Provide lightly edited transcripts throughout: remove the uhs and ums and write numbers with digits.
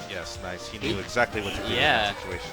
Yes, nice. He knew exactly what to do in Yeah. that situation.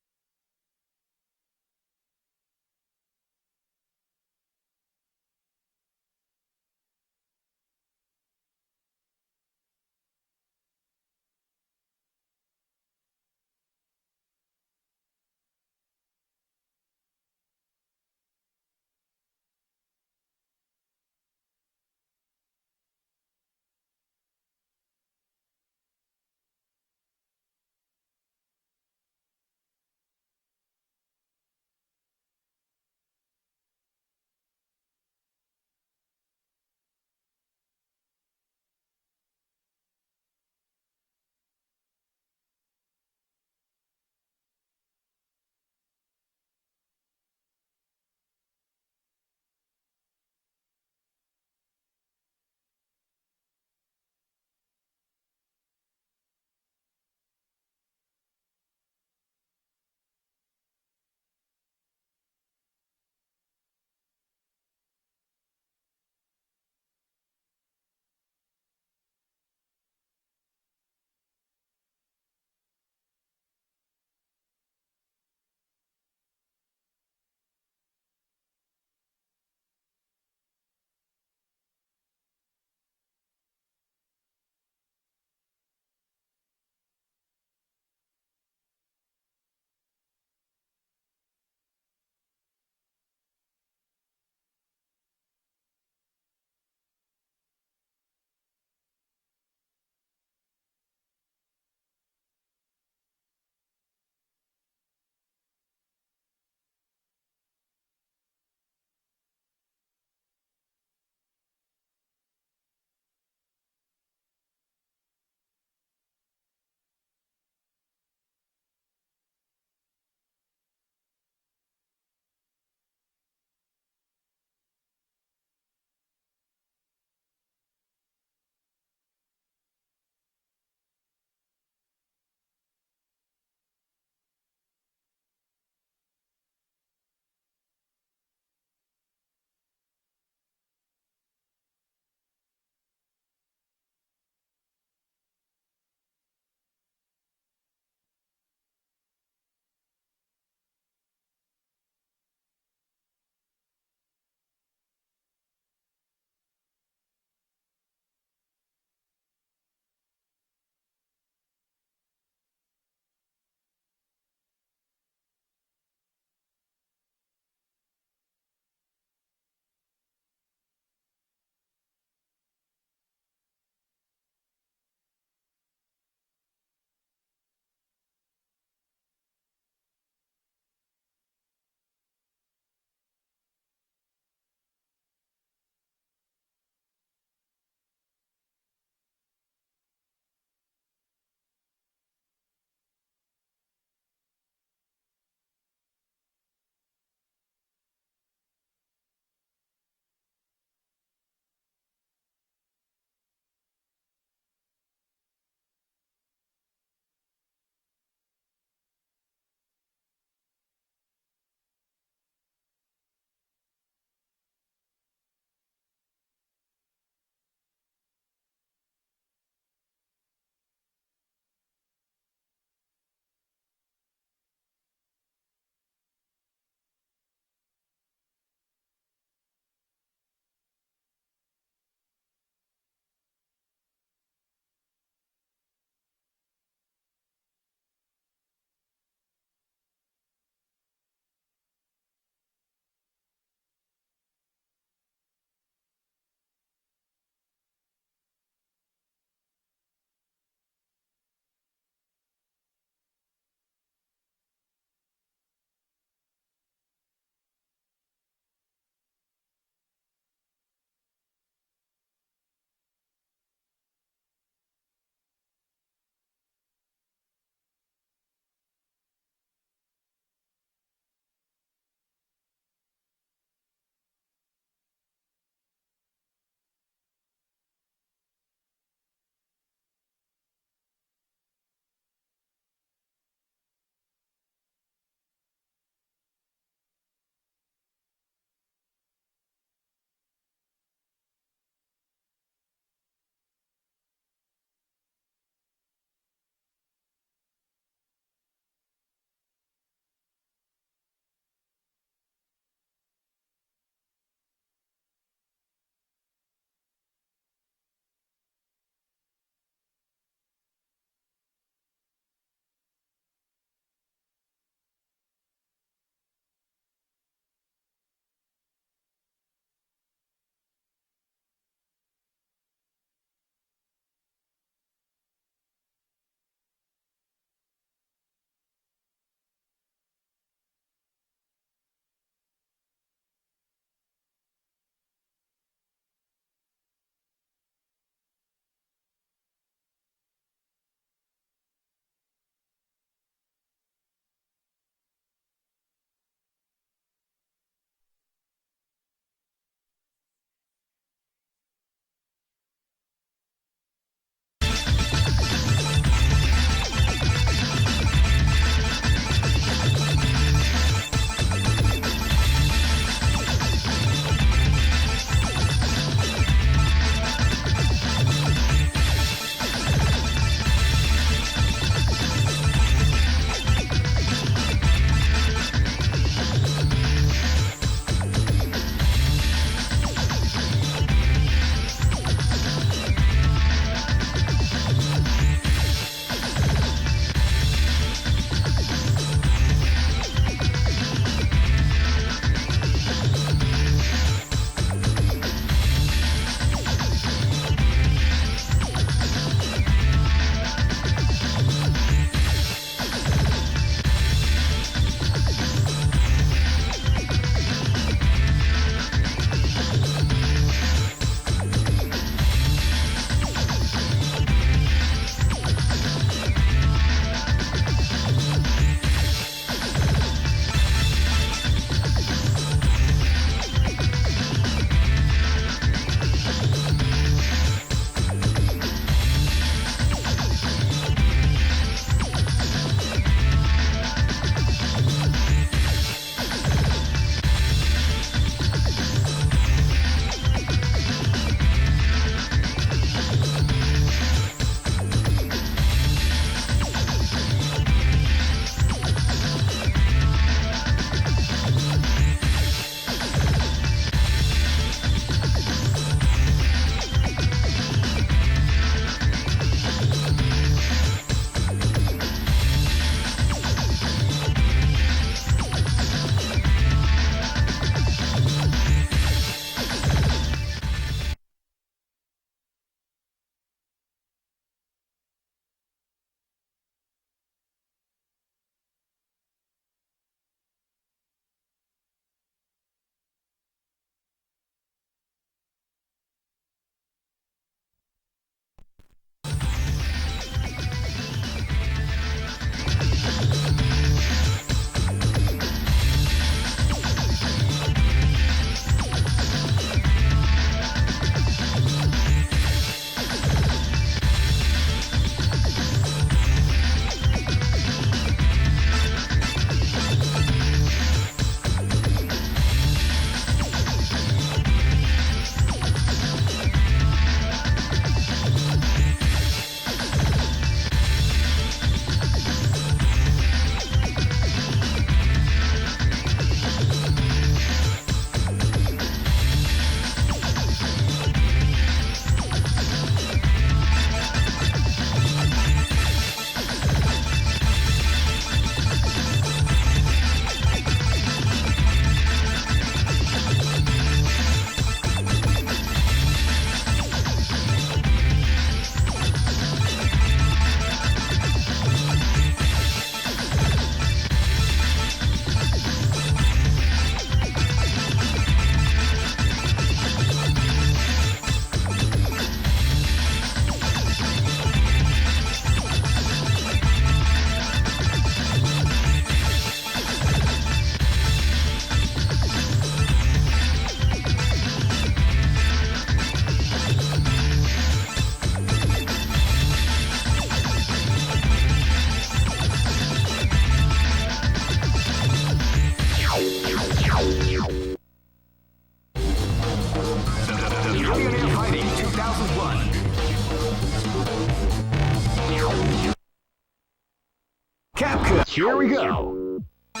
Here we go! The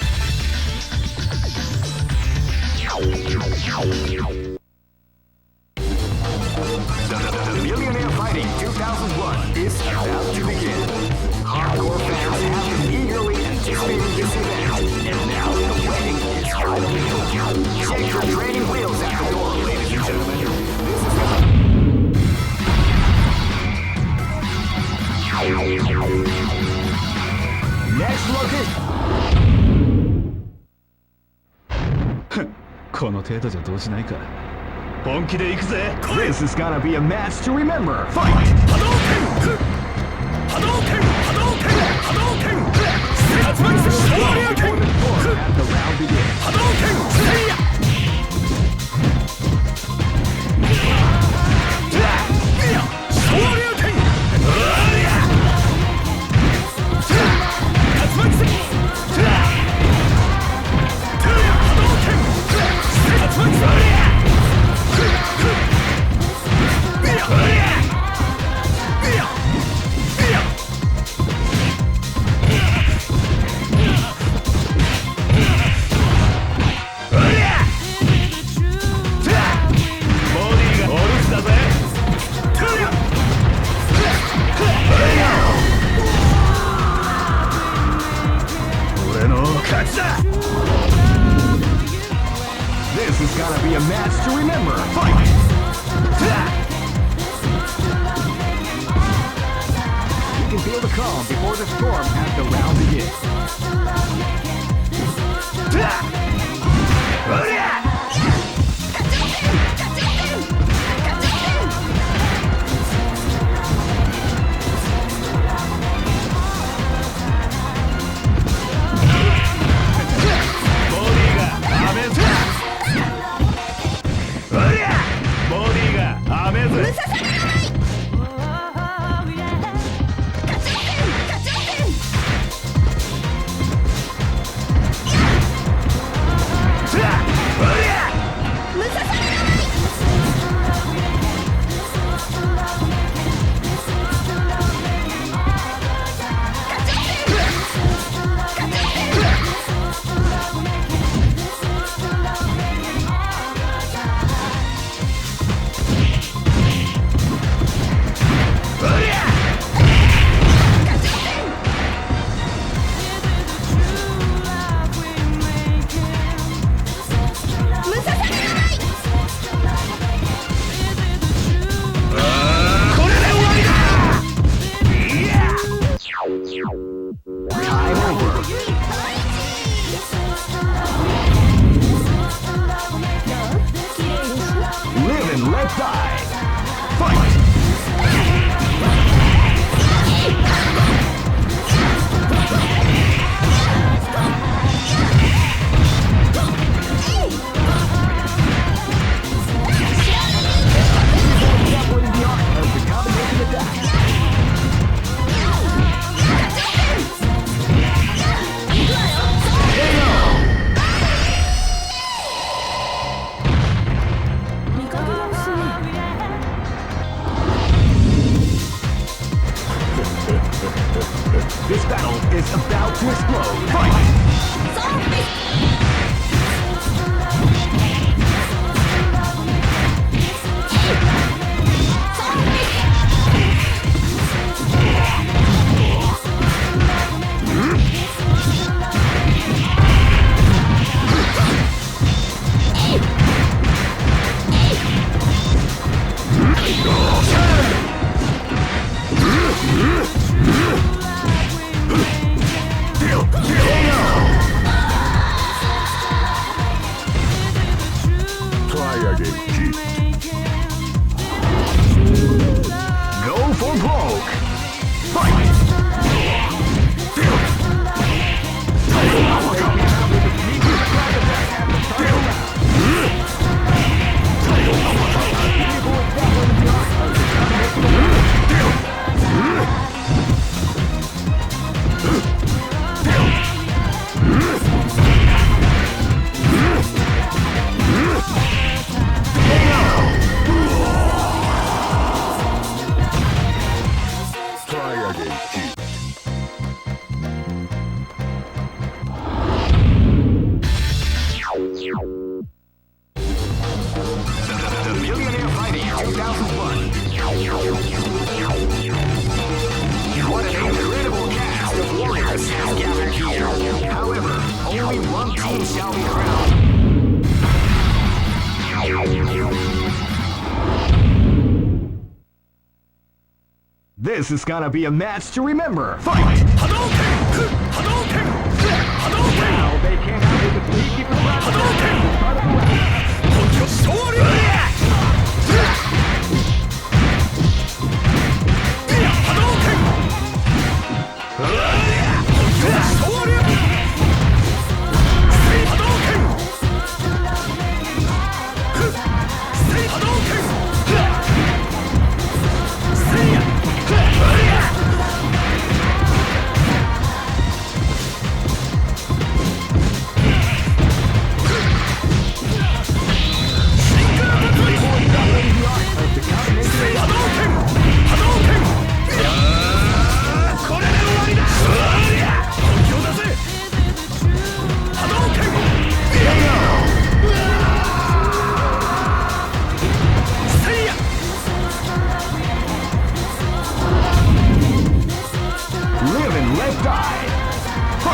Millionaire Fighting 2001 is about to begin. Hardcore fans have been eagerly anticipating this event, and now the wedding is finally over. Check your training wheels at the door, ladies and gentlemen. This is Next location. この程度じゃ動じないか。本気で行くぜ。 This is gonna be a match to remember. Fight! 波動拳波動拳波動拳波動拳竜巻昇竜拳 At the round begins. 波動拳せいや昇竜拳竜巻せいThis is gonna be a match to remember. Fight! You can feel the calm before the storm as the round begins. only one team shall be crowned. This is gonna be a match to remember. Fight! Hadouken! Hadouken! Hadouken! Now they came out with the Peacekeeper Hadouken! part of the round. Tokyo Shoryuken! Hadouken! Tokyo Shoryuken! Say Hadouken! Say Hadouken! Say ya! Live and let die. Fight!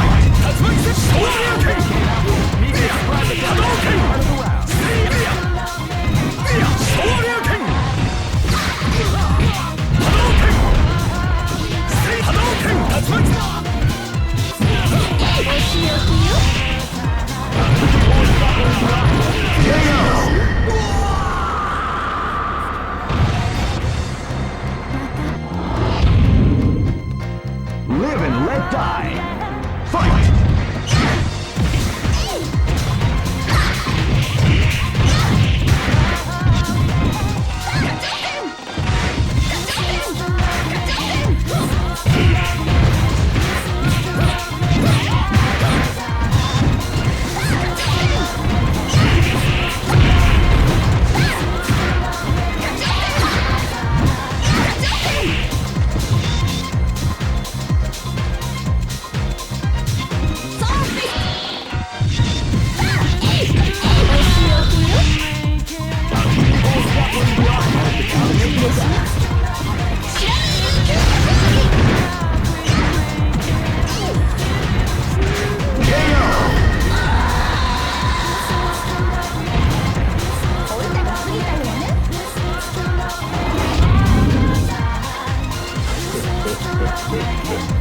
Live and let die. Fight!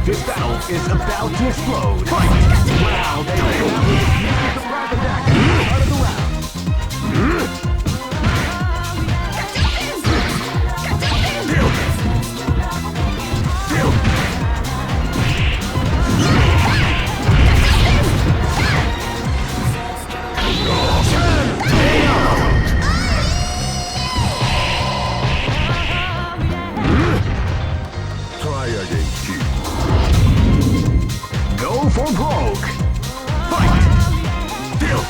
This battle is about to explode. Fight! Wow, they came out with the surprise attack at the start of the round. Try again, kid. Go for broke. Fight! Deal!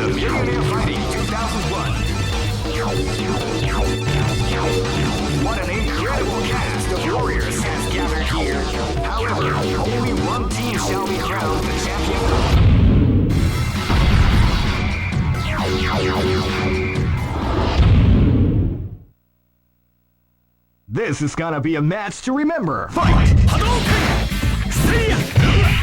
Millionaire Fighting 2001. What an incredible cast of warriors has gathered here. However, only one team shall be crowned the champion. This is gonna be a match to remember. Fight! Hadouken! See ya! See ya!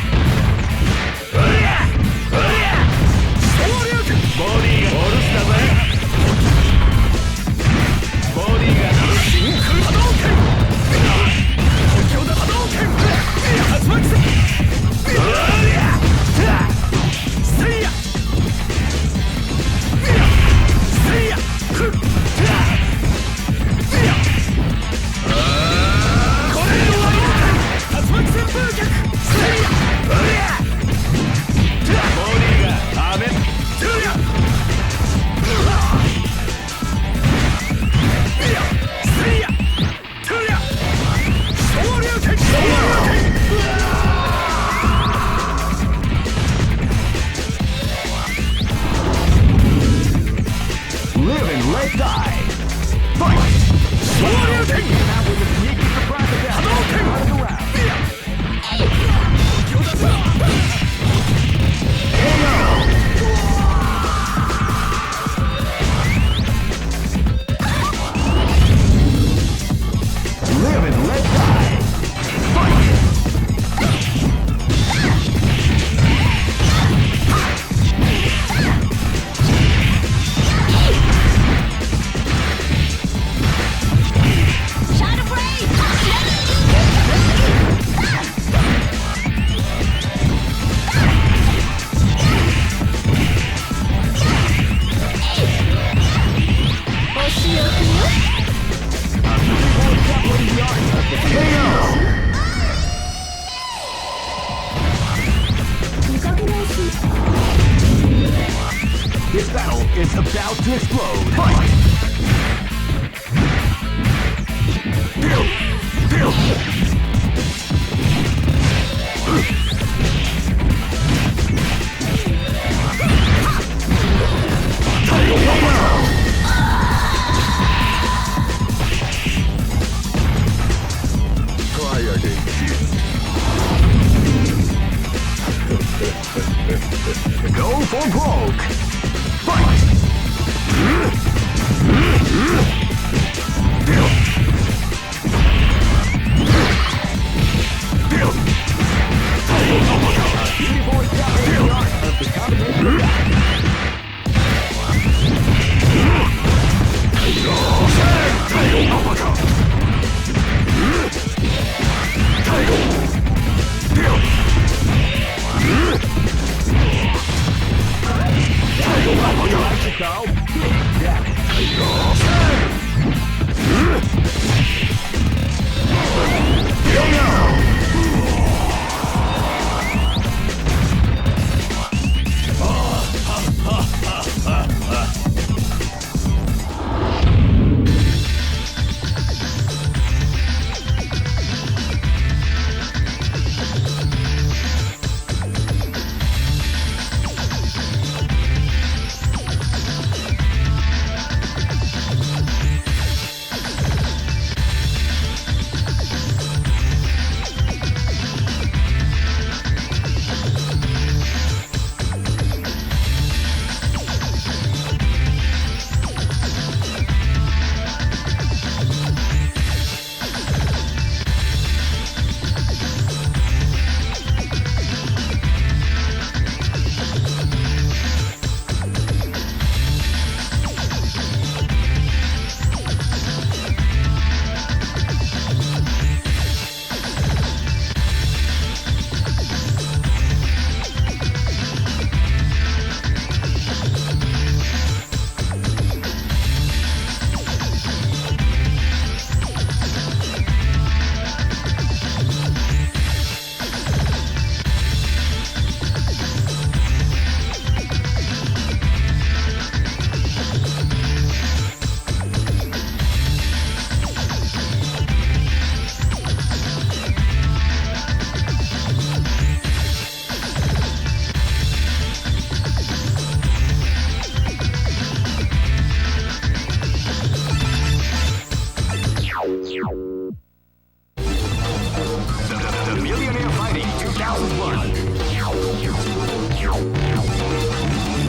for broke. Fight!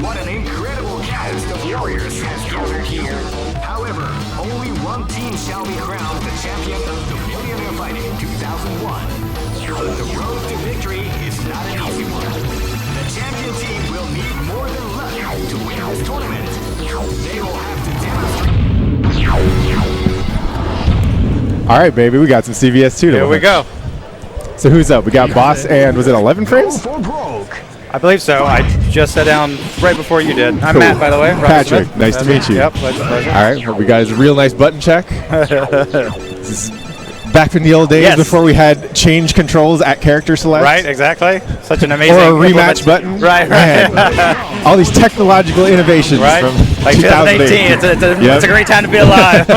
What an incredible cast of warriors has gathered here. However, only one team shall be crowned the champion of the Millionaire Fighting 2001. The road to victory is not an easy one. The champion team will need more than luck to win this tournament. They will have to demonstrate. All right, baby, we got some CVS too. Here we go. So who's up? We got Boss and was it 11 frames? For broke. I believe so. I just sat down right before you did. I'm Cool. Matt, by the way. Robert Patrick, Smith. nice to meet you. Yep, pleasure. All right, hope you guys a real nice button check. This is back in the old days Yes. before we had change controls at character select. Right, exactly. Such an amazing Or a rematch implement- button. Right, Man, right. all these technological innovations Right. from Like 2018. 2008. It's a great time to be alive.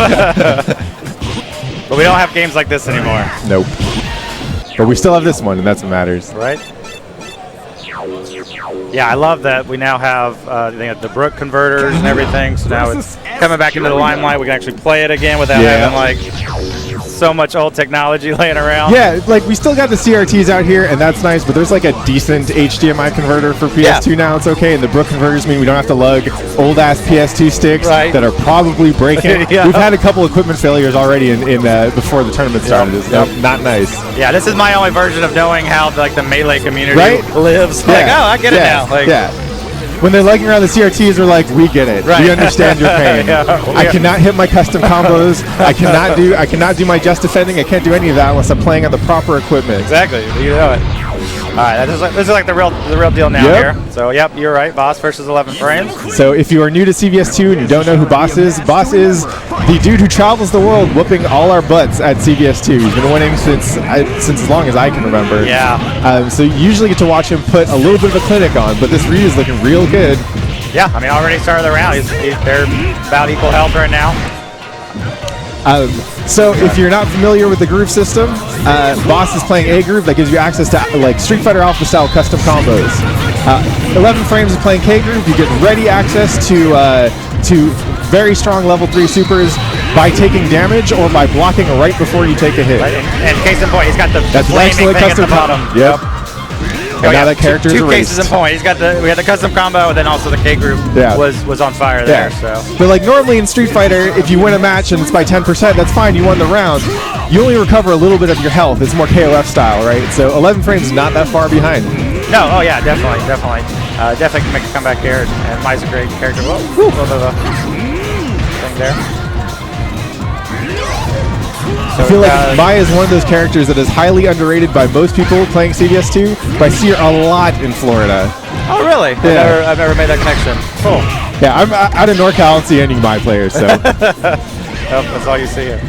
But we don't have games like this anymore. Nope. But we still have this one, and that's what matters. Right? Yeah, I love that we now have the Brook converters and everything. So now it's coming back into the limelight. We can actually play it again without having like so much old technology laying around. Yeah, like we still got the CRTs out here, and that's nice, but there's like a decent HDMI converter for PS2 now. It's okay, and the Brook converters mean we don't have to lug old-ass PS2 sticks that are probably breaking. Yeah. We've had a couple equipment failures already in before the tournament started. It's not nice. Yeah, this is my only version of knowing how like the Melee community lives. Yeah. Like, oh, I get it now. Like, When they're lugging around the CRTs, we're like, we get it. Right. We understand your pain. I cannot hit my custom combos. I cannot do my just defending. I can't do any of that unless I'm playing on the proper equipment. Exactly. You know it. All right, this is like the real deal now here. So, yep, you're right. Boss versus 11 frames. So if you are new to CVS2 and you don't know who Boss is the dude who travels the world whooping all our butts at CVS2. He's been winning since as long as I can remember. Yeah. So you usually get to watch him put a little bit of a clinic on, but this Ryu is looking real good. Yeah, I mean, already started the round. They're about equal health right now. So if you're not familiar with the groove system, Boss is playing A groove that gives you access to like Street Fighter Alpha style custom combos. 11 frames is playing K groove. You get ready access to very strong level 3 supers by taking damage or by blocking right before you take a hit. Right. And case in point, he's got the That's flaming excellent thing at custom the bottom. Yep. And now that character is two erased. cases in point. We had the custom combo, and then also the K group was on fire there. So. But like normally in Street Fighter, if you win a match and it's by 10%, that's fine. You won the round. You only recover a little bit of your health. It's more KOF style, right? So 11 frames is not that far behind. No, oh yeah, definitely. Definitely can make a comeback here, and Mai's a great character. Whoa, a little bit of a thing there. So I feel like Mai is one of those characters that is highly underrated by most people playing CVS2, but I see her a lot in Florida. Oh, really? Yeah. I've never made that connection. Cool. Yeah, I'm out of NorCal and see any Mai players, so. That's all you see here.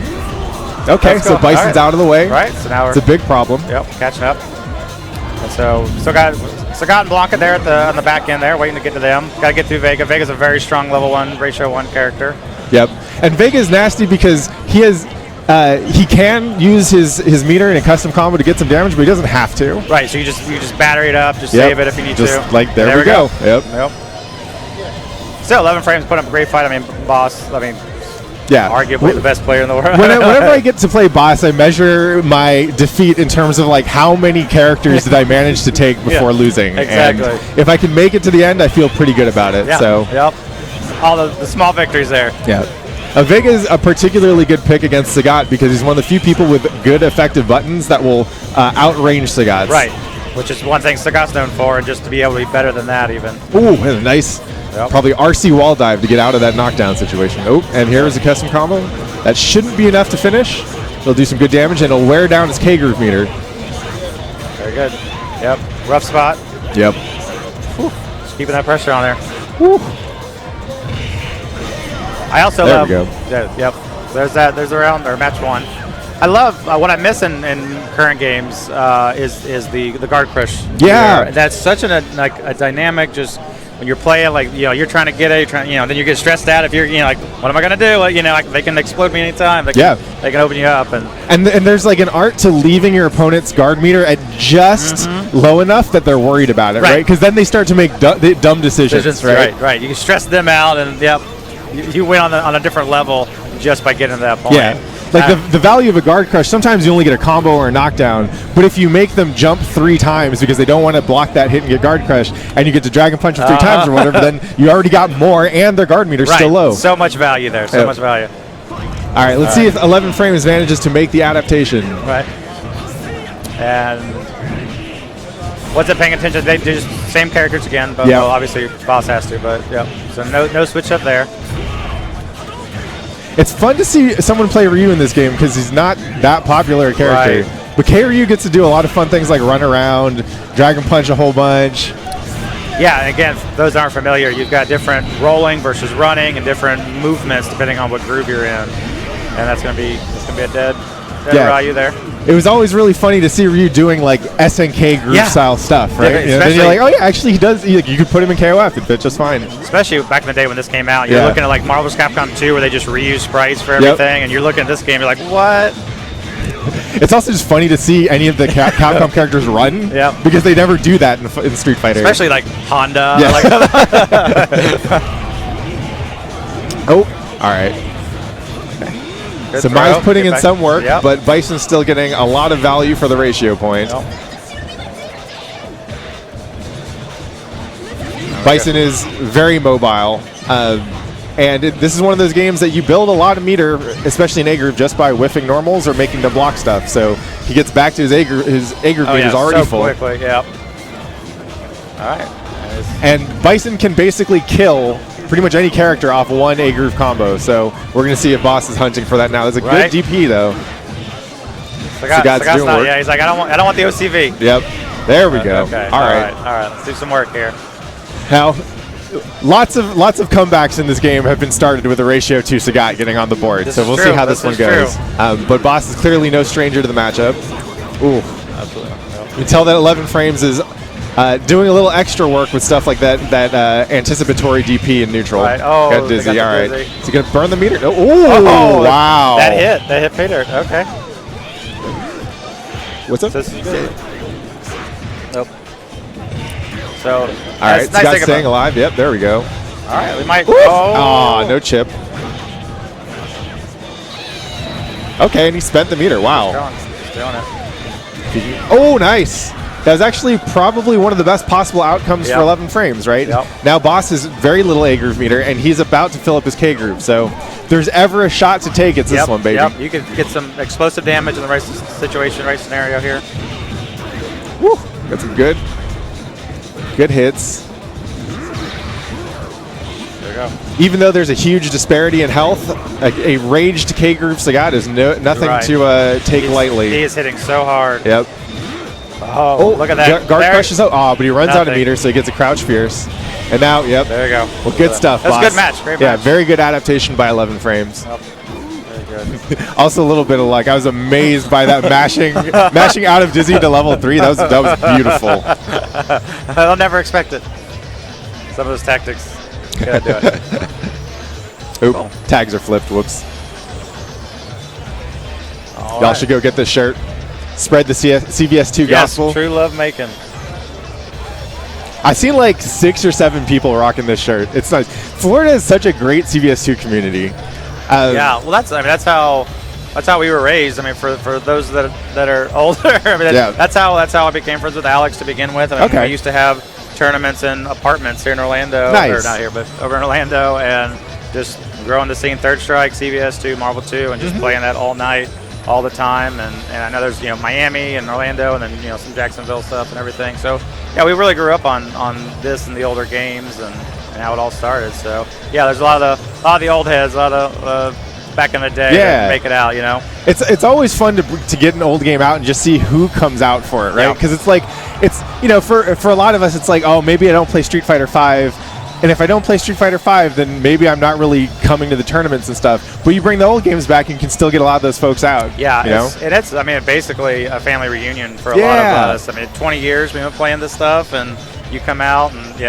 Okay, so Bison's out of the way. Right, so now it's a big problem. Yep, catching up. And so still got and Blanca there on the back end there, waiting to get to them. Got to get through Vega. Vega's a very strong level 1, ratio 1 character. Yep, and Vega's nasty because he has. He can use his meter in a custom combo to get some damage, but he doesn't have to. Right, so you just battery it up, just save it if you need to. Just like there we go. Yep. Still 11 frames, put up a great fight. I mean, Boss. I mean, yeah, arguably the best player in the world. Whenever I get to play Boss, I measure my defeat in terms of like how many characters did I manage to take before losing. Exactly. And if I can make it to the end, I feel pretty good about it. Yeah. So. Yep. All the small victories there. Yeah. Vega is a particularly good pick against Sagat because he's one of the few people with good effective buttons that will outrange Sagat. Right, which is one thing Sagat's known for, and just to be able to be better than that even. Ooh, and a nice, probably RC wall dive to get out of that knockdown situation. Oh, and here's a custom combo. That shouldn't be enough to finish. It'll do some good damage, and it'll wear down his K groove meter. Very good. Yep, rough spot. Yep. Whew. Just keeping that pressure on there. Whew. I also there love. We go. Yep. There's that. There's a round or match 1. I love what I miss in current games is the guard crush. Yeah. That's such a dynamic. Just when you're playing, like you're trying to get it, then you get stressed out if you're like, what am I gonna do? Like they can explode me anytime. They can open you up and there's like an art to leaving your opponent's guard meter at just low enough that they're worried about it, right? Because then they start to make dumb decisions, right? Right. You can stress them out, and you win on a different level just by getting to that point. Yeah. Like the value of a guard crush, sometimes you only get a combo or a knockdown, but if you make them jump 3 times because they don't want to block that hit and get guard crush, and you get to dragon punch them 3 times or whatever, then you already got more and their guard meter's still low. So much value there, so much value. All right, let's see if 11 frames manages to make the adaptation. Right. And wasn't paying attention. They do same characters again, but well, obviously Boss has to, but so no switch up there. It's fun to see someone play Ryu in this game because he's not that popular a character. Right. But K-Ryu gets to do a lot of fun things like run around, dragon punch a whole bunch. Yeah, and again, if those aren't familiar, you've got different rolling versus running and different movements depending on what groove you're in. And that's gonna be a dead Ryu there. It was always really funny to see Ryu doing like SNK groove style stuff, right? Then you're like, oh yeah, actually he does. You could put him in KOF; it'd fit just fine. Especially back in the day when this came out, you're looking at like Marvel vs. Capcom 2, where they just reuse sprites for everything, and you're looking at this game, you're like, what? It's also just funny to see any of the Capcom characters run, because they never do that in Street Fighter. Especially like Honda. Yeah. Like oh, all right. Good so throw. Mai's putting in some work, Yep. but Bison's still getting a lot of value for the ratio point. Bison is very mobile, and this is one of those games that you build a lot of meter, especially in A groove, just by whiffing normals or making them block stuff. So he gets back to his A groove meter's already full. Quickly, All right. And Bison can basically kill pretty much any character off one A groove combo. So we're going to see if Boss is hunting for that now. That's a good DP though. Sagat's doing work. Yeah, he's like, I don't want the OCV. Yep. There we go. Okay. All right. Let's do some work here. Now, lots of comebacks in this game have been started with a ratio to Sagat getting on the board. So we'll see how this one goes. But Boss is clearly no stranger to the matchup. Ooh. Absolutely. You can tell that 11 frames is doing a little extra work with stuff like that anticipatory DP in neutral. Right. Oh, got dizzy. All right. Dizzy. Is he going to burn the meter? No. Oh, wow. That hit Peter. Okay. What's up? Nope. So, all right, nice Scott's staying alive. Yep, there we go. All right, we might. Oh, no chip. Okay, and he spent the meter. Wow. He's doing it. Oh, nice. That was actually probably one of the best possible outcomes for 11 frames, right? Yep. Now Boss is very little A groove meter, and he's about to fill up his K groove. So if there's ever a shot to take, it's this one, baby. Yep, you could get some explosive damage in the right situation, right scenario here. Woo! Got some good hits. There you go. Even though there's a huge disparity in health, a raged K groove Sagat is nothing Right. to take lightly. He is hitting so hard. Yep. Oh, look at that. Guard There- crushes out. Oh, but he runs out of Nothing. meter, so he gets a crouch fierce. And now, yep. There you go. Well, good stuff, That's a Boss. good match. Great Yeah, match. very good adaptation by 11 frames. Yep. Very good. Also, a little bit of luck. I was amazed by that mashing out of Dizzy to level 3. That was beautiful. I'll never expect it. Some of those tactics. Gotta do it. Oop, tags are flipped. Whoops. All Y'all right. should go get this shirt. Spread the CVS2 Yes, gospel. true love making. I've seen like 6 or 7 people rocking this shirt. It's nice. Florida is such a great CVS2 community. Yeah, well, that's how we were raised. I mean, for those that are older, I mean, that's how I became friends with Alex to begin with. I mean, Okay. we used to have tournaments in apartments here in Orlando, Nice. or not here, but over in Orlando, and just growing the scene. Third Strike, CVS2, Marvel 2, and just playing that all night, all the time. And I know there's Miami and Orlando, and then some Jacksonville stuff and everything. So yeah, we really grew up on this and the older games and how it all started. So yeah, there's a lot of the old heads, a lot of back in the day that make it out. It's always fun to get an old game out and just see who comes out for it, right? Yeah. Because it's like for a lot of us, it's like, oh, maybe I don't play Street Fighter V. And if I don't play Street Fighter V, then maybe I'm not really coming to the tournaments and stuff. But you bring the old games back, and you can still get a lot of those folks out. Yeah, it's I mean, basically a family reunion for a lot of us. I mean, 20 years we've been playing this stuff, and you come out, and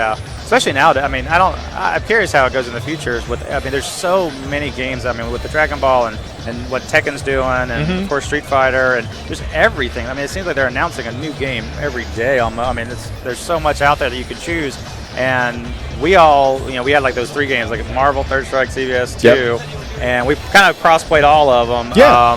especially now. I mean, I'm curious how it goes in the future. There's so many games. I mean, with the Dragon Ball and what Tekken's doing, and of course Street Fighter, and just everything. I mean, it seems like they're announcing a new game every day. I mean, there's so much out there that you could choose. And we all, we had like those 3 games, like Marvel, Third Strike, CVS2, and we kind of cross-played all of them. Yeah.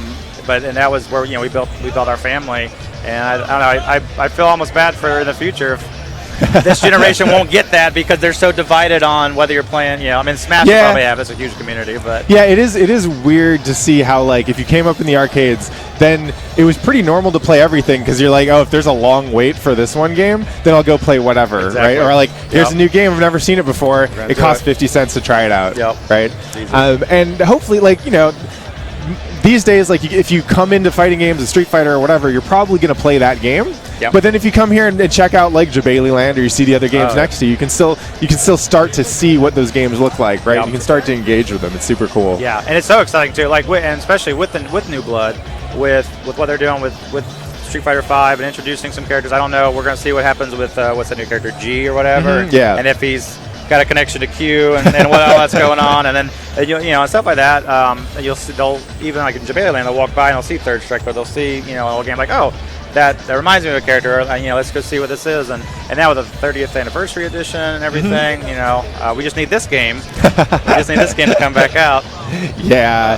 And that was where we built our family. And I don't know, I feel almost bad for the future if this generation won't get that because they're so divided on whether you're playing. Smash will probably have. It's a huge community, but yeah, it is weird to see how like if you came up in the arcades, then it was pretty normal to play everything because you're like, oh, if there's a long wait for this one game, then I'll go play whatever, Exactly. right? Or like, here's a new game, I've never seen it before. It costs 50 cents to try it out, right? And hopefully, these days, like if you come into fighting games, a Street Fighter or whatever, you're probably going to play that game. Yep. But then if you come here and check out like Jabali Land or you see the other games next to you, you can still start to see what those games look like, right? Yep. You can start to engage with them. It's super cool. Yeah, and it's so exciting too. And especially with New Blood, with what they're doing with Street Fighter V and introducing some characters. I don't know. We're going to see what happens with what's the new character, G or whatever. Yeah. And if he's got a connection to Q and what all that's going on, and then and stuff like that. You'll see they'll even like in Jabali Land, they'll walk by and they'll see Third Strike, but they'll see an old game like, oh, that reminds me of a character. Let's go see what this is. And now with the 30th anniversary edition and everything, we just need this game. We just need this game to come back out. Yeah,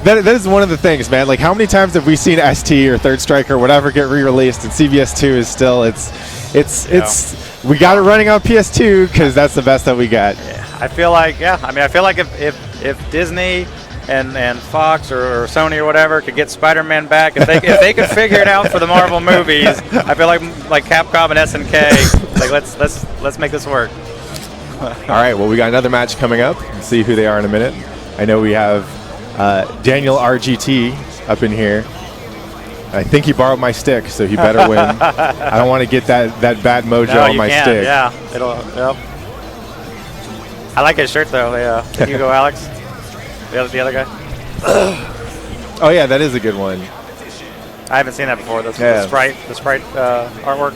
that is one of the things, man. Like, how many times have we seen ST or Third Strike or whatever get re-released, and CVS2 is still it's we got it running on PS2 because that's the best that we got. Yeah, I feel like if Disney and Fox or Sony or whatever could get Spider-Man back, if they could figure it out for the Marvel movies, I feel like Capcom and SNK, like let's make this work. All right, well, we got another match coming up. We'll see who they are in a minute. I know we have DanielRGT up in here. I think he borrowed my stick, so he better win. I don't want to get that bad mojo on my stick. Yeah, Yep. I like his shirt though. Yeah, you go, Alex. The other guy. Oh yeah, that is a good one. I haven't seen that before. The sprite artwork.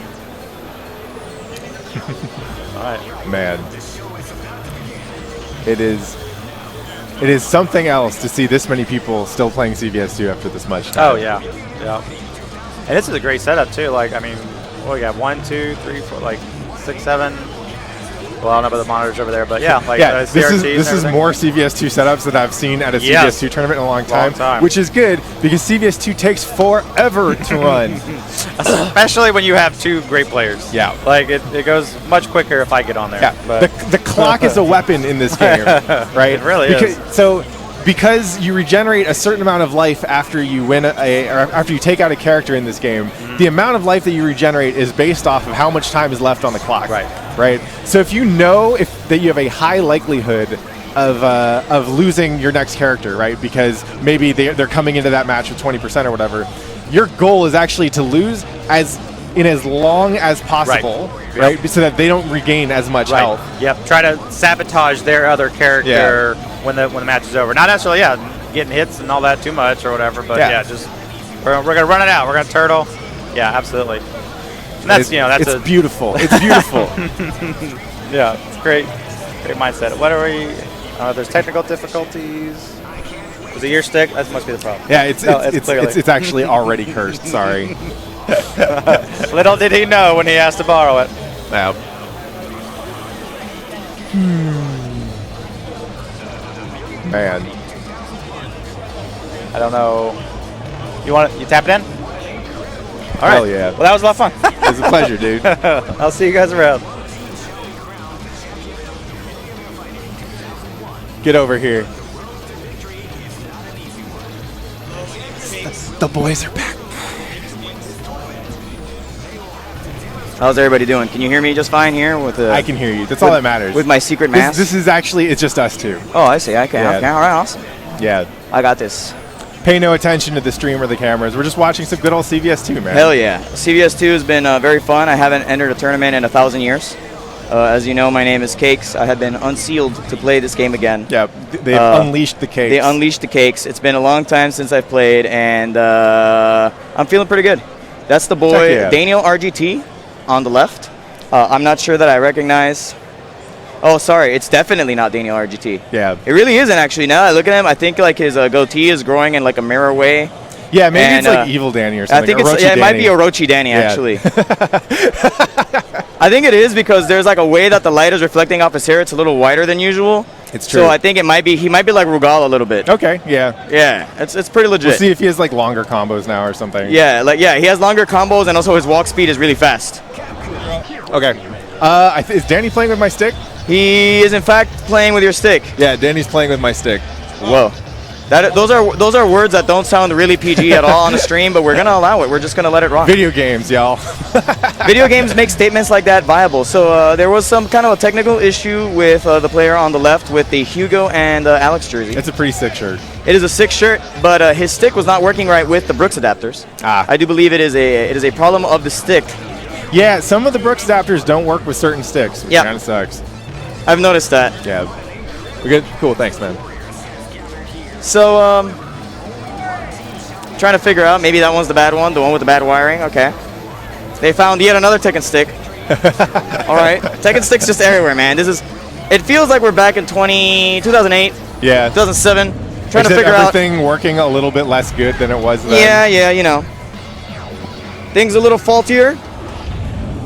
All right. Man, it is something else to see this many people still playing CVS2 after this much time. Oh yeah. And this is a great setup too. Like, I mean, what we got? 1, 2, 3, 4, like 6, 7. Well, I don't know about the monitors over there, but yeah, like Yeah, this is CRTs and more CVS2 setups that I've seen at a CVS2 tournament in a long time, which is good because CVS2 takes forever to run. Especially when you have 2 great players. Yeah. Like, it goes much quicker if I get on there. Yeah, But the clock is a weapon in this game, right? It really is. So, because you regenerate a certain amount of life after you win or after you take out a character in this game, the amount of life that you regenerate is based off of how much time is left on the clock. Right. So if you know that you have a high likelihood of losing your next character, right? Because maybe they're coming into that match with 20% or whatever, your goal is actually to lose as long as possible, right? So that they don't regain as much health. Yep. Try to sabotage their other character when the match is over. Not necessarily, getting hits and all that too much or whatever, but just we're gonna run it out. We're gonna turtle. Yeah, absolutely. And that's it's beautiful. It's beautiful. Yeah, it's great. Great mindset. What are we? There's technical difficulties. Was it your stick? That must be the problem. Yeah, it's actually already cursed. Sorry. Little did he know when he asked to borrow it. Yeah. Man. I don't know. You tap it in? All right. Hell yeah. Well, that was a lot of fun. It was a pleasure, dude. I'll see you guys around. Get over here. The boys are back. How's everybody doing? Can you hear me just fine here? I can hear you. That's all that matters. With my secret mask? This is actually, it's just us two. Oh, I see. Okay. Yeah. Okay. All right. Awesome. Yeah. I got this. Pay no attention to the stream or the cameras. We're just watching some good old CVS2, man. Hell yeah. CVS2 has been very fun. I haven't entered a tournament in 1,000 years. As you know, my name is Cakes. I have been unsealed to play this game again. Yeah, they've unleashed the cakes. They unleashed the cakes. It's been a long time since I've played, and I'm feeling pretty good. That's the boy, DanielRGT, on the left. I'm not sure that I recognize. Oh, sorry, it's definitely not DanielRGT. Yeah. It really isn't, actually. Now that I look at him, I think like his goatee is growing in like a mirror way. Yeah, maybe it's like Evil Danny or something. I think it might be Orochi Danny, actually. I think it is because there's like a way that the light is reflecting off his hair. It's a little wider than usual. It's true. So I think he might be like Rugal a little bit. Okay, yeah. Yeah, it's pretty legit. We'll see if he has like longer combos now or something. Yeah, he has longer combos and also his walk speed is really fast. Okay. Is Danny playing with my stick? He is in fact playing with your stick. Yeah, Danny's playing with my stick. Whoa. Those are words that don't sound really PG at all on the stream, but we're gonna allow it. We're just gonna let it rock. Video games, y'all. Video games make statements like that viable. So there was some kind of a technical issue with the player on the left with the Hugo and Alex jersey. It's a pretty sick shirt. It is a sick shirt, but his stick was not working right with the Brooks adapters. I do believe it is a problem of the stick. Yeah, some of the Brooks adapters don't work with certain sticks, which kind of sucks. I've noticed that. Yeah. We're good. Cool. Thanks, man. So, trying to figure out, maybe that one's the bad one, the one with the bad wiring. Okay. They found yet another Tekken stick. All right. Tekken sticks just everywhere, man. It feels like we're back in 2008. Yeah. 2007. Trying to figure out everything working a little bit less good than it was then. Yeah, you know. Things a little faultier.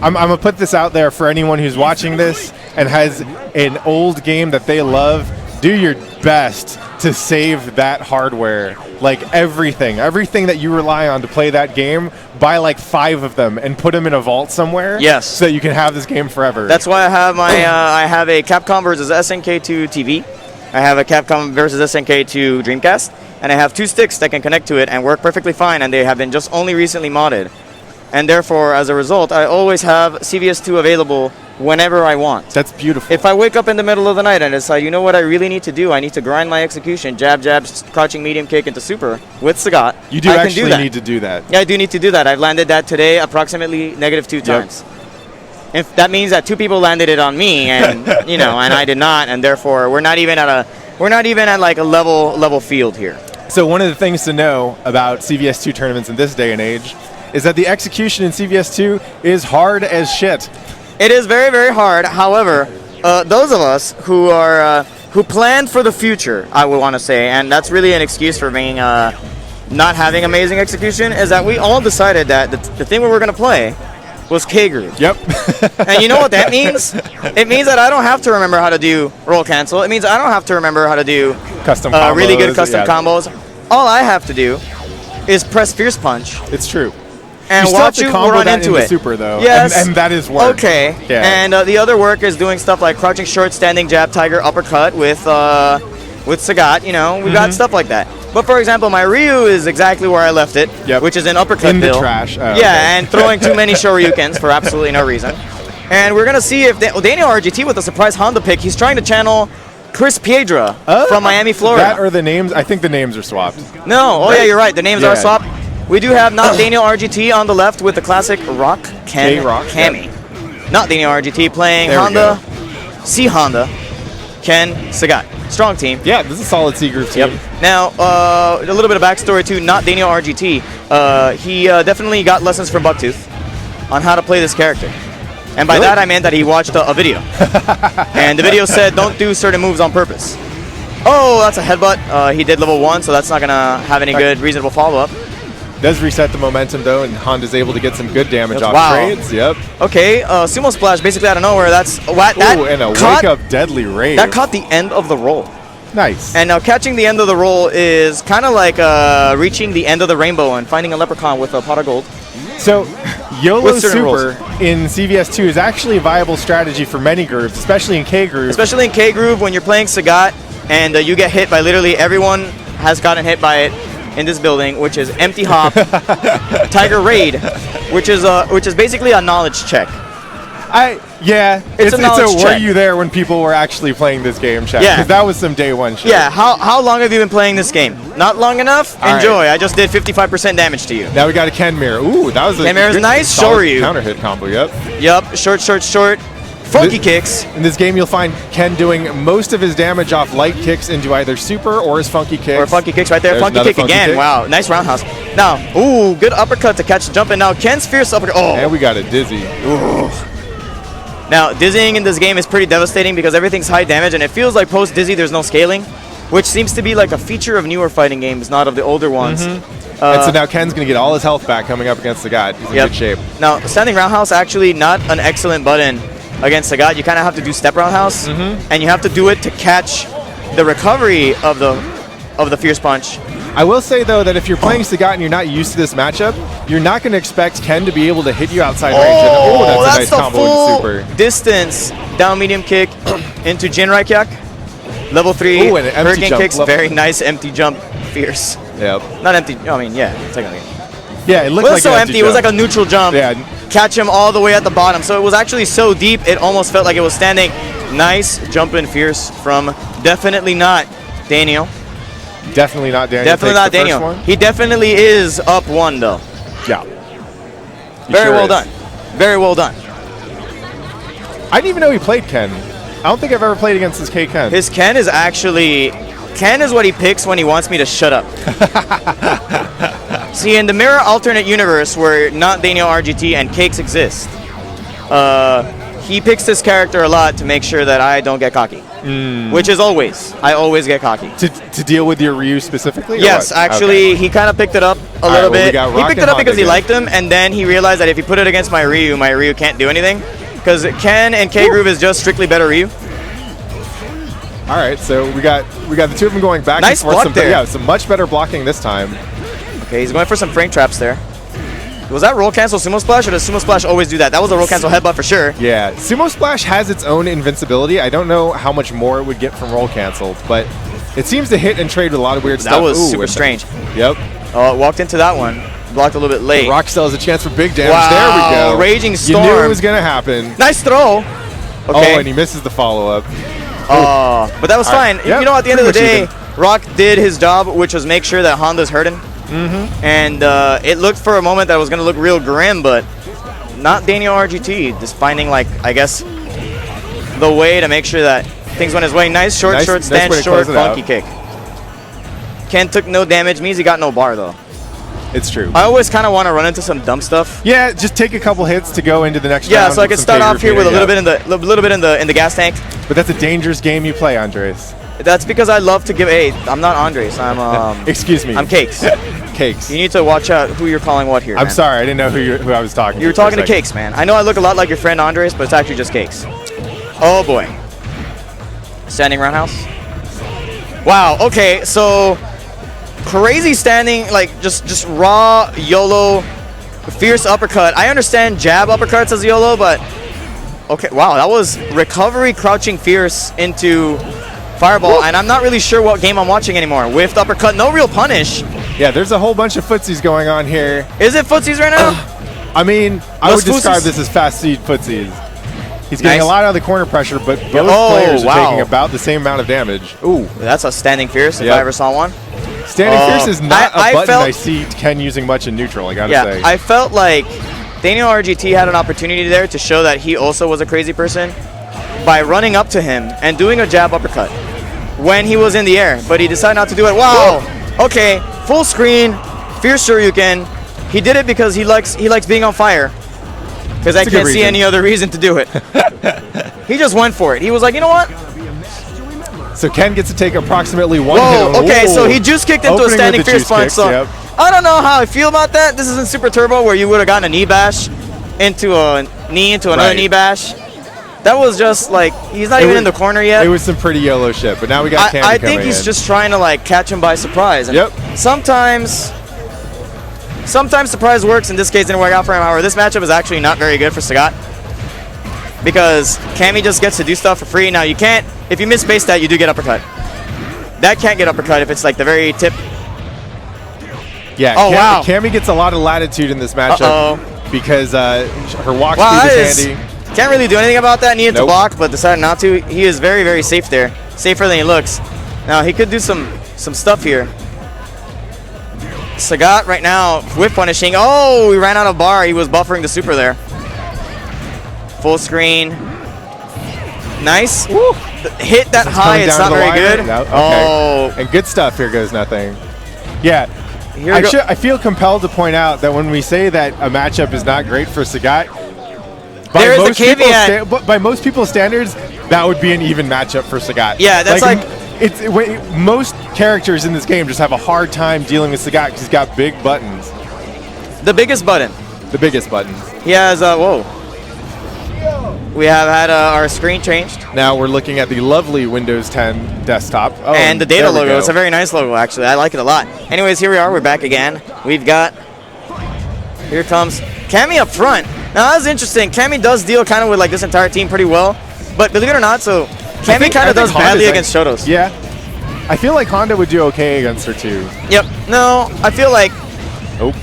I'm going to put this out there for anyone who's watching this and has an old game that they love. Do your best to save that hardware. Like everything that you rely on to play that game, buy like 5 of them and put them in a vault somewhere. Yes. So that you can have this game forever. That's why I have my I have a Capcom versus SNK to TV. I have a Capcom versus SNK to Dreamcast, and I have 2 sticks that can connect to it and work perfectly fine, and they have been just only recently modded. And therefore, as a result, I always have CVS2 available whenever I want. That's beautiful. If I wake up in the middle of the night and decide, you know what I really need to do? I need to grind my execution, jab, crouching medium kick into super with Sagat. You do actually need to do that. Yeah, I do need to do that. I've landed that today approximately -2 times. If that means that 2 people landed it on me, and and I did not, and therefore we're not even at like a level field here. So one of the things to know about CVS2 tournaments in this day and age is that the execution in CVS2 is hard as shit. It is very, very hard. However, those of us who plan for the future, I would want to say, and that's really an excuse for being not having amazing execution, is that we all decided that the thing we're going to play was K group. Yep. And you know what that means? It means that I don't have to remember how to do roll cancel. It means I don't have to remember how to do Custom combos. really good custom yeah. combos. All I have to do is press Fierce Punch It's true. and you still have watch to you combo run that into into it. super though. Yes. And that is work. Okay. Yeah. And the other work is doing stuff like crouching short, standing jab, tiger, uppercut with Sagat. You know, we've got stuff like that. But for example, my Ryu is exactly where I left it, Yep. which is an uppercut In the bill. trash. Oh, yeah, okay. and throwing too many Shoryukens for absolutely no reason. And we're gonna see if DanielRGT with a surprise Honda pick. He's trying to channel Chris Piedra from Miami, Florida. That or the names. I think the names are swapped. No, oh yeah, you're right. The names Yeah. are swapped. We do have not DanielRGT on the left with the classic Rock K-Rock, Kami. Not DanielRGT playing There we Honda, C Honda, Ken Sagat. Strong team. Yeah, this is a solid C group team. Yep. Now, a little bit of backstory to not DanielRGT. He definitely got lessons from Bucktooth on how to play this character. And by Really? that I meant that he watched a video. And the video said don't do certain moves on purpose. Oh, that's a headbutt. He did level 1, so that's not going to have any good reasonable follow-up. Does reset the momentum though, and Honda's able to get some good damage off Wow. trades. Yep. Okay, Sumo Splash basically out of nowhere. That's what that Ooh, and a caught, wake up deadly rave. That caught the end of the roll. Nice. And now catching the end of the roll is kind of like reaching the end of the rainbow and finding a leprechaun with a pot of gold. So, YOLO With certain Super in CVS2 is actually a viable strategy for many groups, especially in K group. Especially in K Groove when you're playing Sagat and you get hit by literally everyone has gotten hit by it in this building, which is Empty Hop, Tiger Raid, which is basically a knowledge check. It's a knowledge were check. you there when people were actually playing this game, chat? Yeah. Because that was some day one shit. Yeah, how long have you been playing this game? Not long enough? All Enjoy. I just did 55% damage to you. Now we got a Ken Mirror. Ooh, that was a Ken Mirror's good, nice. solid Shoryu. counter hit combo. Yep. Yup, short. Funky kicks. In this game, you'll find Ken doing most of his damage off light kicks into either super or his funky kicks. Or funky kicks right there. There's Funky another kick funky again. kick. Wow, nice roundhouse. Now, ooh, good uppercut to catch the jump. And now Ken's fierce uppercut. Oh. And we got a dizzy. Now, dizzying in this game is pretty devastating because everything's high damage, and it feels like post-dizzy there's no scaling, which seems to be like a feature of newer fighting games, not of the older ones. And so now Ken's going to get all his health back coming up against the guy. He's in good shape. Now, standing roundhouse actually not an excellent button against Sagat. You kind of have to do step roundhouse, and you have to do it to catch the recovery of the fierce punch. I will say, though, that if you're playing Sagat and you're not used to this matchup, you're not going to expect Ken to be able to hit you outside range. And, that's a nice the combo full with super. distance down medium kick into Jin Raikyak. Level 3, Ooh, and an empty hurricane jump. kicks, very nice empty jump, fierce. Yep. Not empty, I mean, yeah, technically. Yeah, it looked It like was so an empty, it was jump. like a neutral jump. Yeah. Catch him all the way at the bottom. So it was actually so deep, it almost felt like it was standing. Nice jump in fierce from definitely not Daniel. Definitely not Daniel. Definitely Takes not the first Daniel. one. He definitely is up 1 though. Yeah. He Very sure well is. done. Very well done. I didn't even know he played Ken. I don't think I've ever played against his K Ken. His Ken is actually... Ken is what he picks when he wants me to shut up. See, in the mirror alternate universe where not DanielRGT and Cakes exist, he picks this character a lot to make sure that I don't get cocky. Which is always. I always get cocky. To deal with your Ryu specifically? or Yes, what? actually, Okay. he kind of picked it up a right, little well, we bit. got He Rock picked and it up because Honda he again. liked him, and then he realized that if he put it against my Ryu can't do anything. Because Ken and K Groove is just strictly better Ryu. All right, so we got the two of them going back Nice and forth. block Some, there. Yeah, some much better blocking this time. Okay, he's going for some frame traps there. Was that roll cancel Sumo Splash, or does Sumo Splash always do that? That was a roll cancel headbutt for sure. Yeah, Sumo Splash has its own invincibility. I don't know how much more it would get from roll canceled, but it seems to hit and trade with a lot of weird stuff. That was Ooh, super and- strange. Yep. Walked into that one. Blocked a little bit late. Rock still has a chance for big damage. Wow, There we go. Raging You Storm. knew it was going to happen. Nice throw. Okay. Oh, and he misses the follow-up. But that was All right. fine. Yep, You know, at the end of the pretty day, much Rock did his job, which was make sure that Honda's hurting. And it looked for a moment that it was going to look real grim, but not DanielRGT. Just finding, like, I guess, the way to make sure that things went his way. Nice short, Nice stand way to short, close it funky out. kick. Ken took no damage, means he got no bar, though. It's true. I always kind of want to run into some dumb stuff. Yeah, just take a couple hits to go into the next Yeah, round. so I with could some start K off here with a repeater, little bit in the gas tank. But that's a dangerous game you play, Andres. That's because I love to give. Hey, I'm not Andres. I'm Excuse me. I'm Cakes. Cakes. You need to watch out who you're calling what here. I'm man. sorry, I didn't know who I was talking to. You were for a talking to second. Cakes, man. I know I look a lot like your friend Andres, but it's actually just Cakes. Oh boy. Standing roundhouse. Wow. Okay, so crazy standing, like just raw YOLO, fierce uppercut. I understand jab uppercuts as YOLO, but okay. Wow, that was recovery, crouching fierce into fireball, and I'm not really sure what game I'm watching anymore. Whiffed uppercut, no real punish. Yeah, there's a whole bunch of footsies going on here. Is it footsies right now? I mean, I would Los describe footsies? this as fast seed footsies. He's getting Nice. a lot out of the corner pressure, but both Oh, players are wow. taking about the same amount of damage. Ooh, That's a standing fierce if Yep. I ever saw one. standing fierce is not I a button felt- I see Ken using much in neutral, I gotta Yeah, say. I felt like DanielRGT had an opportunity there to show that he also was a crazy person by running up to him and doing a jab uppercut when he was in the air, but he decided not to do it. Wow. Okay, full screen, fierce Shoryuken. He did it because he likes being on fire. Because I That's a good can't see reason. any other reason to do it. He just went for it. He was like, you know what? So Ken gets to take approximately one hit. Whoa, on- okay, so Ooh. he juice kicked into Opening a with standing the fierce juice punch. kicks, So yep. I don't know how I feel about that. This isn't Super Turbo where you would have gotten a knee bash into a knee into another Right. knee bash. That was just like, he's not It even was- in the corner yet. It was some pretty YOLO shit, but now we got Candy I coming think he's in. just trying to like catch him by surprise. And Yep. Sometimes surprise works. In this case, didn't work out for him. However, this matchup is actually not very good for Sagat because Cammy just gets to do stuff for free. Now you can't, if you miss base that, you do get uppercut. That can't get uppercut if it's like the very tip. Yeah, Oh, wow. Cammy gets a lot of latitude in this matchup Uh-oh. because her walk Wow, speed that is is, handy. can't really do anything about that. Needed to Nope. block, but decided not to. He is very, very safe there. Safer than he looks. Now he could do some stuff here. Sagat right now whip punishing. Oh, he ran out of bar. He was buffering the super there. Full screen. Nice. Woo. Hit that high. Coming It's down not to the very wire. good. No, okay. Oh, And good stuff. Here goes nothing. Yeah. here we go. I feel compelled to point out that when we say that a matchup is not great for Sagat, There is a most people's caveat. by most people's standards, that would be an even matchup for Sagat. Yeah, that's like- most characters in this game just have a hard time dealing with Sagat because he's got big buttons, The biggest button. the biggest buttons. He has. Whoa. We have had our screen changed. Now we're looking at the lovely Windows 10 desktop. Oh, And the data there we logo. go. It's a very nice logo, actually. I like it a lot. Anyways, here we are. We're back again. We've got... Here comes Cammy up front. Now, that's interesting. Cammy does deal kind of with like this entire team pretty well. But believe it or not, so Cammy kind of does badly against Shotos. Yeah. I feel like Honda would do okay against her too. Yep. No, I feel like... Oh.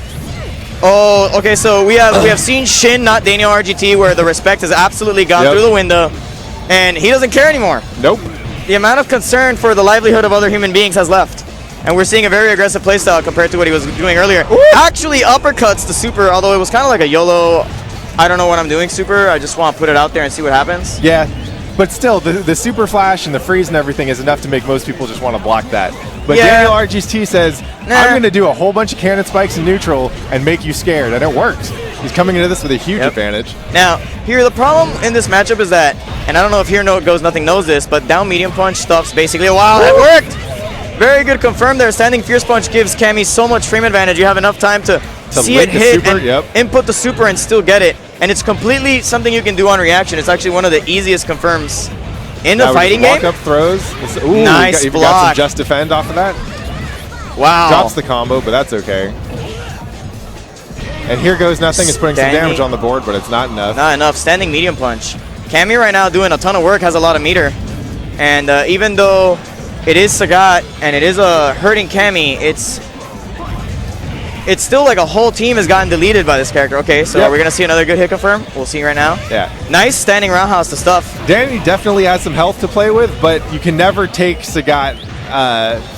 Oh, okay, so we have seen Shin, not DanielRGT, where the respect has absolutely gone Yep. through the window. And he doesn't care anymore. Nope. The amount of concern for the livelihood of other human beings has left. And we're seeing a very aggressive playstyle compared to what he was doing earlier. Actually uppercuts the super, although it was kind of like a YOLO, I don't know what I'm doing super. I just want to put it out there and see what happens. Yeah. But still, the super flash and the freeze and everything is enough to make most people just want to block that. But Yeah. DanielRGT says, Nah. I'm going to do a whole bunch of cannon spikes in neutral and make you scared. And it works. He's coming into this with a huge Yep. advantage. Now, here the problem in this matchup is that, and I don't know if Here No Goes Nothing knows this, but down medium punch stuffs basically, wow, that worked! Very good confirm there. Standing fierce punch gives Cammy so much frame advantage. You have enough time to see link it the hit super, and yep. input the super and still get it. And it's completely something you can do on reaction. It's actually one of the easiest confirms in the Now we fighting just walk game. up throws. Ooh, Nice you got block. some just defend off of that. Wow. Drops the combo, but that's okay. And Here Goes Nothing is putting some Standing. damage on the board, but it's not enough. Not enough. Standing medium punch. Cammy right now doing a ton of work, has a lot of meter. And even though it is Sagat and it is hurting Cammy, it's still like a whole team has gotten deleted by this character. Okay, so Yep. are we going to see another good hit confirm? We'll see right now. Yeah. Nice standing roundhouse to stuff. Danny definitely has some health to play with, but you can never take Sagat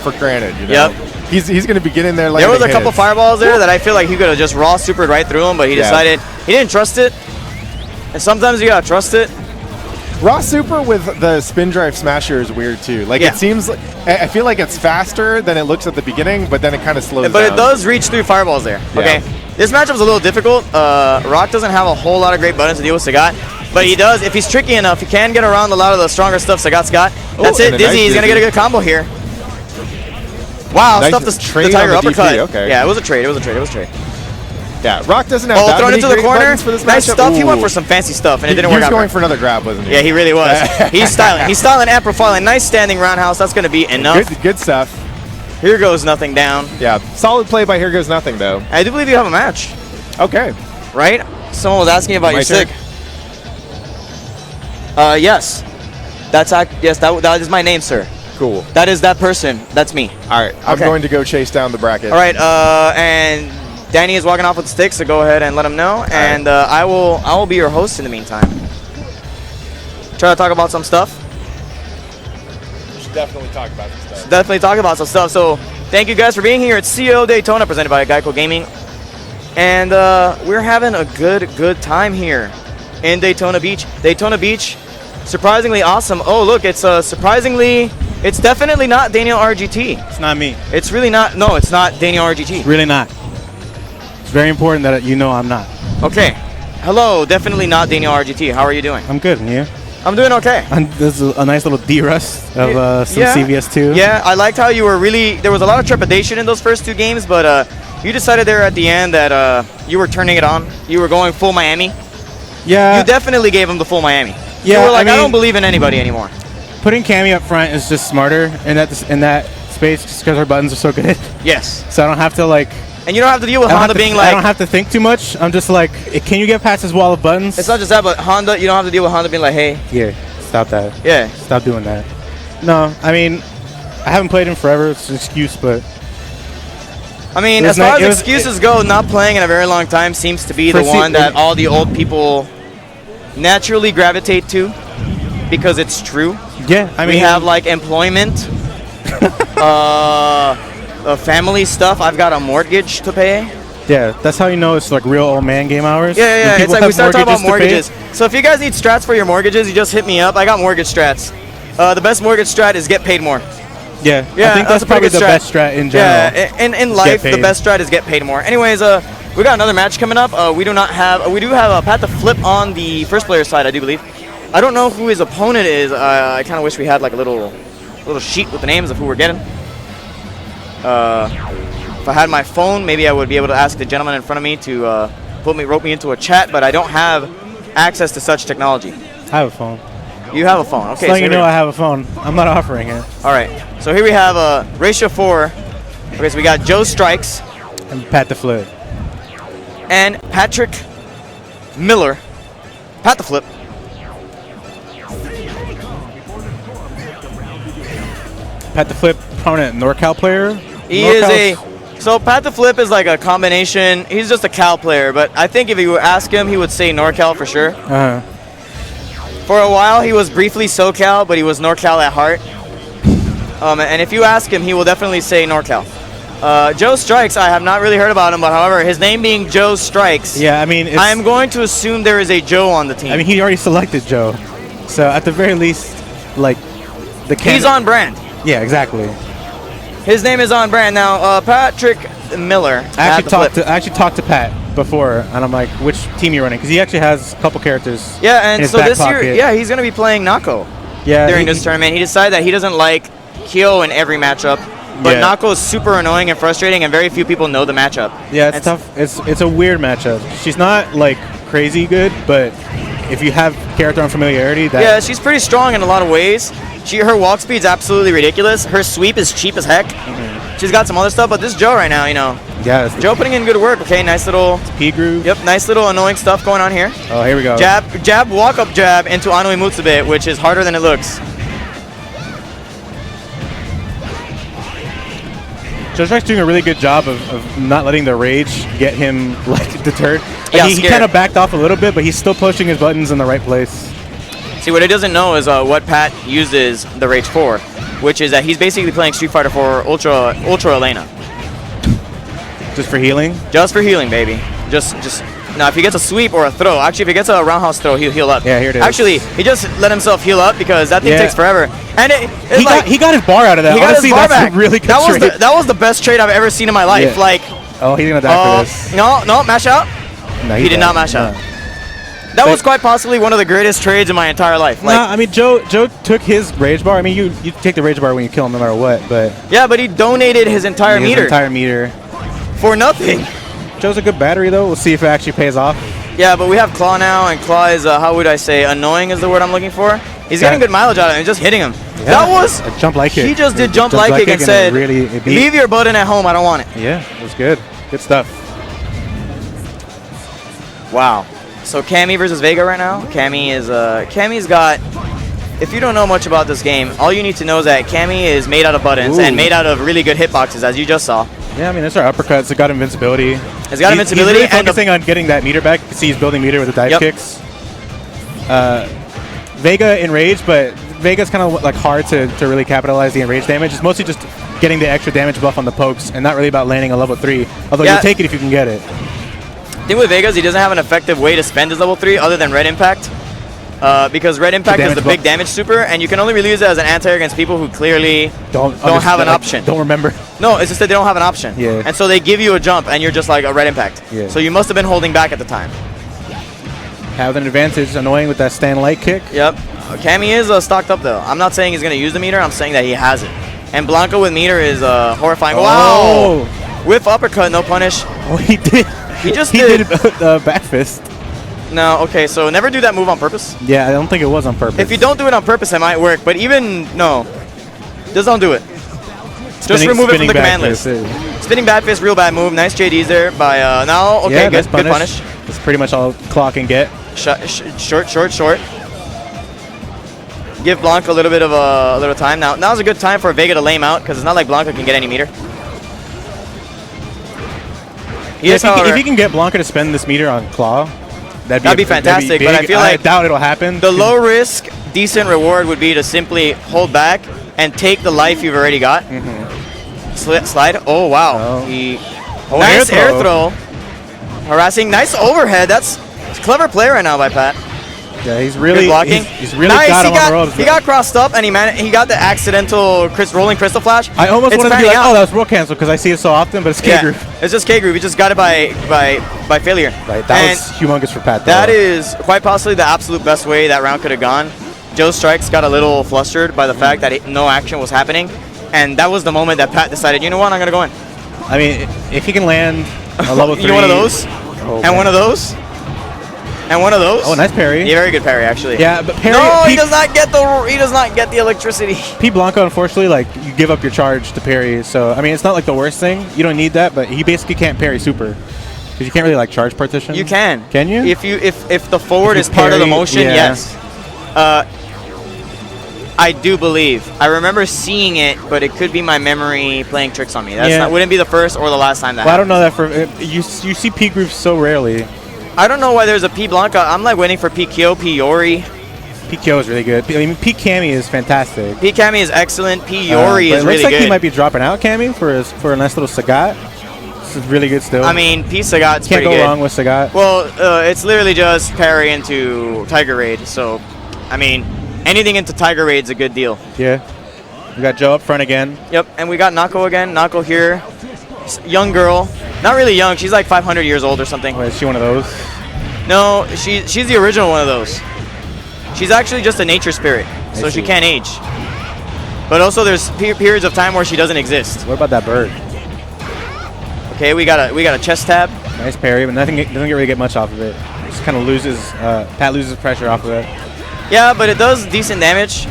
for granted. You know? Yep. He's going to be getting there. There was a landing couple hits. fireballs there that I feel like he could have just raw supered right through him, but he Yeah. decided he didn't trust it. And sometimes you got to trust it. Raw super with the spin drive smasher is weird too. Like Yeah. it seems, I feel like it's faster than it looks at the beginning, but then it kind of slows But down. it does reach through fireballs there. Yeah. Okay. This matchup's a little difficult. Rock doesn't have a whole lot of great buttons to deal with Sagat, but he does, if he's tricky enough, he can get around a lot of the stronger stuff Sagat's got. That's Ooh, it, and a Dizzy. nice He's going to Dizzy. get a good combo here. Wow, Nice stuff the trade Tiger on the uppercut. DP, okay. Yeah, it was a trade. It was a trade. It was a trade. Yeah, Rock doesn't have Oh, that thrown many into the great corner. buttons for this Nice matchup. stuff. He went Ooh. for some fancy stuff, and it didn't He work was out. going for another grab, wasn't he? Yeah, he really was. He's styling. He's styling and profiling. Nice standing roundhouse. That's going to be enough. Good stuff. Here goes nothing down. Yeah, solid play by Here Goes Nothing, though. I do believe you have a match, Okay. right? Someone was asking about My your turn? sig. Yes. Yes, that is my name, sir. Cool. That is that person. That's me. All right, I'm Okay. going to go chase down the bracket. All right, and Danny is walking off with the sticks, so go ahead and let him know. And I will be your host in the meantime. Try to talk about some stuff. We should definitely talk about this stuff. Definitely talk about some stuff. So thank you guys for being here at CEO Daytona, presented by Geico Gaming. And we're having a good time here in Daytona Beach. Daytona Beach, surprisingly awesome. Oh, look, it's it's definitely not DanielRGT. It's not me. It's really not. No, it's not DanielRGT. Really not. It's very important that you know I'm not. Okay. Hello, definitely not DanielRGT. How are you doing? I'm good, and you? I'm doing okay. And this is a nice little D-rust of some Yeah. CVS2. Yeah, I liked how you were there was a lot of trepidation in those first two games, but you decided there at the end that you were turning it on. You were going full Miami. Yeah. You definitely gave him the full Miami. Yeah, You were like, I I don't mean- believe in anybody anymore. Putting Cammy up front is just smarter in that space, just because her buttons are so good. Yes. So I don't have to like. And you don't have to deal with I don't Honda have to- being I don't like, have to think too much. I'm just like, can you get past this wall of buttons? it's not just that, but Honda, you don't have to deal with Honda being like, hey, Yeah. Stop that. yeah. Stop doing that. No, I mean, I haven't played in forever. It's an excuse, but I mean, It as was far ni- it as was- excuses go, not playing in a very long time seems to be the For C- one that all the old people naturally gravitate to because it's true. yeah. I mean, We have like employment, family stuff. I've got a mortgage to pay. yeah. That's how you know it's like real old man game hours. Yeah, When yeah. It's people like we have start talking about mortgages to mortgages. So if you guys need strats for your mortgages, you just hit me up. I got mortgage strats. The best mortgage strat is get paid more. pay. Yeah. Yeah, I think that's that's a pretty probably good the strat. best strat in general. Yeah, in life, the paid. best strat is get paid more. Anyways, we got another match coming up. We do have PatTheFlip on the first player side, I do believe. I don't know who his opponent is. I kind of wish we had like a little sheet with the names of who we're getting. If I had my phone, maybe I would be able to ask the gentleman in front of me to rope me into a chat, but I don't have access to such technology. I have a phone. You have a phone, okay? Just letting so you here know we- I have a phone. I'm not offering it. All right. So here we have ratio 4. Okay, so we got Joe Strikes And PatTheFlip. and Patrick Miller. PatTheFlip. PatTheFlip, prominent NorCal player. He is so PatTheFlip is like a combination. He's just a Cal player, but I think if you ask him, he would say NorCal for sure. Uh-huh. For a while, he was briefly SoCal, but he was NorCal at heart. And if you ask him, he will definitely say NorCal. Joe Strikes, I have not really heard about him, but however, his name being Joe Strikes, Yeah, I mean, it's, I am going to assume there is a Joe on the team. I mean, he already selected Joe, so at the very least, like the he's on brand. Yeah, exactly. His name is on brand. Now, Patrick Miller. I PatTheFlip. actually talked to Pat before, and I'm like, which team you running? Because he actually has a couple characters. Yeah, in and his so back this year, pocket. yeah, he's going to be playing Nako Yeah, during this tournament. He decided that he doesn't like Kyo in every matchup, but Yeah. Nako is super annoying and frustrating, and very few people know the matchup. Yeah, it's And tough. It's a weird matchup. She's not like crazy good, but if you have character unfamiliarity, that Yeah, she's pretty strong in a lot of ways. Her walk speed's absolutely ridiculous. Her sweep is cheap as heck. She's got some other stuff, but this Joe right now, yeah, it's Joe putting in good work. Okay, nice little, P groove. yep, nice little annoying stuff going on here. Oh, here we go. Jab, walk up jab into Anui Mutsube, which is harder than it looks. Joe Strike's doing a really good job of not letting the rage get him like deterred. Like, Yeah, he scared. kind of backed off a little bit, but he's still pushing his buttons in the right place. See, what he doesn't know is what Pat uses the Rage for, which is that he's basically playing Street Fighter 4 Ultra Elena. Just for healing. Just for healing, baby. Just now, if he gets a sweep or a throw, actually, if he gets a roundhouse throw, he'll heal up. Yeah, here it is. Actually, he just let himself heal up because that thing Yeah. takes forever. And He got his bar out of that. he got Honestly, his bar that's back. a really good trade. That was the best trade I've ever seen in my life. Yeah. Like, Oh, he's gonna die for this. no, mash out. No, He did not mash out. That was quite possibly one of the greatest trades in my entire life. Like, I mean, Joe took his rage bar. I mean, you take the rage bar when you kill him no matter what, but yeah, but he donated his entire meter for nothing. Joe's a good battery, though. We'll see if it actually pays off. Yeah, but we have Claw now, and Claw is, how would I say, annoying is the word I'm looking for. He's getting good mileage out of it and just hitting him. Yeah. That was a jump like kick. He just did jump like kick and said, it leave your button at home, I don't want it. Yeah, it was good. Good stuff. Wow. So Cammy versus Vega right now. Cammy's got, if you don't know much about this game, all you need to know is that Cammy is made out of buttons and made out of really good hitboxes, as you just saw. Yeah, I mean, there's our uppercuts. It got invincibility. It's got invincibility. He's really focusing on getting that meter back. You can see he's building meter with the dive kicks. Vega enraged, but Vega's kind of like hard to really capitalize the enraged damage. It's mostly just getting the extra damage buff on the pokes and not really about landing a level 3. Although you'll take it if you can get it. The thing with Vegas, he doesn't have an effective way to spend his level 3 other than Red Impact. Because Red Impact is the big damage super, and you can only really use it as an anti against people who clearly don't have an option. Don't remember. No, it's just that they don't have an option. Yeah. And so they give you a jump, and you're just like a Red Impact. Yeah. So you must have been holding back at the time. Have an advantage, annoying with that stand light kick. Yep. Cammy is stocked up, though. I'm not saying he's going to use the meter. I'm saying that he has it. And Blanco with meter is horrifying. Oh. Wow! Whiff uppercut, no punish. Oh, he did. He just did back fist. No, okay, so never do that move on purpose. Yeah, I don't think it was on purpose. If you don't do it on purpose, it might work. But even, no. Just don't do it. Just remove it from the command list. Spinning bad fist, real bad move. Nice JDs there by now. Okay, yeah, good punish. That's pretty much all Claw can get. Short. Give Blanca a little bit of a little time. Now's a good time for Vega to lame out because it's not like Blanca can get any meter. If he can get Blanca to spend this meter on Claw, that'd be fantastic. But I feel like I doubt it'll happen. The low risk, decent reward would be to simply hold back and take the life you've already got. Slide. Oh wow. Nice air throw. Harassing. Nice overhead. That's a clever play right now by Pat. Yeah, he's really blocking. He's really got him on the road. He got crossed up and he got the accidental rolling crystal flash. I almost wanted to be like, oh, that was roll cancel because I see it so often, but it's K group. It's just K group. He just got it by failure. Right. That was humongous for Pat. That is quite possibly the absolute best way that round could have gone. Joe Strikes got a little flustered by the fact that no action was happening, and that was the moment that Pat decided, you know what, I'm gonna go in. I mean, if he can land a level 3, one of those, and one of those. And one of those. Oh, nice parry. Yeah, very good parry actually. Yeah, but parry. No, he does not get the electricity. P Blanco, unfortunately, like you give up your charge to parry. So I mean, it's not like the worst thing. You don't need that, but he basically can't parry super because you can't really like charge partition. You can. Can you? If the forward is part of the motion, yes. I do believe. I remember seeing it, but it could be my memory playing tricks on me. That wouldn't be the first or the last time that happened. I don't know that for you see P groups so rarely. I don't know why there's a P Blanca. I'm like waiting for P Kyo, P Yori. P Kyo is really good. I mean, P Cammy is fantastic. P Cammy is excellent. P Yori is really good. It looks like he might be dropping out Cammy for a nice little Sagat. This is really good still. I mean, P Sagat's pretty good. Can't go wrong with Sagat. Well, it's literally just parry into Tiger Raid. So, I mean, anything into Tiger Raid's a good deal. Yeah. We got Joe up front again. Yep, and we got Nako again. Nako here. Young girl. Not really young. She's like 500 years old or something. Oh, is she one of those? No, she's the original one of those. She's actually just a nature spirit, so she can't age. But also there's periods of time where she doesn't exist. What about that bird? Okay, we got a chest tab. Nice parry, but doesn't really get much off of it. Just kind of loses. Pat loses pressure off of it. Yeah, but it does decent damage.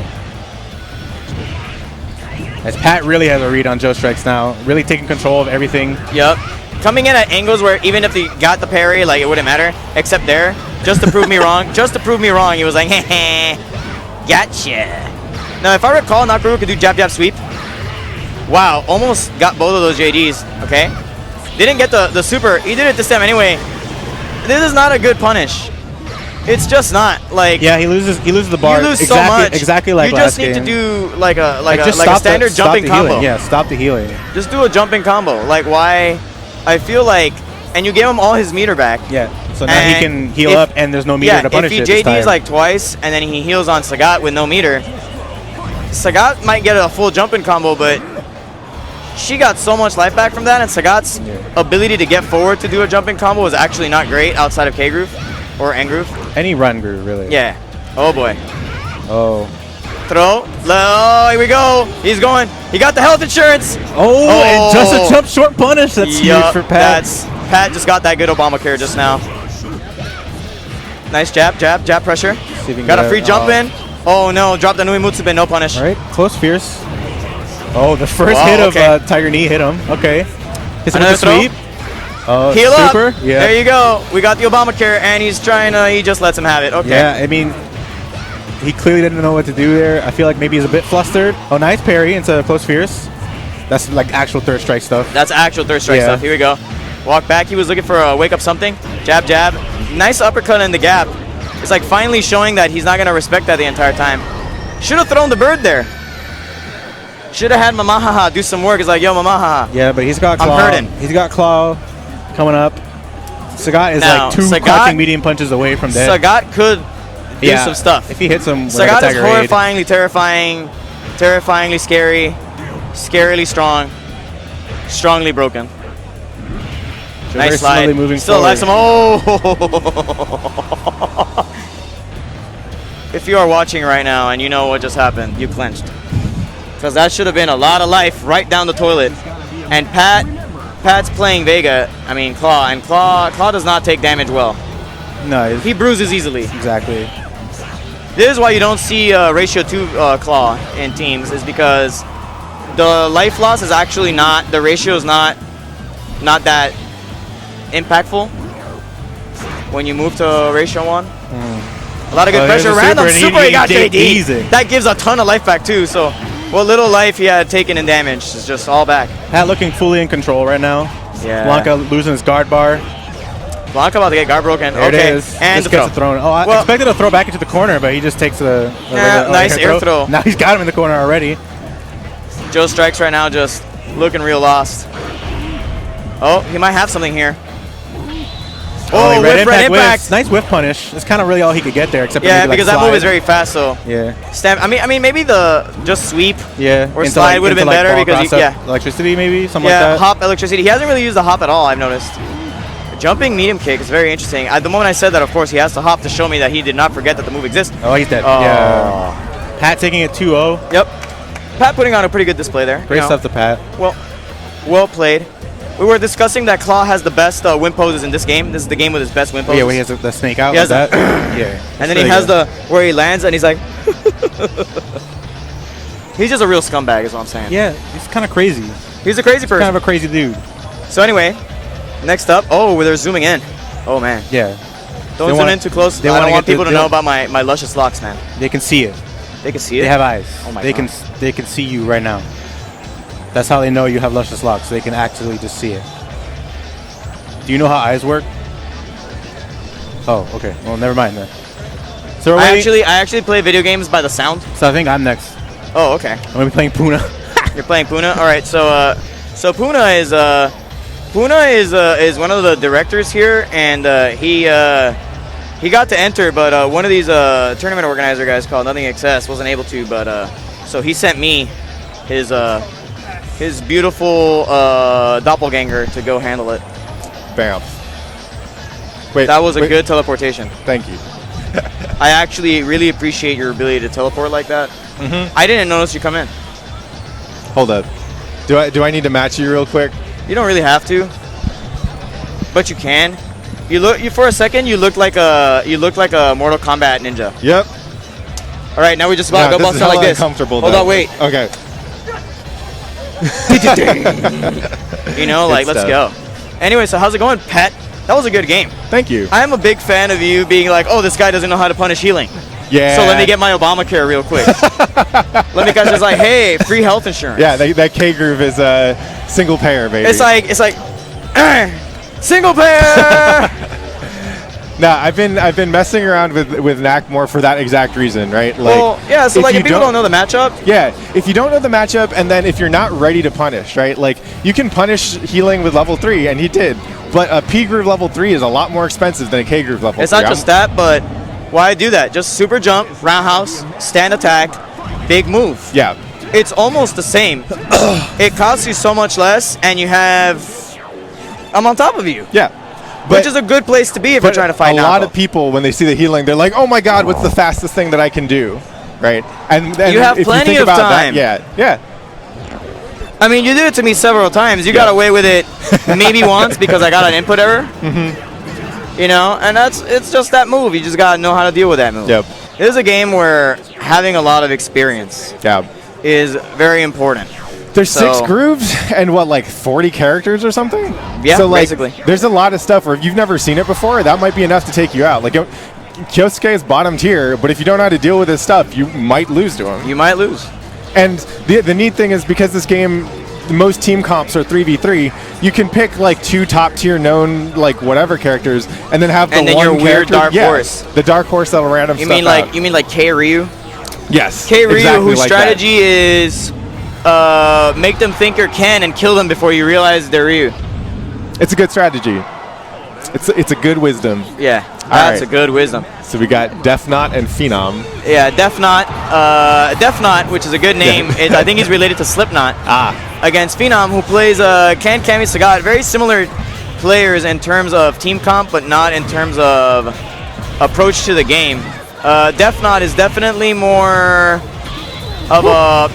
As Pat really has a read on Joe Strikes now, really taking control of everything. Yep. Coming in at angles where even if he got the parry, like it wouldn't matter, except there, just to prove me wrong. Just to prove me wrong, he was like, heh, gotcha. Now, if I recall, Nakaru could do jab, jab, sweep. Wow, almost got both of those JDs, okay? Didn't get the super. He did it this time anyway. This is not a good punish. It's just not like. Yeah, he loses the bar. You lose so much. Exactly like last game. You just need to do like a standard jumping combo. Yeah, stop the healing. Just do a jumping combo. Like why? I feel like, and you gave him all his meter back. Yeah. So now he can heal up, and there's no meter to punish it. If he JDs like twice, and then he heals on Sagat with no meter, Sagat might get a full jumping combo, but she got so much life back from that, and Sagat's ability to get forward to do a jumping combo was actually not great outside of K-Groove. or N groove. Any run groove, really. Yeah. Oh boy. Oh. Throw. Oh, here we go. He's going. He got the health insurance. Oh, and just a jump short punish. That's huge for Pat. Pat just got that good Obamacare just now. Nice jab pressure. Got a free jump in. Oh no, drop the Nui Mutsube, no punish. All right, close fierce. Oh, the first hit of Tiger Knee hit him. Okay. Hits him with the sweep. Heal super. up. Yeah. There you go. We got the Obamacare, and he's trying to, he just lets him have it. Okay. Yeah, I mean, he clearly didn't know what to do there. I feel like maybe he's a bit flustered. Oh, nice parry into close fierce. That's like actual third strike stuff. That's actual third strike stuff. Here we go. Walk back. He was looking for a wake up something. Jab, jab. Nice uppercut in the gap. It's like finally showing that he's not going to respect that the entire time. Should have thrown the bird there. Should have had Mamahaha do some work. It's like, yo, Mamahaha. Yeah, but he's got claw. I'm hurting. He's got claw coming up. Sagat is like two crouching medium punches away from dead. Sagat could do some stuff. If he hits him with Sagat a is horrifyingly terrifying, terrifyingly scary, scarily strong, strongly broken. Nice slide. Still alive some. Oh! If you are watching right now and you know what just happened, you clenched. Because that should have been a lot of life right down the toilet. And Pat's playing Vega, I mean Claw, and Claw does not take damage well. No. He bruises easily. Exactly. This is why you don't see ratio 2 Claw in teams, is because the life loss is actually not, the ratio is not that impactful when you move to ratio 1. A lot of good pressure. Random super, he got JD. Easy. That gives a ton of life back too, so what little life he had taken in damage is just all back. Pat looking fully in control right now. Yeah. Blanca losing his guard bar. Blanca about to get guard broken. There okay. It is. And just gets a throw. Oh, I expected a throw back into the corner, but he just takes the nice air throw. Now he's got him in the corner already. Joe Strikes right now just looking real lost. Oh, he might have something here. Oh, red impact. Nice whiff punish. That's kind of really all he could get there, except yeah, maybe, because like, that move is very fast. So yeah. I mean, maybe the just sweep. Yeah. Or slide would have been better because electricity maybe something like that. Hop electricity. He hasn't really used the hop at all. I've noticed. Jumping medium kick is very interesting. The moment I said that, of course, he has to hop to show me that he did not forget that the move exists. Oh, he's dead. Yeah. Pat taking it 2-0. Yep. Pat putting on a pretty good display there. Great stuff to Pat. Well played. We were discussing that Claw has the best win poses in this game. This is the game with his best win poses. Yeah, where he has the snake out. He has that. Yeah. And then he has where he lands and he's like, he's just a real scumbag, is what I'm saying. Yeah, he's kind of crazy. He's a crazy person. Kind of a crazy dude. So anyway, next up, they're zooming in. Oh man. Yeah. Don't zoom in too close. I don't want people to know about my luscious locks, man. They can see it. They can see it? They have eyes. Oh my God. They can see you right now. That's how they know you have luscious locks. They can actually just see it. Do you know how eyes work? Oh, okay. Well, never mind then. So I actually play video games by the sound. So I think I'm next. Oh, okay. I'm gonna be playing Puna. You're playing Puna. All right. So Puna is one of the directors here, and he got to enter, but one of these tournament organizer guys called Nothing Excess wasn't able to. But so he sent me his beautiful doppelganger to go handle it. Bam. Wait, that was a good teleportation. Thank you. I actually really appreciate your ability to teleport like that. I didn't notice you come in. Hold up. Do I need to match you real quick? You don't really have to, but you can. You for a second you looked like a Mortal Kombat ninja. Yep. All right, now we just about go bust out like this. Hold on, wait. Okay. Let's go. Anyway, so how's it going, Pat? That was a good game. Thank you. I am a big fan of you being like, oh, this guy doesn't know how to punish healing. Yeah. So let me get my Obamacare real quick. Let me guys just like, hey, free health insurance. Yeah, that K groove is a single payer, baby. It's like single payer. Nah, I've been messing around with Knack more for that exact reason, right? So if people don't know the matchup. Yeah, if you don't know the matchup, and then if you're not ready to punish, right? Like, you can punish healing with level 3, and he did. But a P groove level 3 is a lot more expensive than a K groove level 3. It's not just that, but why do that? Just super jump, roundhouse, stand attack, big move. Yeah. It's almost the same. It costs you so much less, and you have... I'm on top of you. Yeah. But- which is a good place to be if you're trying to fight a lot Nako. of people, when they see the healing, they're like, "Oh my God, what's the fastest thing that I can do?" Right? And You have if plenty think of about time. That, yeah. I mean, you did it to me several times. You got away with it maybe once because I got an input error. You know, and it's just that move. You just gotta know how to deal with that move. Yep. It is a game where having a lot of experience Yeah. is very important. There's 6 So- grooves and what, like 40 characters or something? Yeah, so, like, basically. There's a lot of stuff where if you've never seen it before, that might be enough to take you out. Like, Kyosuke is bottom tier, but if you don't know how to deal with his stuff, you might lose to him. You might lose. And the neat thing is, because this game, most team comps are 3v3, you can pick like 2 top tier known like whatever characters, and then have the And then one your weird character, dark yeah, horse. the dark horse that'll random You stuff mean out. K Ryu? Yes, K Ryu, exactly whose like that. strategy is make them think you're Ken and kill them before you realize they're Ryu. It's a good strategy. It's a good wisdom. Yeah, All that's right. a good wisdom. So we got Defnot and Phenom. Yeah, Defnot, which is a good name. I think he's related to Slipknot. Against Phenom, who plays Ken Kami Sagat. Very similar players in terms of team comp, but not in terms of approach to the game. Defnot is definitely more of a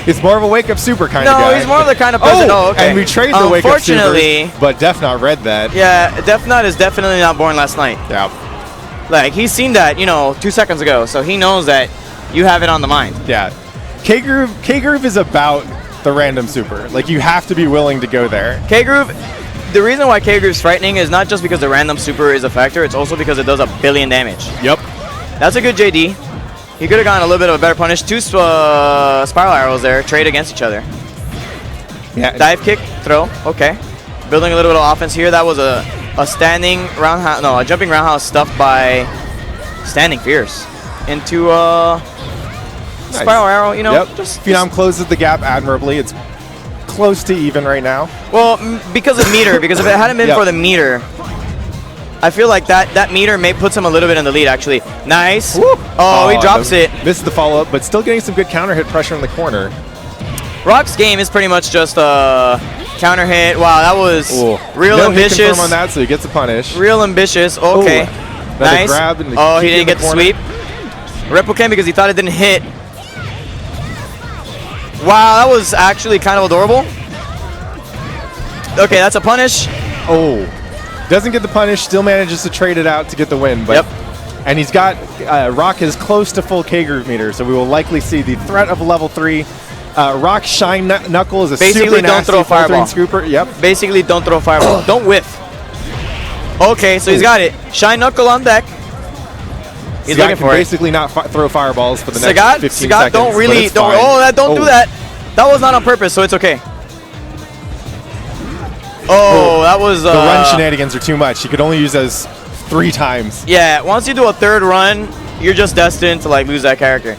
It's more of a wake-up super kind of guy. No, he's more of the kind of person. Oh, okay. And we trade the wake-up Unfortunately, supers, but Defnot read that. yeah, Defnot is definitely not born last night. Yeah. Like, he's seen that, 2 seconds ago, so he knows that you have it on the mind. Yeah. K-Groove is about the random super. Like, you have to be willing to go there. K-Groove, the reason why K-Groove's frightening is not just because the random super is a factor, it's also because it does 1 billion damage. Yep. That's a good JD. He could have gotten a little bit of a better punish. 2 spiral arrows there, trade against each other. Yeah. Dive kick, throw, okay. Building a little bit of offense here. That was a standing roundhouse, no, a jumping roundhouse stuffed by Standing Fierce into spiral arrow, Yep. Phenom closes the gap admirably. It's close to even right now. Well, because of meter, because if it hadn't been Yep. for the meter, I feel like that meter may puts him a little bit in the lead, actually. Nice. Oh, he drops it. Misses the follow-up, but still getting some good counter hit pressure in the corner. Rock's game is pretty much just a counter hit. Wow, that was real no ambitious. hit confirm on that, so he gets a punish. Real ambitious. Okay. Another Nice. grab and Oh, he kick in didn't get the corner. sweep. Replicant because he thought it didn't hit. Wow, that was actually kind of adorable. Okay, that's a punish. Oh. Doesn't get the punish, still manages to trade it out to get the win. But, Yep. And he's got, Rock is close to full K-Groove meter, so we will likely see the threat of a level 3. Rock Shine Knuckle is a Basically, super don't nasty throw filtering fireball. scooper. Yep. Basically, don't throw fireball. Don't whiff. Okay, so he's got it. Shine Knuckle on deck. He's Sagat looking can for it. basically not throw fireballs for the next Sagat, 15 Sagat, seconds. don't but really, it's don't. fine. Oh, don't do that. That was not on purpose, so it's okay. Oh, that was. The run shenanigans are too much. He could only use those 3 times. Yeah, once you do a 3rd run, you're just destined to like lose that character.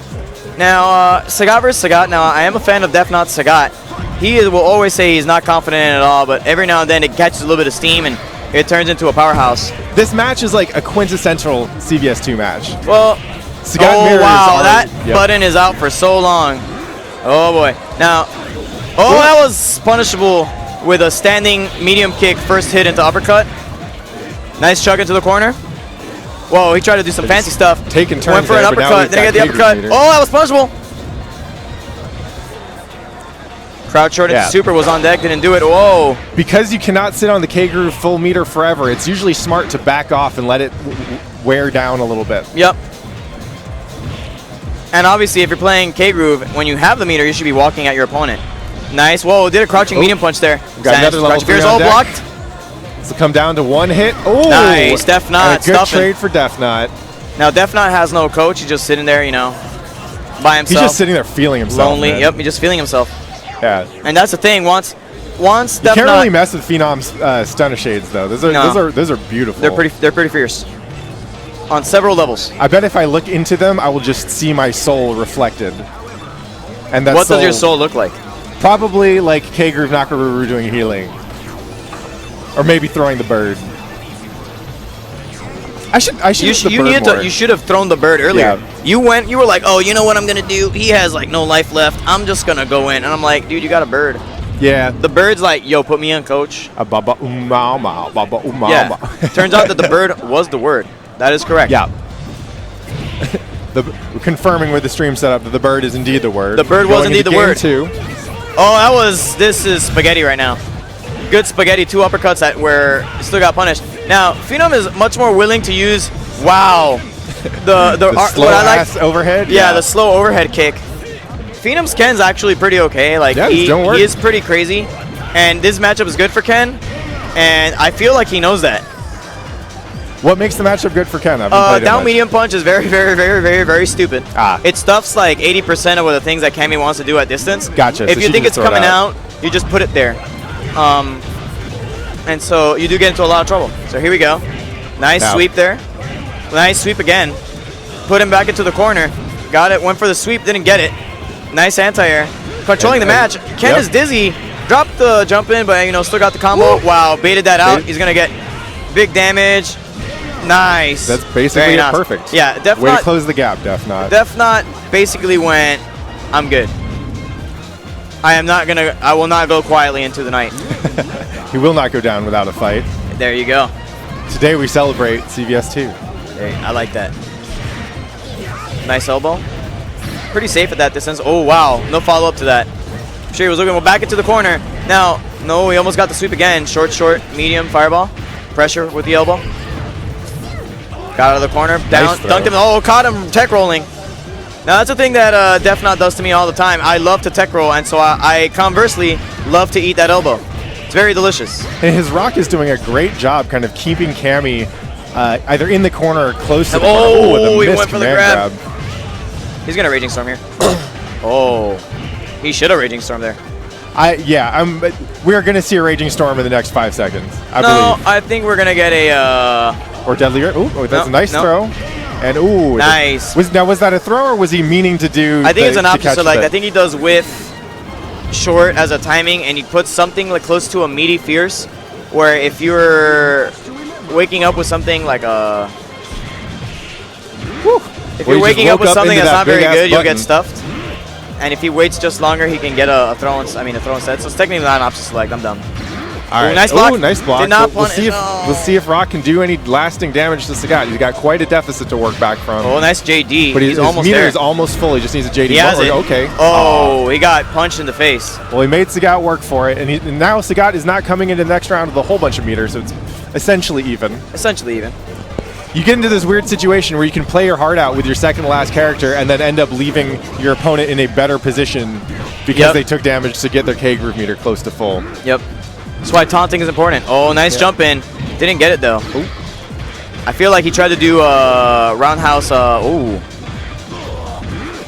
Now, Sagat versus Sagat. Now, I am a fan of Defnot Sagat. He will always say he's not confident in it at all, but every now and then it catches a little bit of steam and it turns into a powerhouse. This match is like a quintessential CVS2 match. Well, Sagat mirrors wow, are- that yep. button is out for so long. Oh boy. Now, that was punishable with a standing medium kick, first hit into uppercut. Nice chug into the corner. Whoa, he tried to do some fancy stuff. Taking turns Went for an there, but now uppercut, we've then he got the got uppercut. K-Groove Oh, meter. that was punishable. Crowd short into Yeah. super was on deck, didn't do it. Whoa. Because you cannot sit on the K-Groove full meter forever, it's usually smart to back off and let it wear down a little bit. Yep. And obviously, if you're playing K-Groove, when you have the meter, you should be walking at your opponent. Nice. Whoa, did a crouching medium punch there. Got another level Crouching 3 Fear's on all deck. blocked. So come down to 1 hit. Oh, Nice, Defnot and a good stuffing. trade for Defnot. Now, Defnot has no coach. He's just sitting there, by himself. He's just sitting there feeling himself. lonely. man. Yep, he's just feeling himself. Yeah. And that's the thing. Once You Defnot, can't really mess with Phenom's stunner shades though. Those are No. those are beautiful. they're pretty fierce on several levels. I bet if I look into them, I will just see my soul reflected. And that What does your soul look like? Probably like K-Groove Nakaruru doing healing. Or maybe throwing the bird. I should use the bird more. You should have thrown the bird earlier. Yeah. You were like, oh, you know what I'm gonna do? He has like no life left. I'm just gonna go in, and I'm like, dude, you got a bird. Yeah. The bird's like, yo, put me in, coach. Baba umama, baba umama. Yeah. Turns out that the bird was the word. That is correct. Yeah. We're confirming with the stream setup that the bird is indeed the word. The bird was Going indeed into the game word. 2. Oh, this is spaghetti right now. Good spaghetti, 2 uppercuts that where he still got punished. Now, Phenom is much more willing to use, wow, the slow what I like, ass overhead? Yeah, the slow overhead kick. Phenom's Ken's actually pretty okay. Like, Yeah, he don't work. is pretty crazy. And this matchup is good for Ken. And I feel like he knows that. What makes the matchup good for Ken? I haven't played it Down much. medium punch is very, very, very, very, very stupid. It stuffs like 80% of the things that Cammy wants to do at distance. Gotcha. If So you she think can it's throw it coming out. out, you just put it there. And so you do get into a lot of trouble. So here we go. Nice Now. sweep there. Nice sweep again. Put him back into the corner. Got it. Went for the sweep. Didn't get it. Nice anti-air. Controlling the match. Ken is dizzy. Dropped the jump in, but still got the combo. Woo. Wow. Baited that out. He's gonna get big damage. Nice. That's basically Very it. nice. Perfect. Yeah. Way to Defnot. close the gap, Defnot. Defnot basically went, I'm good. I will not go quietly into the night. He will not go down without a fight. There you go. Today we celebrate CVS 2. Hey, I like that. Nice elbow. Pretty safe at that distance. Oh, wow. No follow-up to that. Sure, he was looking back into the corner. Now, no, he almost got the sweep again. Short, medium, fireball. Pressure with the elbow. Got out of the corner. Down, throw. dunked him. Oh, caught him tech rolling. Now, that's the thing that Defnot does to me all the time. I love to tech roll, and so I conversely love to eat that elbow. It's very delicious. And his rock is doing a great job kind of keeping Cammy either in the corner or close to the corner. Oh, with a he missed went for the command grab. He's going to Raging Storm here. Oh, he should have Raging Storm there. We are going to see a Raging Storm in the next 5 seconds, I believe. I think we're going to get a... Or Deadly Grip. Ooh, that's a nice no. throw. And ooh. Nice. Was that a throw or was he meaning to do I think it's an to opposite catch select. the- I think he does with short as a timing, and he puts something like close to a meaty fierce, where if you're waking up with something like a... If Well, you're he waking just up with woke up something into that's that not very big-ass good, you'll get button. stuffed. And if he waits just longer, he can get a throw instead. So it's technically not an opposite select. I'm dumb. All right. Nice block. Ooh, nice block. Did not we'll punish. see if Oh. we'll see if Rock can do any lasting damage to Sagat. He's got quite a deficit to work back from. Oh, nice JD. But He's his almost meter there. is almost full. He just needs a JD. He has it. Okay. Oh, he got punched in the face. Well, he made Sagat work for it, and now Sagat is not coming into the next round with a whole bunch of meters, so it's essentially even. Essentially even. You get into this weird situation where you can play your heart out with your second to last character and then end up leaving your opponent in a better position because they took damage to get their K groove meter close to full. Yep. That's why taunting is important. Oh, nice jump in. Didn't get it though. Ooh. I feel like he tried to do a roundhouse.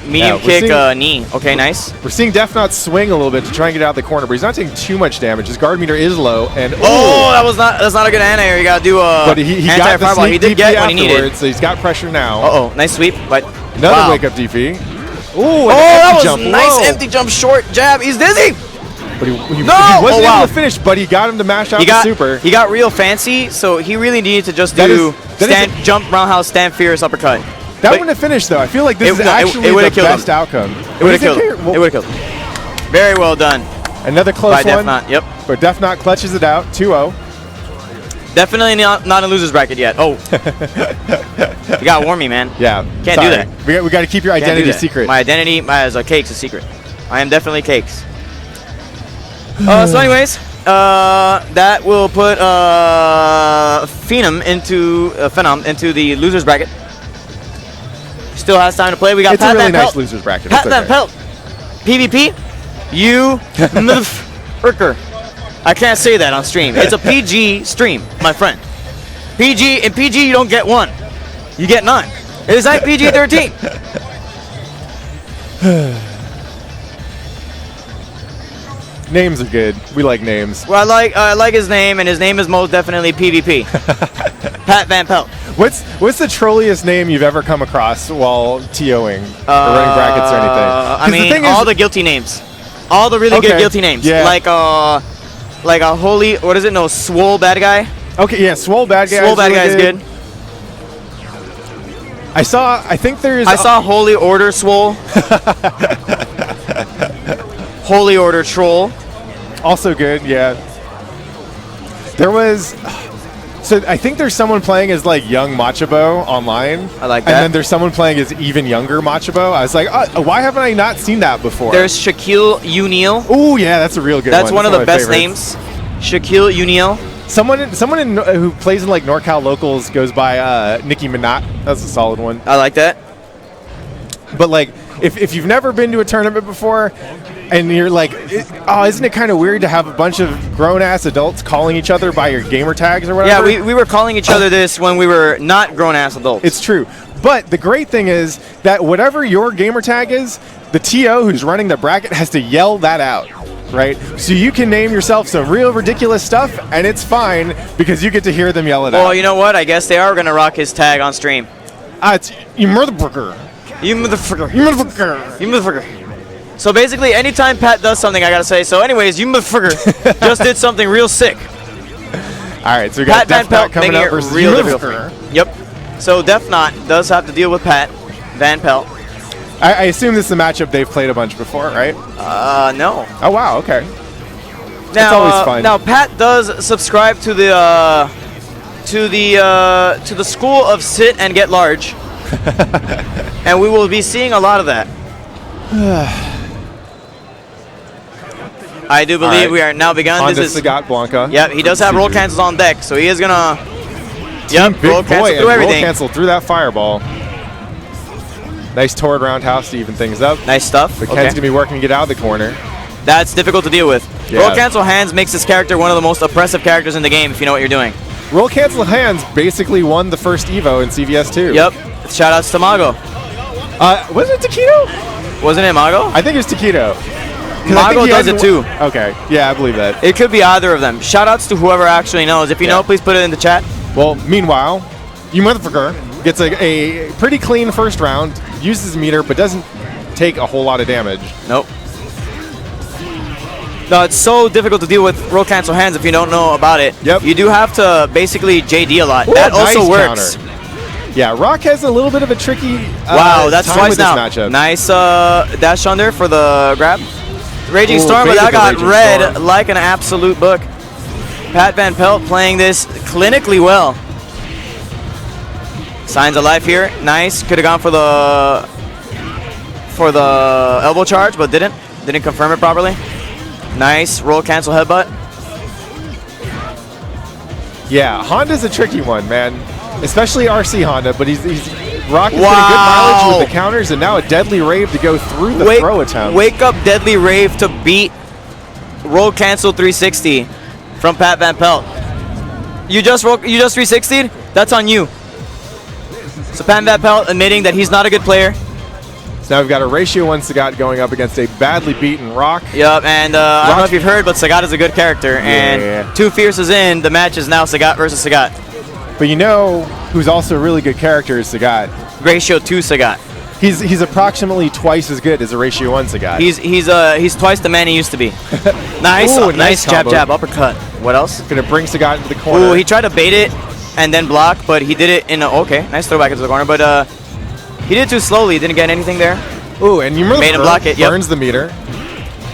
Medium we're kick seeing- knee. Okay, nice. We're seeing Defnot swing a little bit to try and get out of the corner, but he's not taking too much damage. His guard meter is low, and Oh, that's not a good anti-air. You gotta do a but he got the anti-fireball. sneak He did DP get what he needed. afterwards, so he's got pressure now. Uh-oh, nice sweep, but Another wow. wake up DP. Ooh, Oh, that was jump. nice Whoa. empty jump short jab. He's dizzy. But he No! wasn't Oh, wow. able to finish, but he got him to mash out He the got super. He got real fancy, so he really needed to just That do is jump roundhouse, stand fierce uppercut. That But wouldn't have finished, though. I feel like this is no, actually it the would've killed best him. outcome. It would have killed him. It would have killed him. Very well done Another close by one. Defnot. Yep. But Defnot clutches it out, 2-0. Definitely not in loser's bracket yet. Oh. You got to warn me, man. Yeah. Can't do that. We got to keep your Can't do identity that. secret. My identity as a Cake's a secret. I am definitely Cakes. So anyways, that will put Phenom into the losers bracket. Still has time to play. We got It's Pat a really Van nice Pelt. losers bracket. Pat It's Van okay. Pelt. PvP. UMTHRFKR. I can't say that on stream. It's a PG stream, my friend. In PG you don't get one. You get none. It is like PG-13. Names are good. We like names. Well, I like his name, and his name is most definitely PvP. Pat Van Pelt. What's the trolliest name you've ever come across while TOing or running brackets or anything? I 'Cause the mean, thing all is- the guilty names. All the really good Okay, guilty names. yeah. Like a holy, what is it? No, swole bad guy. Okay, yeah, Swole Bad Guy. Swole bad guy is good. I think there's. I saw Holy Order Swole. Holy Order Troll. Also good, yeah. There was... So I think there's someone playing as like young Machabo online. I like that. And then there's someone playing as even younger Machabo. I was like, why haven't I not seen that before? There's Shaquille O'Neal. Oh yeah, that's a real good That's one. one of the best names. Shaquille O'Neal. Someone who plays in like NorCal locals goes by Nicki Minaj. That's a solid one. I like that. But like, if you've never been to a tournament before, and you're like, isn't it kind of weird to have a bunch of grown-ass adults calling each other by your gamer tags or whatever? Yeah, we were calling each other this when we were not grown-ass adults. It's true. But the great thing is that whatever your gamer tag is, the TO who's running the bracket has to yell that out, right? So you can name yourself some real ridiculous stuff, and it's fine because you get to hear them yell it out. Well, you know what? I guess they are going to rock his tag on stream. It's you motherfucker. You motherfucker. You motherfucker. You motherfucker. So basically, anytime Pat does something, I gotta say, so anyways, you motherfucker just did something real sick. All right, so we got Pat Van Defnot Pelt coming making up it versus real you difficult. motherfucker. Yep. So Defnot does have to deal with Pat Van Pelt. I assume this is a matchup they've played a bunch before, right? No. Oh wow, okay. Now, always fun. Now Pat does subscribe to the school of sit and get large, and we will be seeing a lot of that. I do believe we are now begun. Honda This is Sagat Blanca. Yep, he does have roll cancels on deck, so he is gonna Big roll cancel boy, through and everything. roll cancel through that fireball. Nice toward roundhouse to even things up. Nice stuff. But Ken's Okay. gonna be working to get out of the corner. That's difficult to deal with. Yeah. Roll cancel hands makes this character one of the most oppressive characters in the game if you know what you're doing. Roll cancel hands basically won the first Evo in CVS 2. Yep. Shout outs to Mago. Was it Taquito? Wasn't it Mago? I think it was Taquito. Mago does it too. Okay, yeah, I believe that. It could be either of them. Shout outs to whoever actually knows. If you know, please put it in the chat. Well, meanwhile, you motherfucker gets a pretty clean first round, uses meter, but doesn't take a whole lot of damage. Nope. No, it's so difficult to deal with roll cancel hands if you don't know about it. Yep. You do have to basically JD a lot. Ooh, that nice also works. counter. Yeah, Rock has a little bit of a tricky Wow, that's time twice with now. this matchup. Nice dash under for the grab. Raging Ooh, Storm, but baited that the got Raging read Storm. like an absolute book. Pat Van Pelt playing this clinically well. Signs of life here. Nice. Could have gone for the elbow charge, but didn't. Didn't confirm it properly. Nice. Roll cancel headbutt. Yeah, Honda's a tricky one, man. Especially RC Honda, but he's Rock is getting good Wow. mileage with the counters, and now a deadly rave to go through the throw attempt. Wake up Deadly Rave to beat roll cancel 360 from Pat Van Pelt. You just 360'd? That's on you. So Pat Van Pelt admitting that he's not a good player. So now we've got a ratio 1 Sagat going up against a badly beaten Rock. Yup, and I don't know if you've heard, but Sagat is a good character. And 2 Fierces in, the match is now Sagat versus Sagat. But you know who's also a really good character is Sagat. Ratio 2 Sagat. He's approximately twice as good as a ratio 1 Sagat. He's twice the man he used to be. Nice, Ooh, nice jab, combo. jab, uppercut. What else? Gonna bring Sagat into the corner. Ooh, he tried to bait it and then block, but he did it in a, okay, nice throwback into the corner, but he did it too slowly, didn't get anything there. Ooh, and you Made him block it, yep. burns the meter.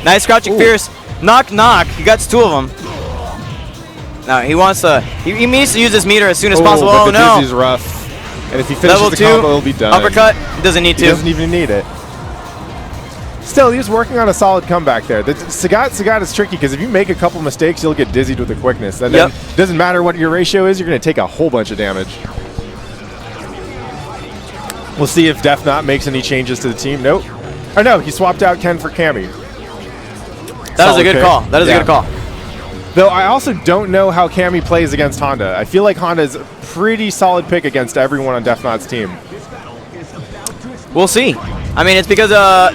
Nice crouching fierce. Knock, knock. He got 2 of them. Now he wants to, he needs to use this meter as soon as possible. But Oh the no. dizzy's rough. And if he finishes Level the 2, combo, he'll be done. uppercut, he doesn't need He to. doesn't even need it. Still, he was working on a solid comeback there. The Sagat is tricky because if you make a couple mistakes, you'll get dizzied with the quickness. And then it doesn't matter what your ratio is, you're going to take a whole bunch of damage. We'll see if Defnot makes any changes to the team. Nope. Oh no, he swapped out Ken for Cammy. That was a good pick. call. That is a good call. Though I also don't know how Cammy plays against Honda. I feel like Honda is a pretty solid pick against everyone on Defnot's team. We'll see. I mean, it's because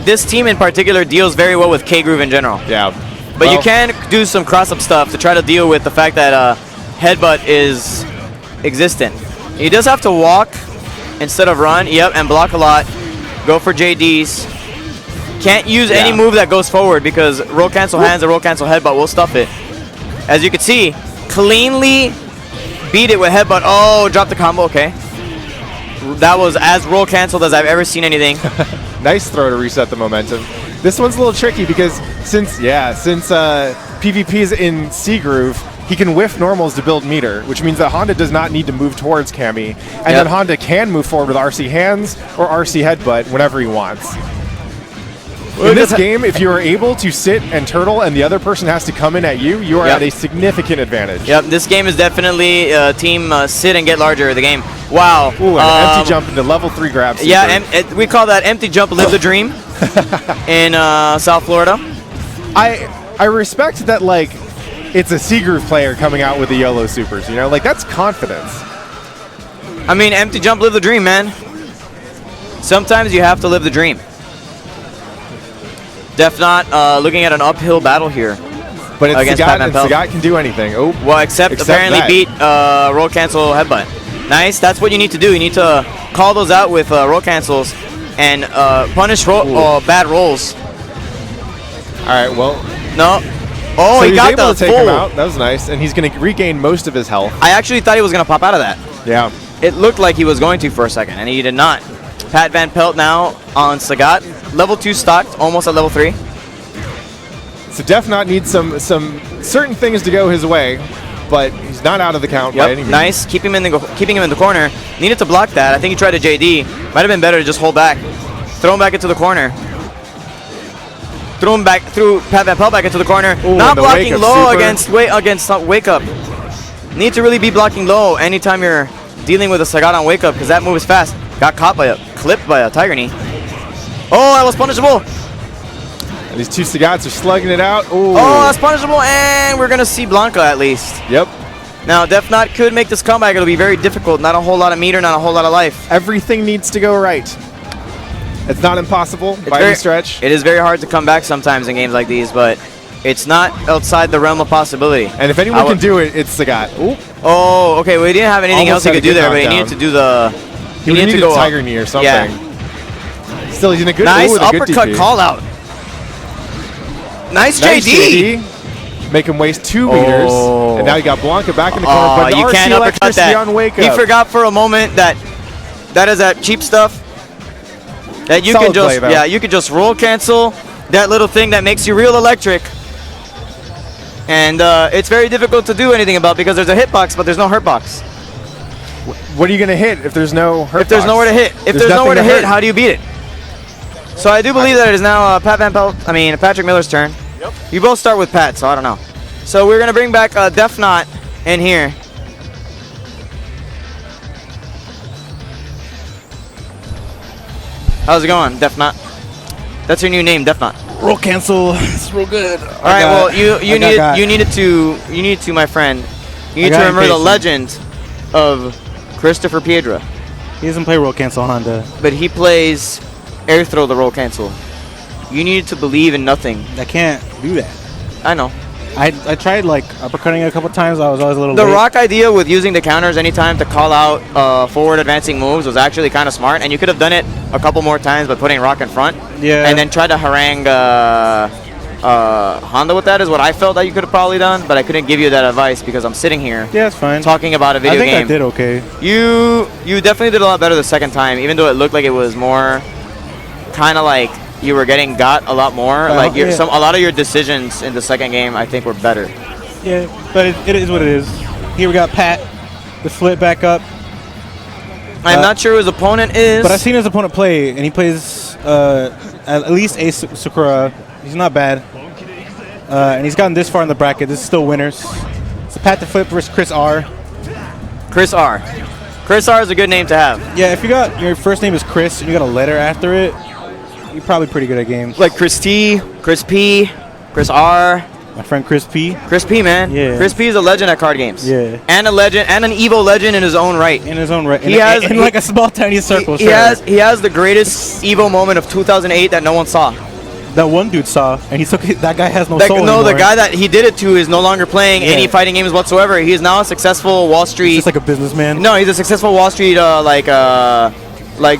this team in particular deals very well with K-Groove in general. Yeah. But you can do some cross-up stuff to try to deal with the fact that headbutt is existent. He does have to walk instead of run, and block a lot. Go for JDs. Can't use any move that goes forward because roll cancel hands or roll cancel headbutt will stuff it. As you can see, cleanly beat it with headbutt. Oh, drop the combo, okay. That was as roll canceled as I've ever seen anything. Nice throw to reset the momentum. This one's a little tricky because since PO PvPs in C Groove, he can whiff normals to build meter, which means that Honda does not need to move towards Cammy, and then Honda can move forward with RC hands or RC headbutt whenever he wants. In this game, if you are able to sit and turtle and the other person has to come in at you, you are at a significant advantage. Yep, this game is definitely team sit and get larger the game. Wow. Ooh, an empty jump into level 3 grab. Yeah, we call that empty jump live the dream in South Florida. I respect that, like, it's a C Groove player coming out with the YOLO supers, you know? Like, that's confidence. I mean, empty jump live the dream, man. Sometimes you have to live the dream. Defnot looking at an uphill battle here. But it's Sagat, and Sagat can do anything. Oh, well, except apparently that. Beat roll cancel headbutt. Nice. That's what you need to do. You need to call those out with roll cancels and punish bad rolls. All right. Well. No. Oh, so he got able the to take full. him out. That was nice, and he's going to regain most of his health. I actually thought he was going to pop out of that. Yeah. It looked like he was going to for a second, and he did not. Pat Van Pelt now on Sagat. Level 2 stocked, almost at level 3. So Defnot needs some certain things to go his way, but he's not out of the count by any means. Nice. Keeping him in the corner. Needed to block that. I think he tried to JD. Might have been better to just hold back. Throw him back into the corner. Throw Pat Van Pelt back into the corner. Ooh, not blocking low super. against Wake Up. Need to really be blocking low anytime you're dealing with a Sagat on Wake Up, because that move is fast. Got caught by clipped by a Tiger Knee. Oh, that was punishable. And these two Sagats are slugging it out. Ooh. Oh, that's punishable, and we're gonna see Blanca at least. Yep. Now, Defnot could make this comeback. It'll be very difficult. Not a whole lot of meter, not a whole lot of life. Everything needs to go right. It's not impossible by any stretch. It is very hard to come back sometimes in games like these, but it's not outside the realm of possibility. And if anyone can do it, it's Sagat. Ooh. Oh, okay. Well, he didn't have anything else he could do there, but he needed to do the. He needed to go Tiger Knee or something. Yeah. Still, he's in a good. Nice a uppercut good call out. Nice JD. Make him waste 2 meters, and now you got Blanca back in the corner. But you can't uppercut that. On Wake Up. He forgot for a moment that is that cheap stuff. That you Solid can just you can just roll cancel that little thing that makes you real electric. And it's very difficult to do anything about because there's a hitbox, but there's no hurtbox. What are you gonna hit if there's no hurtbox? If there's nowhere to hit, how do you beat it? So I do believe that it is now Patrick Miller's turn. Yep. You both start with Pat, so I don't know. So we're gonna bring back Defnot in here. How's it going, Defnot? That's your new name, Defnot. Roll cancel. It's real good. All right. Well, you needed to, my friend. You need to remember the legend of Christopher Piedra. He doesn't play roll cancel Honda. But he plays air throw the roll cancel. You needed to believe in nothing. I can't do that. I know. I tried like uppercutting it a couple times. I was always a little The late. rock idea with using the counters anytime to call out forward advancing moves was actually kind of smart, and you could have done it a couple more times by putting rock in front. Yeah. And then try to harangue Honda with that is what I felt that you could have probably done, but I couldn't give you that advice because I'm sitting here. Yeah, it's fine. Talking about a video game. I think I did okay. You definitely did a lot better the second time, even though it looked like it was more kind of like you were getting got a lot more. A lot of your decisions in the second game, I think, were better. Yeah, but it is what it is. Here we got Pat, the flip back up. I'm not sure who his opponent is. But I've seen his opponent play, and he plays at least a Sakura. He's not bad. And he's gotten this far in the bracket. This is still winners. So PatTheFlip versus ChrisR. ChrisR. ChrisR is a good name to have. Yeah, if you got your first name is Chris and you got a letter after it, you're probably pretty good at games. Like Chris T, Chris P, Chris R. My friend Chris P. Chris P, man. Yeah. Chris P is a legend at card games. Yeah. And a legend, and an Evo legend in his own right. In his own right. He has in like a small, tiny circle. He has the greatest Evo moment of 2008 that no one saw. That one dude saw, and he took that guy has no soul anymore. No, the guy that he did it to is no longer playing any fighting games whatsoever. He is now a successful Wall Street. He's just like a businessman. No, he's a successful Wall Street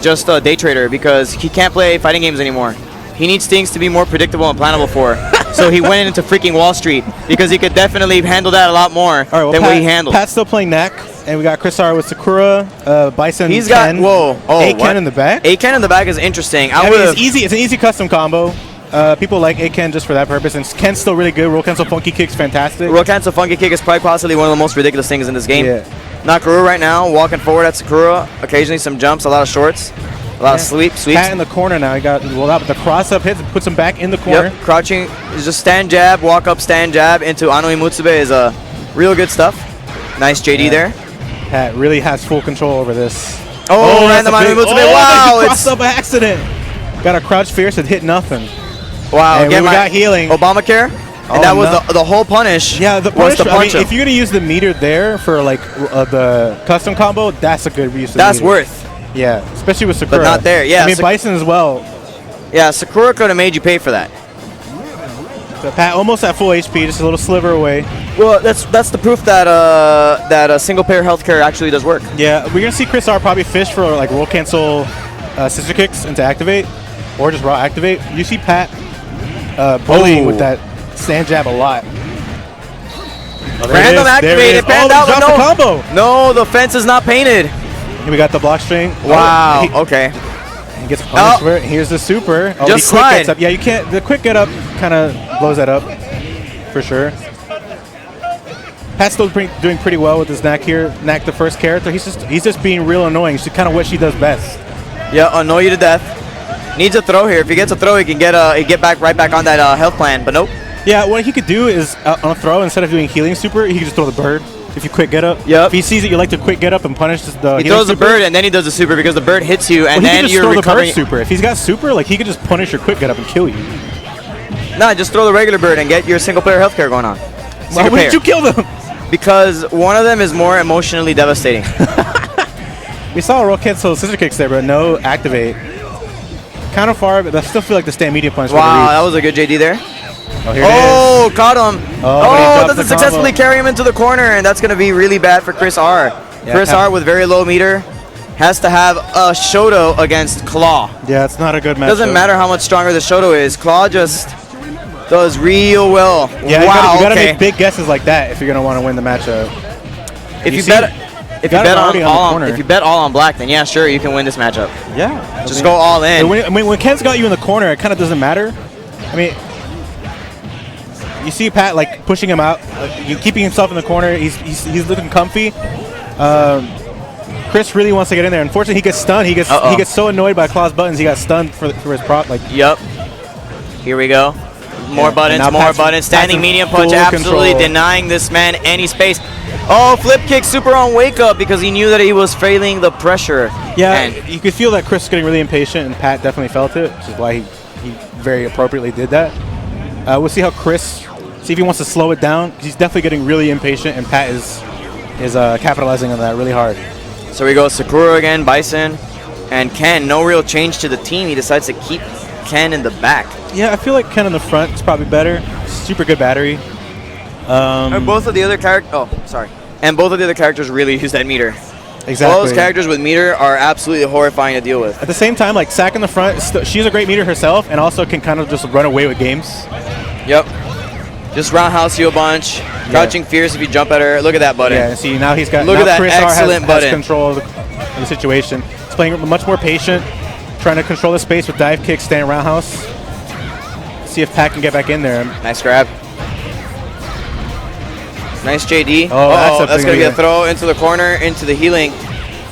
just a day trader because he can't play fighting games anymore. He needs things to be more predictable and plannable for. So he went into freaking Wall Street because he could definitely handle that a lot more than what he handled. Pat's still playing Knack, and we got ChrisR with Sakura, Bison. He's Ken, got A-Ken in the back. A-Ken in the back is interesting. It's an easy custom combo. People like A-Ken just for that purpose, and Ken's still really good. Roll cancel funky kick's fantastic. Roll cancel funky kick is probably possibly one of the most ridiculous things in this game. Yeah. Nakarura right now, walking forward at Sakura. Occasionally some jumps, a lot of shorts, a lot of sweeps. Pat in the corner now. He got rolled out, but the cross-up hits puts him back in the corner. Yep, crouching is just stand jab, walk up, stand jab into Anoi Mutsube is real good stuff. Nice JD there. Pat really has full control over this. Oh, random Anoi Mutsube. Wow, he crossed up by accident. Got a crouch fierce and hit nothing. Wow, and again, we got healing. Obamacare. And that was the whole punish. Yeah, the was punish. the punch. If you're gonna use the meter there for like the custom combo, that's a good use. Of That's meter. worth. Yeah, especially with Sakura. But not there. Yeah, I mean Bison as well. Yeah, Sakura could have made you pay for that. So Pat almost at full HP, just a little sliver away. Well, that's the proof that that single player healthcare actually does work. Yeah, we're gonna see ChrisR probably fish for like roll cancel scissor kicks into activate, or just raw activate. You see Pat bullying with that stand jab a lot. Random activate, it panned out, the combo. No, the fence is not painted. Here we got the block string. Wow, okay. He gets punished for it. Here's the super. Oh, Just quick slide. gets up. Yeah, you can't. The quick get up kind of blows that up for sure. Pat's still doing pretty well with his Knack here. Knack, the first character. He's just being real annoying. She's kind of what she does best. Yeah, annoy you to death. Needs a throw here. If he gets a throw, he can get right back on that health plan. But nope. Yeah, what he could do is on a throw, instead of doing healing super, he could just throw the bird. If you quick get up. Yep. If he sees that you like to quick get up and punish the He throws the bird and then he does the super because the bird hits you and then you're recovering. The bird super. If he's got super, like he could just punish your quick get up and kill you. Nah, just throw the regular bird and get your single player healthcare going on. Why wouldn't you kill them? Because one of them is more emotionally devastating. We saw a roll cancel scissor kicks there, but no activate. Kind of far, but I still feel like the stand medium punch. Wow, that was a good JD there. Oh, here it is. Caught him. Oh, doesn't successfully carry him into the corner, and that's going to be really bad for ChrisR. Yeah, ChrisR with very low meter has to have a Shoto against Claw. Yeah, it's not a good match. Doesn't matter how much stronger the Shoto is. Claw just does real well. Yeah, wow, you gotta make big guesses like that if you're gonna want to win the matchup. If you bet all on black, then yeah, sure, you can win this matchup. Yeah, just go all in. When Ken's got you in the corner, it kind of doesn't matter. I mean, you see Pat like pushing him out, keeping himself in the corner. He's looking comfy. Chris really wants to get in there. Unfortunately, he gets stunned. He gets so annoyed by Claw's buttons. He got stunned for his prop. Like, yep. Here we go. More buttons, more buttons. Standing medium punch, absolutely denying this man any space. Oh, flip kick super on wake up because he knew that he was failing the pressure. Yeah, and you could feel that Chris is getting really impatient, and Pat definitely felt it, which is why he very appropriately did that. We'll see how see if he wants to slow it down. He's definitely getting really impatient, and Pat is capitalizing on that really hard. So we go Sakura again, Bison, and Ken. No real change to the team. He decides to keep Ken in the back. Yeah, I feel like Ken in the front is probably better. Super good battery. And both of the other And both of the other characters really use that meter. Exactly. All those characters with meter are absolutely horrifying to deal with. At the same time, like Sack in the front, she's a great meter herself, and also can kind of just run away with games. Yep. Just roundhouse you a bunch. Crouching fierce if you jump at her. Look at that button. Yeah. See, now he's got. Look at that ChrisR excellent button. has control of the situation. He's playing much more patient, trying to control the space with dive kicks, stand roundhouse. See if Pat can get back in there. Nice grab. Nice JD. Oh, that's going to be a throw into the corner, into the healing.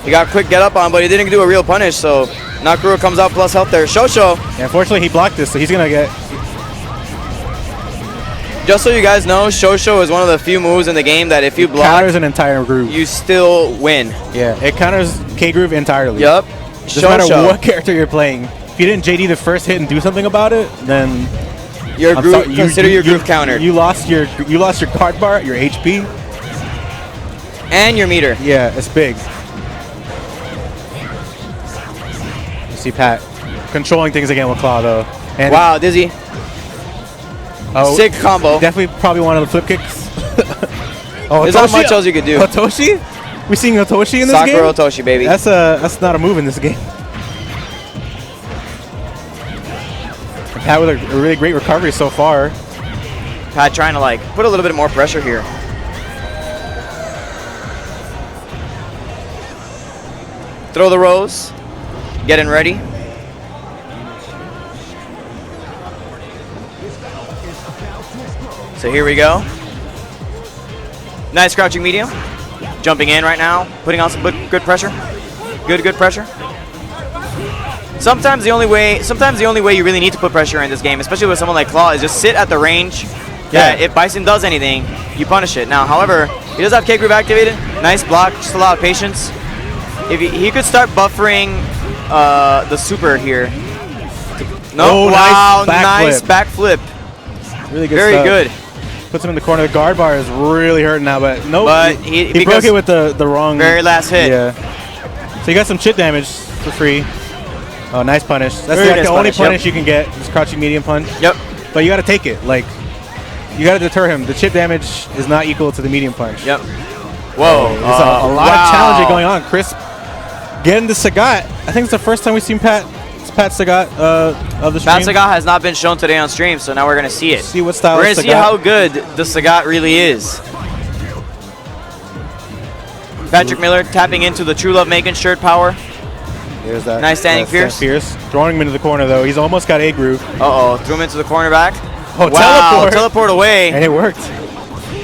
He got quick get up on, but he didn't do a real punish, so Nakarura comes out plus health there. Shosho. Yeah, unfortunately, he blocked this, so he's going to get... Just so you guys know, Shosho is one of the few moves in the game that if you block... counters an entire groove. You still win. Yeah, it counters K-groove entirely. Yep. Doesn't matter what character you're playing. If you didn't JD the first hit and do something about it, then... Your groove, consider your groove countered. You lost your card bar, your HP, and your meter. Yeah, it's big. You see Pat controlling things again with Claw though. And wow, dizzy. Oh, sick combo. Definitely probably one of the flip kicks. There's not much else you could do. Otoshi? We seeing Otoshi in this game? Sakura Otoshi, baby. That's not a move in this game. Pat with a really great recovery so far. Pat trying to like put a little bit more pressure here. Throw the rose. Getting ready. So here we go. Nice crouching medium. Jumping in right now, putting on some good pressure. Good pressure. Sometimes the only way you really need to put pressure in this game, especially with someone like Claw, is just sit at the range. Yeah. If Bison does anything, you punish it. Now, however, he does have K-Groove activated. Nice block, just a lot of patience. If he could start buffering the super here. No, wow, nice backflip. Really good Very stuff. good. Puts him in the corner. The guard bar is really hurting now, but nope. But he broke it with the wrong. Very last hit. Yeah. So you got some chip damage for free. Oh, nice punish. That's Very like nice the only punish, punish you can get. This crouching medium punch. Yep. But you got to take it. Like, you got to deter him. The chip damage is not equal to the medium punch. Yep. Whoa. There's a lot of challenging going on. Chris getting the Sagat. I think it's the first time we've seen Pat Sagat of the stream. Pat Sagat has not been shown today on stream, so now we're going to see it. See what style We're going to see how good the Sagat really is. Patrick Miller tapping into the True Love Macon shirt power. There's that. Nice standing Fierce. Throwing him into the corner, though. He's almost got A-Groove. Uh-oh. Threw him into the cornerback. Oh, wow. Teleport away. And it worked.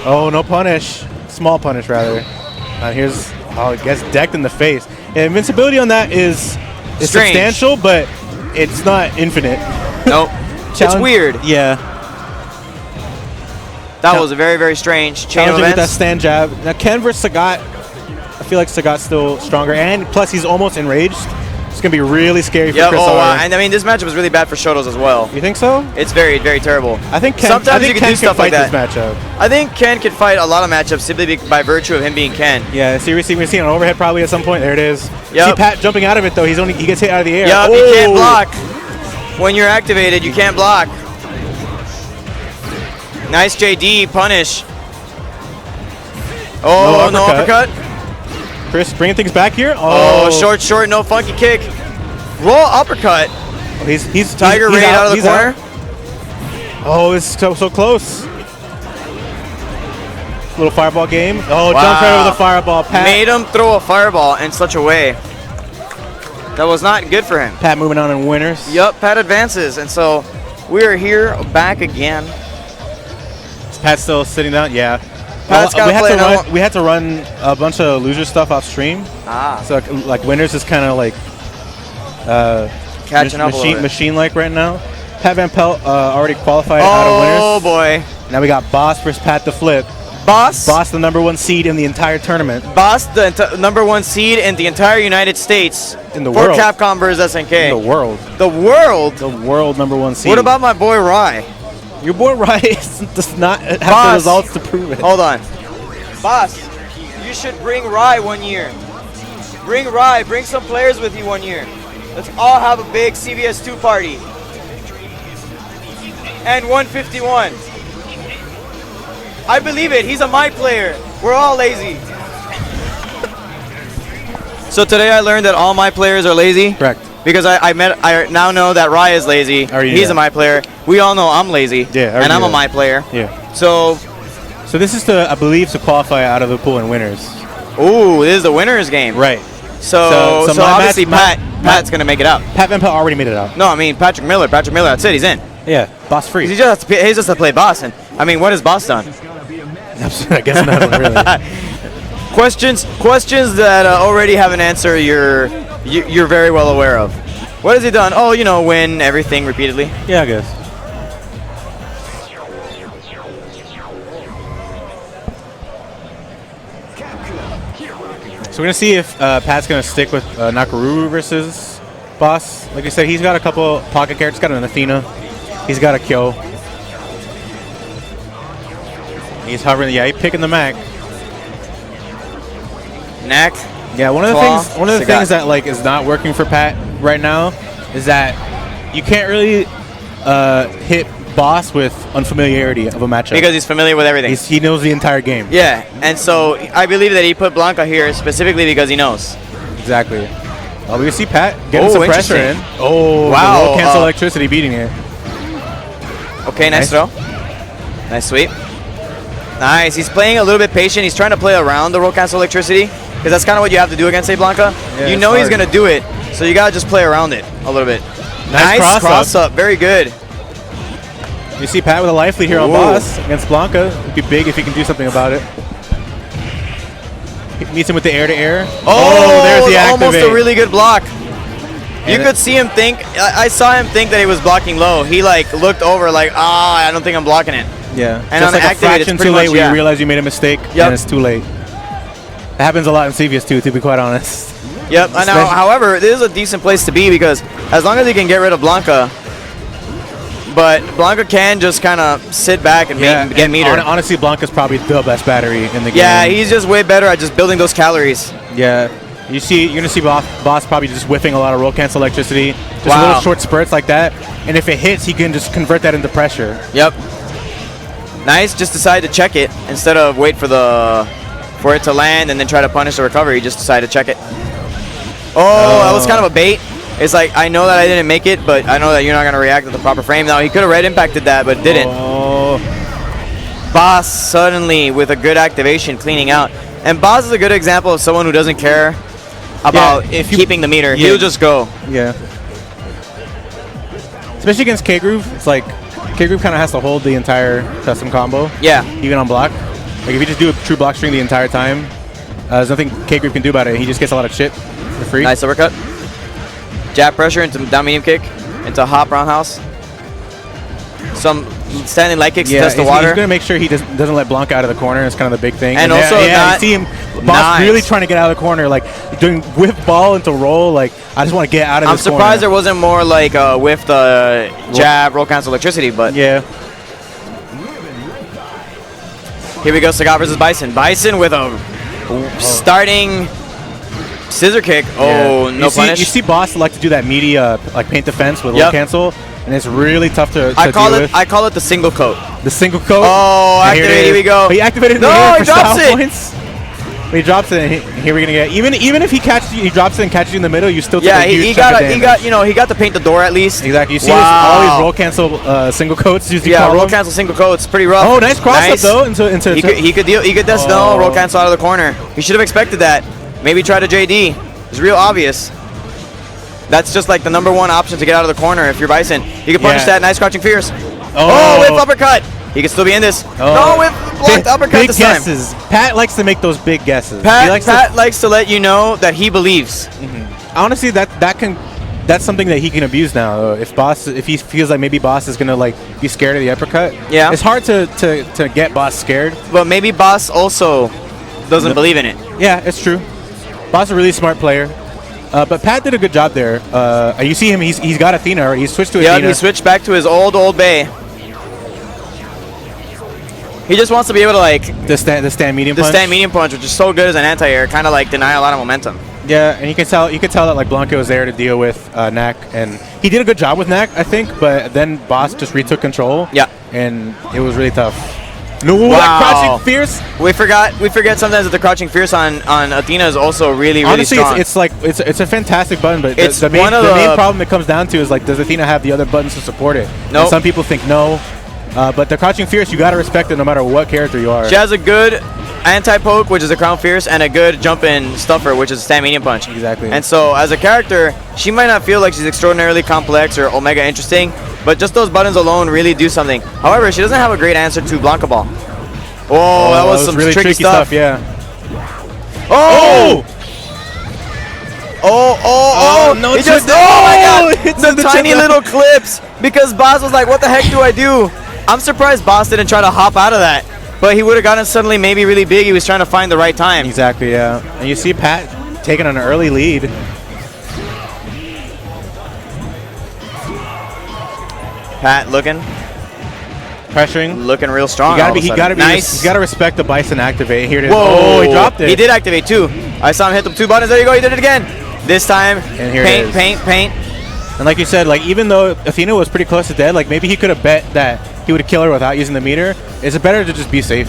Oh, no punish. Small punish, rather. And here's, oh, it gets decked in the face. Yeah, invincibility on that is substantial, but it's not infinite. Nope. It's weird. Yeah. That was a very, very strange chain of Challenging with that events. stand jab. Now, Ken versus Sagat, I feel like Sagat's still stronger. And plus, he's almost enraged. It's going to be really scary for ChrisR. And I mean, this matchup was really bad for Shotos as well. You think so? It's very, very terrible. I think Ken, Sometimes you can do stuff like that. This matchup. I think Ken can fight a lot of matchups simply by virtue of him being Ken. Yeah, seriously, we're seeing an overhead probably at some point. There it is. Yep. See Pat jumping out of it, though. He gets hit out of the air. Yep, you can't block. When you're activated, you can't block. Nice JD punish. Oh, no uppercut. Chris bringing things back here. Oh, short, no funky kick. Roll uppercut. He's Tiger Raid out of the corner. Oh, it's so close. Little fireball game. Oh, Wow. Jumped right over the fireball. Pat Made him throw a fireball in such a way that was not good for him. Pat moving on in winners. Yup, Pat advances, and so we are here back again. Is Pat still sitting down? Yeah. Pat's gotta play another one. We had to run a bunch of loser stuff off stream. Ah. So like winners is kind of like Catching up a little bit. machine-like right now. Pat Van Pelt already qualified out of winners. Oh boy. Now we got Boss versus PatTheFlip. Boss, the #1 seed in the entire tournament. Boss, the #1 seed in the entire United States In the for world. Capcom versus SNK. The world. The world? The world #1 seed. What about my boy Rai? Your boy Rice does not have Boss. the results to prove it. Hold on. Boss, you should bring Rai one year. Bring Rai, bring some players with you one year. Let's all have a big CVS2 party. And 151. I believe it, he's a my player. We're all lazy. So today I learned that all my players are lazy. Correct. Because I now know that Rai is lazy. He's a my player. We all know I'm lazy. Yeah. And I'm a my player. Yeah. So this is I believe, to qualify out of the pool and winners. ooh, this is the winner's game. Right. So So my obviously match- Pat's gonna make it out. Pat Van Pelt already made it out. No, I mean Patrick Miller. Patrick Miller, that's it. He's in. Yeah. Boss free. He just has to play boss. And I mean, what has boss done? I guess nothing really. Questions that already have an answer. You're very well aware of. What has he done? Oh, win everything repeatedly. Yeah, I guess. So we're gonna see if Pat's gonna stick with Nakaruru versus Boss. Like I said, he's got a couple pocket characters. He's got an Athena. He's got a Kyo. He's hovering. Yeah, he's picking the Mac. Neck. Yeah, one of the Claw, things things that is not working for Pat right now is that you can't really hit Boss with unfamiliarity of a matchup. Because he's familiar with everything. He knows the entire game. Yeah, and so I believe that he put Blanca here specifically because he knows. Exactly. Oh, we can see Pat getting some pressure in. interesting. Oh, Wow, the roll cancel electricity beating it. Okay, nice throw. Nice sweep. Nice. He's playing a little bit patient. He's trying to play around the roll cancel electricity because that's kind of what you have to do against a Blanca. Yeah, you it's know he's hard. going to do it, so you got to just play around it a little bit. Nice cross up. Very good. You see Pat with a life lead here on Boss against Blanca. It'd be big if he can do something about it. He meets him with the air-to-air. Oh, there's the activate. Almost a really good block. You And could see him think, I saw him think that he was blocking low. He like looked over like, I don't think I'm blocking it. Yeah. And Just on like the a activate, fraction it's too pretty late much, where yeah. you realize you made a mistake and it's too late. That happens a lot in CVS too, to be quite honest. Yep. And now, however, this is a decent place to be because as long as he can get rid of Blanca, but Blanca can just kind of sit back and get meter. Honestly, Blanca's probably the best battery in the game. Yeah, he's just way better at just building those calories. Yeah. You're gonna see Boss probably just whiffing a lot of roll cancel electricity, just Wow. little short spurts like that, and if it hits, he can just convert that into pressure. Yep. Nice. Just decide to check it instead of wait for it to land and then try to punish the recovery. He just decided to check it. Oh, that was kind of a bait. It's like, I know that I didn't make it, but I know that you're not going to react at the proper frame. Now, he could have red impacted that, but didn't. Oh. Boss suddenly with a good activation cleaning out. And Boss is a good example of someone who doesn't care about keeping the meter. He'll just go. Yeah. Especially against K-Groove, it's like K-Groove kind of has to hold the entire custom combo. Yeah. Even on block. Like if you just do a true block string the entire time, there's nothing K-Groove can do about it. He just gets a lot of chip for free. Nice uppercut. Jab pressure into down medium kick, into hop roundhouse. Some standing light kicks to test the water. He's going to make sure he doesn't let Blanca out of the corner. It's kind of the big thing. And also you see him, Boss really trying to get out of the corner, like doing whip ball into roll. Like, I just want to get out of this corner. I'm surprised there wasn't more like whiffed jab, roll cancel electricity, but yeah. Here we go, Sagat versus Bison. Bison with a starting scissor kick. Oh, no punish. You see Boss like to do that meaty like paint defense with roll cancel, and it's really tough to deal with. I call it the single coat. The single coat. Oh, activate! Here we go. But he activated in no, the air for he drops style it. Points. But he drops it. And here we're gonna get even if he catches you, he drops it and catches you in the middle. You still take a huge chunk of damage. he got to paint the door at least. Exactly. You see all these roll cancel single coats. Roll cancel single coats. Pretty rough. Oh, nice cross up though. Into he could this roll cancel out of the corner. He should have expected that. Maybe try to JD. It's real obvious. That's just like the #1 option to get out of the corner if you're Bison. You can punish that. Nice crouching fierce. Oh, whip uppercut. He can still be in this. No, whip blocked uppercut big this guesses. time. Pat likes to make those big guesses. Pat likes to let you know that he believes. Honestly, that's something that he can abuse now. If he feels like maybe Boss is gonna like be scared of the uppercut, it's hard to get Boss scared. But maybe Boss also doesn't believe in it. Yeah, it's true. Boss is a really smart player. But Pat did a good job there. You see him; he's got Athena already. He's switched to Athena. Yeah, he switched back to his old bay. He just wants to be able to like the stand medium punch. The stand medium punch, which is so good as an anti-air, kind of like deny a lot of momentum. Yeah, and you could tell that like Blanca was there to deal with Knack, and he did a good job with Knack, I think. But then Boss just retook control. Yeah, and it was really tough. No, that crouching fierce. We forget sometimes that the crouching fierce on Athena is also really strong. Honestly, it's a fantastic button, but it's the main problem it comes down to is like, does Athena have the other buttons to support it? No. Some people think no. But the crouching fierce, you got to respect it no matter what character you are. She has a good anti-poke, which is a crown fierce, and a good jump-in stuffer, which is a stand medium punch. Exactly. And so as a character, she might not feel like she's extraordinarily complex or omega interesting, but just those buttons alone really do something. However, she doesn't have a great answer to Blanca Ball. Oh, that was some really tricky stuff. Yeah. Oh! No, he just, oh my god! The tiny little clips, because Boss was like, what the heck do I do? I'm surprised Boss didn't try to hop out of that, but he would have gotten suddenly maybe really big. He was trying to find the right time. Exactly, yeah. And you see Pat taking an early lead. Pat looking. Pressuring. Looking real strong. He's got to respect the Bison activate. Here it is. Whoa. Oh, he dropped it. He did activate too. I saw him hit the 2 buttons. There you go. He did it again. This time, and here paint. And like you said, like even though Athena was pretty close to dead, like maybe he could have bet that he would kill her without using the meter. Is it better to just be safe?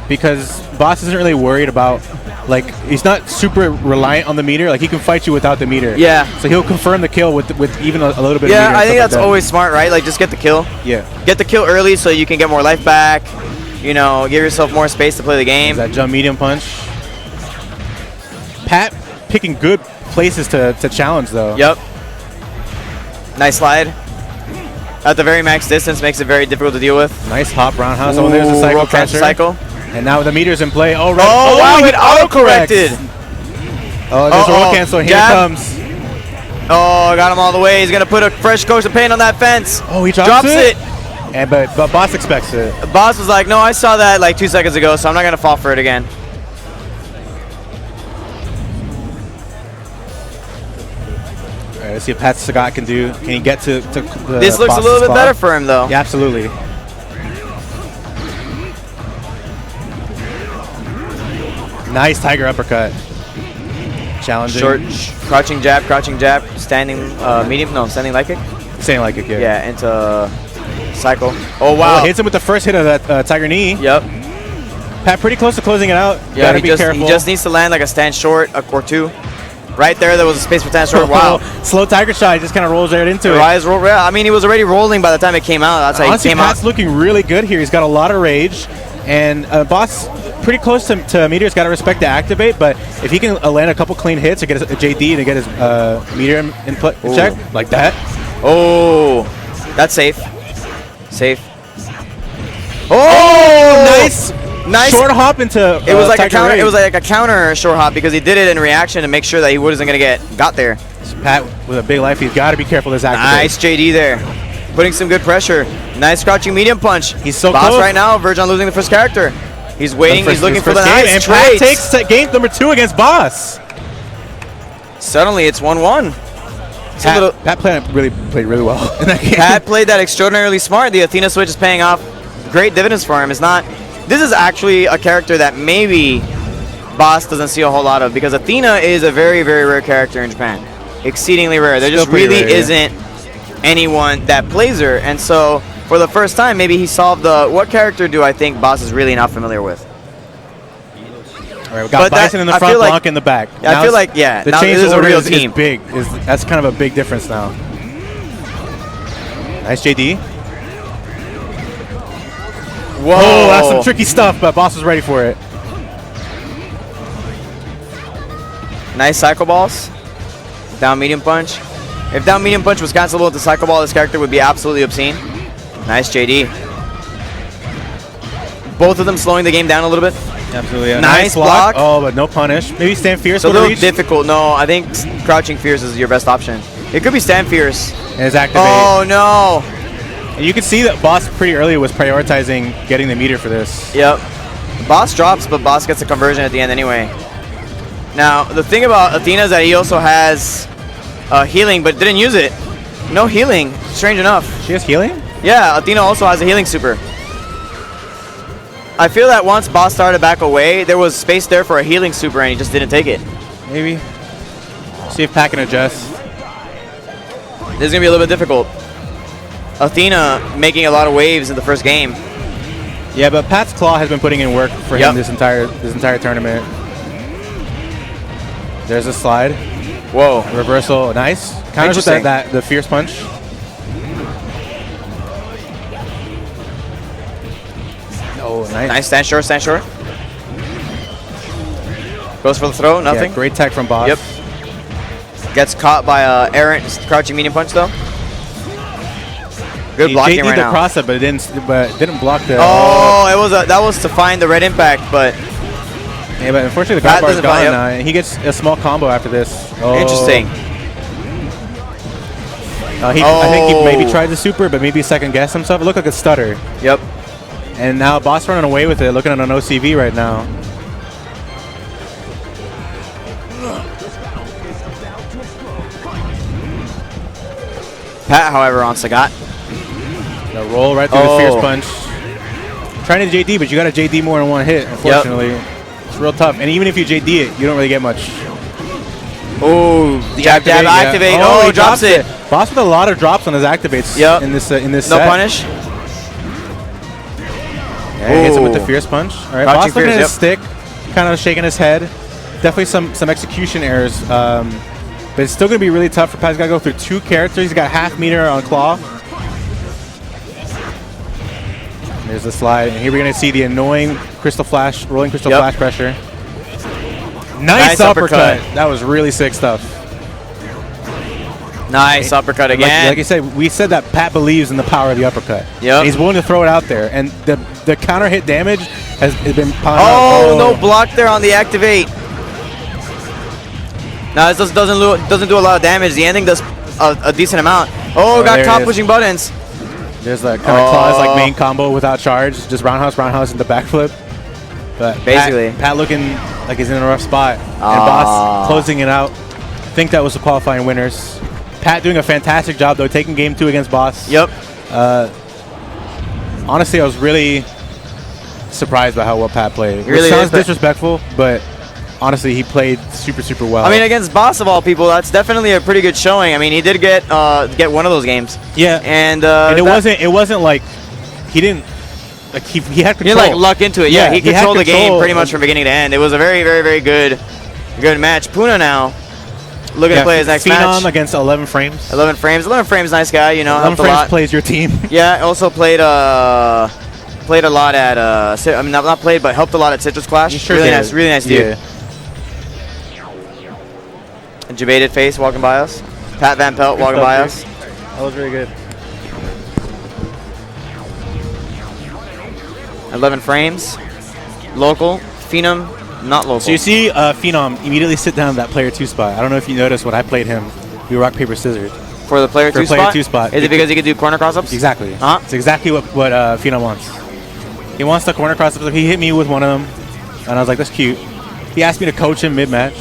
Because Boss isn't really worried about, like, he's not super reliant on the meter. Like, he can fight you without the meter. Yeah. So he'll confirm the kill with even a little bit of meter. Yeah, I think that's always smart, right? Like, just get the kill. Yeah. Get the kill early so you can get more life back. You know, give yourself more space to play the game. That jump medium punch. Pat picking good places to challenge, though. Yep. Nice slide. at the very max distance makes it very difficult to deal with. Nice hop roundhouse. Oh, there's a Ooh, cycle roll cancel cruncher. cycle. And now the meter's in play. Oh, right. Oh, wow, he it auto-corrected. Oh, there's a roll cancel. Here it comes. Oh, got him all the way. He's going to put a fresh coat of paint on that fence. Oh, he drops it. And but Boss expects it. Boss was like, no, I saw that like 2 seconds ago, so I'm not going to fall for it again. All right, let's see what Pat Sagat can do. Can he get to the This looks a little bit spot? better for him, though. Yeah, absolutely. Nice Tiger uppercut. Challenging. Short, crouching jab, standing medium, no, standing light kick. Saying like it, yeah. Yeah, into cycle. Oh, wow. Oh, hits him with the first hit of that Tiger knee. Yep. Pat pretty close to closing it out. Yeah, Gotta be careful. he just needs to land like a stand short or two. Right there was a space for stand short. Wow. Slow Tiger shot. He just kind of rolls right into it. Rise roll. Yeah, I mean, he was already rolling by the time it came out. That's how Honestly, he came Pat's out. looking really good here. He's got a lot of rage. And Boss pretty close to Meteor's got to respect to activate, but if he can land a couple clean hits or get a JD to get his Meteor in check, like that. Oh, that's safe. Safe. Oh, nice short hop into it was like a counter. Rage. It was like a counter short hop because he did it in reaction to make sure that he wasn't gonna got there. So Pat with a big life, he's got to be careful with his activate. Nice JD there, putting some good pressure. Nice crouching medium punch. He's so Boss close right now, verge on losing the first character. He's waiting. He's looking for the game, nice and trades. Pat takes game number 2 against Boss. Suddenly it's 1-1. Pat played really well in that game. Pat played that extraordinarily smart. The Athena switch is paying off great dividends for him. This is actually a character that maybe Boss doesn't see a whole lot of because Athena is a very, very rare character in Japan. Exceedingly rare. There just really isn't anyone that plays her. And so for the first time, maybe he solved what character do I think Boss is really not familiar with? All right, we got Bison in the front, Blanc in the back. Yeah, I feel like, yeah, the now change this is a order real is team. big. That's kind of a big difference now. Nice JD. Whoa. Oh, that's some tricky stuff, but Boss was ready for it. Nice cycle balls. Down medium punch. If down medium punch was cancelable with the cycle ball, this character would be absolutely obscene. Nice JD. Both of them slowing the game down a little bit. Absolutely. A nice block. Oh, but no punish. Maybe stand fierce. It's a little difficult. No, I think crouching fierce is your best option. It could be stand fierce. And his activate. Oh no. And you can see that Boss pretty early was prioritizing getting the meter for this. Yep. Boss drops, but Boss gets a conversion at the end anyway. Now, the thing about Athena is that he also has healing, but didn't use it. No healing. Strange enough. She has healing? Yeah, Athena also has a healing super. I feel that once Boss started back away, there was space there for a healing super, and he just didn't take it. Maybe. See if Pat can adjust. This is going to be a little bit difficult. Athena making a lot of waves in the first game. Yeah, but Pat's Claw has been putting in work for him this entire tournament. There's a slide. Whoa. Reversal. Nice. Counters with the fierce punch. Oh, nice. Nice stand short, stand short. Goes for the throw, nothing. Yeah, great tech from Boss. Yep. Gets caught by errant crouching medium punch though. Good blocking right now. JD'd the cross up, but it didn't block the. Oh, that was to find the red impact, but. Yeah, but unfortunately the guard bar's gone now, and he gets a small combo after this. Oh. Interesting. I think he maybe tried the super, but maybe second guessed himself. It looked like a stutter. Yep. And now Boss running away with it, looking at an OCV right now. Pat, however, on Sagat. The roll right through the fierce punch. Trying to JD, but you got to JD more than one hit, unfortunately. Yep. It's real tough. And even if you JD it, you don't really get much. Oh, jab, activate. Oh, he drops it. Boss with a lot of drops on his activates in this no set. Punish. Yeah, he hits him with the fierce punch. All right, Boss looking at his stick, kind of shaking his head. Definitely some execution errors. But it's still going to be really tough for Pat. He's got to go through 2 characters. He's got half meter on Claw. There's the slide. And here we're going to see the annoying rolling crystal flash pressure. Nice uppercut. That was really sick stuff. Nice uppercut again. Like I said, we said that Pat believes in the power of the uppercut. Yep. And he's willing to throw it out there. And the counter hit damage has been piling Oh, up. no block there on the activate. No, this doesn't do a lot of damage. The ending does a decent amount. Oh, got there caught it is. pushing buttons. There's the kind of claws like main combo without charge. Just roundhouse into backflip. But Basically. Pat looking like he's in a rough spot. And Boss closing it out. I think that was the qualifying winners. Pat doing a fantastic job though, taking game 2 against Boss. Yep. Honestly, I was really surprised by how well Pat played. He really Which sounds is, but- disrespectful, but honestly, he played super, super well. I mean, against Boss of all people, that's definitely a pretty good showing. I mean, he did get one of those games. yeah, And, it wasn't like he didn't like he had He control. like luck into it. Yeah, he had controlled the game control pretty much from beginning to end. It was a very, very, very good match. Puna now looking to play his next Phenom match. against 11 frames. 11 frames. 11 frames, nice guy. You know, 11 helped a frames lot. plays your team. Yeah, also played a lot at I mean, not played, but helped a lot at Citrus Clash. You sure really did. nice, really nice dude. A jebaited face walking by us. Pat Van Pelt walking by us. That was very good. 11 frames. Local. Phenom, not local. So you see Phenom immediately sit down in that player 2 spot. I don't know if you noticed when I played him. We rock, paper, scissors. for the player For 2 player spot? 2 spot. Is it because he can do corner cross-ups? Exactly. Uh-huh. It's exactly what Phenom wants. He wants the corner cross-ups. He hit me with one of them, and I was like, that's cute. He asked me to coach him mid-match.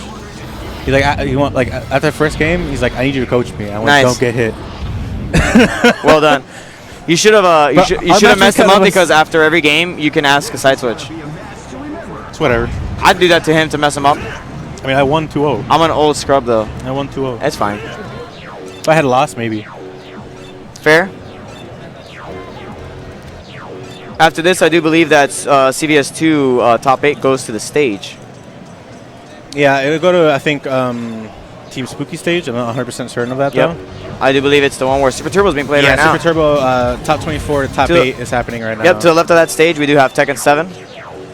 He's like, after the first game, he's like, I need you to coach me. I went, Nice. don't get hit. Well done. You should have But you our should have match messed him was- up because after every game you can ask a side switch. It's whatever. I'd do that to him to mess him up. I mean, I won 2-0. I'm an old scrub though. I won 2-0. That's fine. If I had lost, maybe. Fair. After this, I do believe that CVS 2 top 8 goes to the stage. Yeah, it'll go to, I think, Team Spooky stage. I'm not 100% certain of that, Yep. though. I do believe it's the one where Super Turbo is being played Yeah, right now. Super Turbo top 24 to top To the- 8 is happening right now. Yep, to the left of that stage, we do have Tekken 7.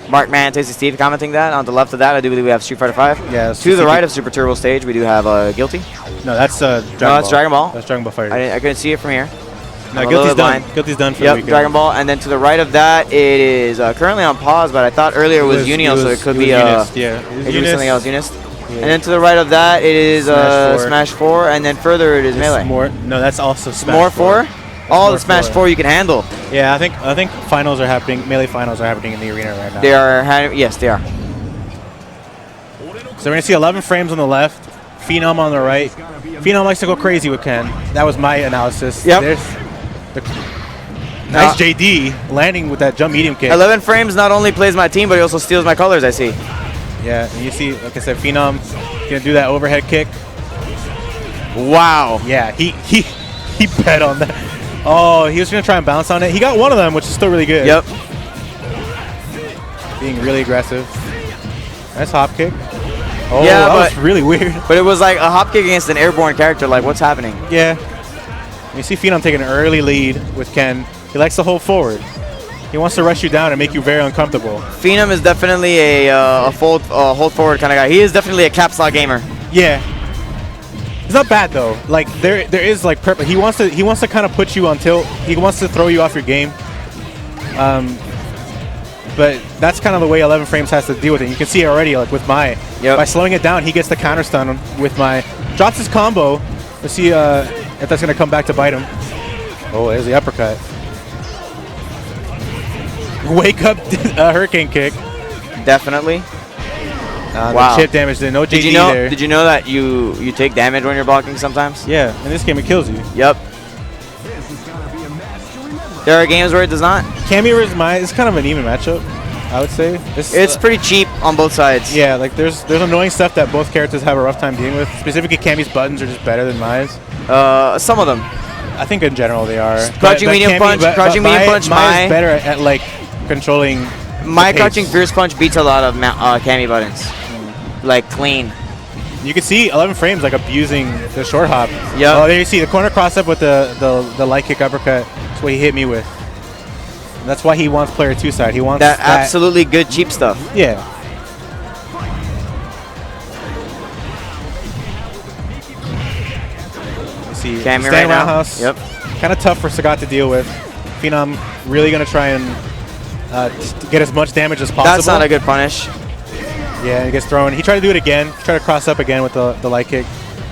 Mark Man, Tasty Steve commenting that. On the left of that, I do believe we have Street Fighter 5. Yeah, it's To the CP right of Super Turbo stage, we do have Guilty. No, that's Dragon Ball. that's Dragon Ball. That's Dragon Ball Fighter. I couldn't see it from here. No, I'm a Guilty's little done. blind. Guilty's done for the Yep, weekend. Dragon Ball. And then to the right of that, it is currently on pause, but I thought earlier it was Unio, so it could be Unist, yeah. it could be something else, Unist. And then to the right of that, it is Smash 4, and then further it is Melee. No, that's also Smash More 4? All the More Smash 4. 4 you can handle. Yeah, I think finals are happening. Melee finals are happening in the arena right now. They are, yes, they are. So we're gonna see 11 frames on the left, Phenom on the right. Phenom likes to go crazy with Ken. That was my analysis. Yep. There's the nice JD landing with that jump medium kick. 11 frames not only plays my team, but he also steals my colors, I see. Yeah, and you see, like I said, Phenom gonna do that overhead kick. Wow. Yeah, he bet on that. Oh, he was gonna try and bounce on it. He got one of them, which is still really good. Yep. Being really aggressive. Nice hop kick. Oh, Yeah, that was but- really weird. But it was like a hop kick against an airborne character. Like, what's happening? Yeah. You see Phenom taking an early lead with Ken. He likes to hold forward. He wants to rush you down and make you very uncomfortable. Phenom is definitely a hold forward kind of guy. He is definitely a caps lock gamer. Yeah. It's not bad though. Like there is like purpose. He wants to kind of put you on tilt. He wants to throw you off your game. But that's kind of the way 11 frames has to deal with it. You can see it already, like with my by slowing it down, he gets the counter stun with my drops his combo. Let's see if that's gonna come back to bite him. Oh, there's the uppercut. Wake up hurricane kick. Definitely. The chip damage there. No JD Did you know? there. Did you know that you take damage when you're blocking sometimes? Yeah, in this game it kills you. Yep. There are games where it does not. Cammy versus Mai is kind of an even matchup, I would say. It's pretty cheap on both sides. Yeah, like there's annoying stuff that both characters have a rough time dealing with. Specifically, Cammy's buttons are just better than Mai's. Some of them. I think in general they are. Crouching medium punch, crouching medium punch. Mai is better at like controlling. My the pace. crouching fierce punch beats a lot of Cammy buttons. Like clean. You can see 11 frames like abusing the short hop. Yep. Oh, there you see the corner cross up with the light kick uppercut. That's what he hit me with. And that's why he wants player 2 side. He wants That absolutely good cheap stuff. Yeah. You Cammy Stand right now. roundhouse. Yep. Kind of tough for Sagat to deal with. Phenom really going to try and get as much damage as possible. That's not a good punish. Yeah, he gets thrown. He tried to do it again. He tried to cross up again with the light kick.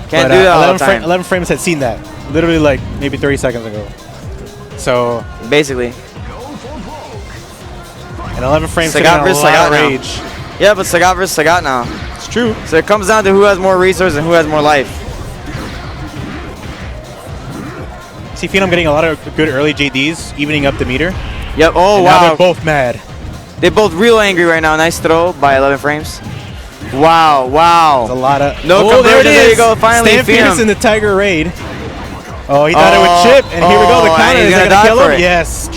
Can't do that all the time. 11 frames had seen that. Literally like maybe 30 seconds ago. So Basically. and 11 frames sitting Sagat on a versus lot Sagat of now. rage. Yeah, but Sagat versus Sagat now. It's true. So it comes down to who has more resources and who has more life. See Phenom getting a lot of good early JDs, evening up the meter. Yep. Oh, And now wow. they're both mad. They're both real angry right now. Nice throw by 11 frames. Wow, wow. There's a lot of No there conversion. it is. There you go. Finally, Stan Phenom. Peterson, the Tiger Raid. Oh, he thought it would chip, and here we go. The Oh, counter and he's is gonna gonna die kill for him. it. Yes.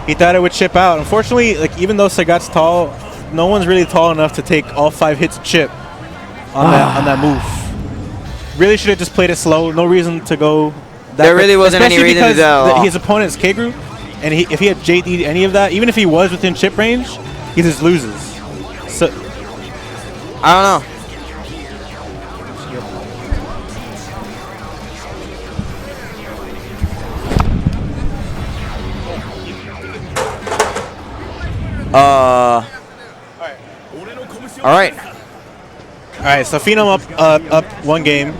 He thought it would chip out. Unfortunately, like even though Sagat's tall, no one's really tall enough to take all 5 hits chip on that move. Really should have just played it slow. No reason to go. That There really wasn't any especially reason to because do that at all. his opponent's K group, and if he had JD any of that, even if he was within chip range, he just loses. So I don't know. All right. all right, so Phenom up 1 game.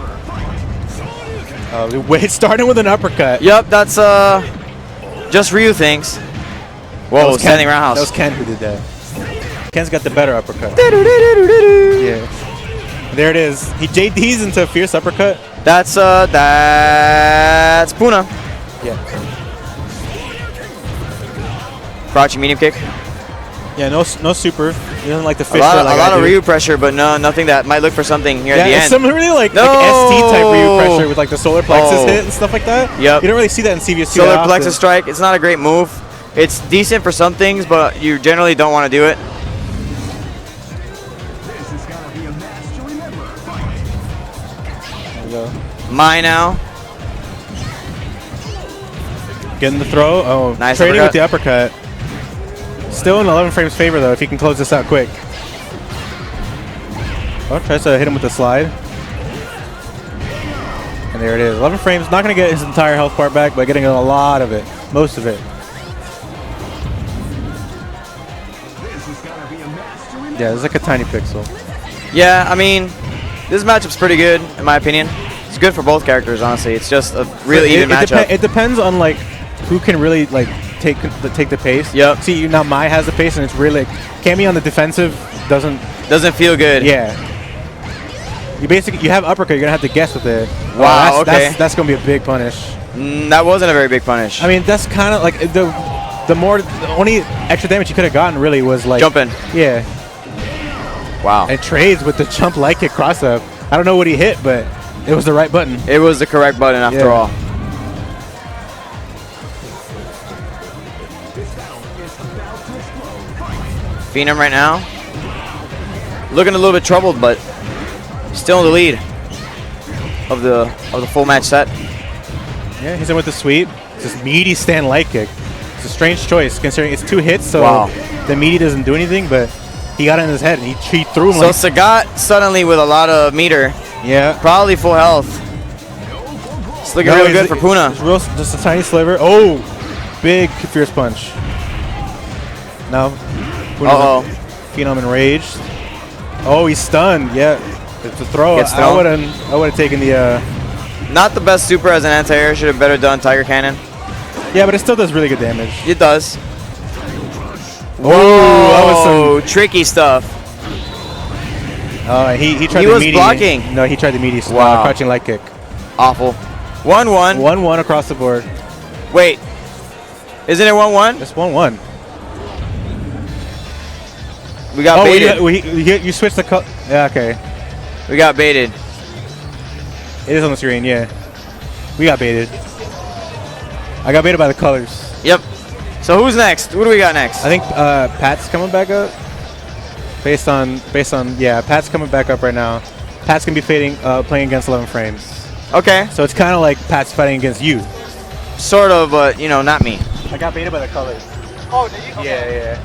Wait, starting with an uppercut. Yep, that's just Ryu things. Whoa, That was standing Ken. roundhouse. That was Ken who did that. Ken's got the better uppercut. Yeah. There it is. He JD's into a fierce uppercut. That's Puna. Yeah. Crouching medium kick. Yeah, no super. He doesn't like the A fish. lot, like a lot I of do. Ryu pressure, but nothing that might look for something here Yeah, at the it's end. some really like No! ST type Ryu pressure with like the solar plexus Oh. hit and stuff like that. Yep. You don't really see that in CVS2. Solar that plexus often. strike. It's not a great move. It's decent for some things, but you generally don't want to do it. There we go. Mine now. Getting the throw. Oh, Nice trading with uppercut. the uppercut. Still in 11 frames favor though, if he can close this out quick. Oh, tries to hit him with the slide. And there it is. 11 frames. Not going to get his entire health bar back, but getting a lot of it. Most of it. Yeah, it's like a tiny pixel. Yeah, I mean, this matchup's pretty good in my opinion. It's good for both characters, honestly. It's just a really even matchup. It depends on like who can really like take the pace. Yep. See, now Mai has the pace, and it's really like Cammy on the defensive doesn't. Doesn't feel good. Yeah. You have uppercut. You're gonna have to guess with it. Wow, That's, okay. that's gonna be a big punish. That wasn't a very big punish. I mean, that's kind of like the only extra damage you could have gotten really was like Jumping. Yeah. Wow. And trades with the jump light kick cross up. I don't know what he hit, but it was the right button. It was the correct button after Yeah. all. Phenom right now. Looking a little bit troubled, but still in the lead of the full match set. Yeah, he's in with the sweep. It's this meaty stand light kick. It's a strange choice considering it's 2 hits, so Wow. the meaty doesn't do anything, but he got it in his head and he threw him So like Sagat suddenly with a lot of meter, yeah. probably full health. It's looking real good for Puna. It's real, just a tiny sliver. Oh, big fierce punch. Now, Uh-oh. Phenom enraged. Oh, he's stunned. Yeah, it's a throw. Gets I thrown. would have taken the. Not the best super as an anti-air. Should have better done Tiger Cannon. Yeah, but it still does really good damage. It does. Whoa, that was Oh, tricky stuff. he tried He the was meaty. blocking. No, he tried the meaty Wow. crouching light kick. Awful. 1-1. 1-1 across the board. Wait. Isn't it 1-1? It's 1-1. We got baited. You switched the color. Yeah, okay. We got baited. It is on the screen, yeah. We got baited. I got baited by the colors. Yep. So who's next? What do we got next? I think Pat's coming back up. Based on yeah, Pat's coming back up right now. Pat's gonna be playing against 11 frames. Okay. So it's kind of like Pat's fighting against you. Sort of, but you know, not me. I got baited by the colors. Oh, did you? Yeah.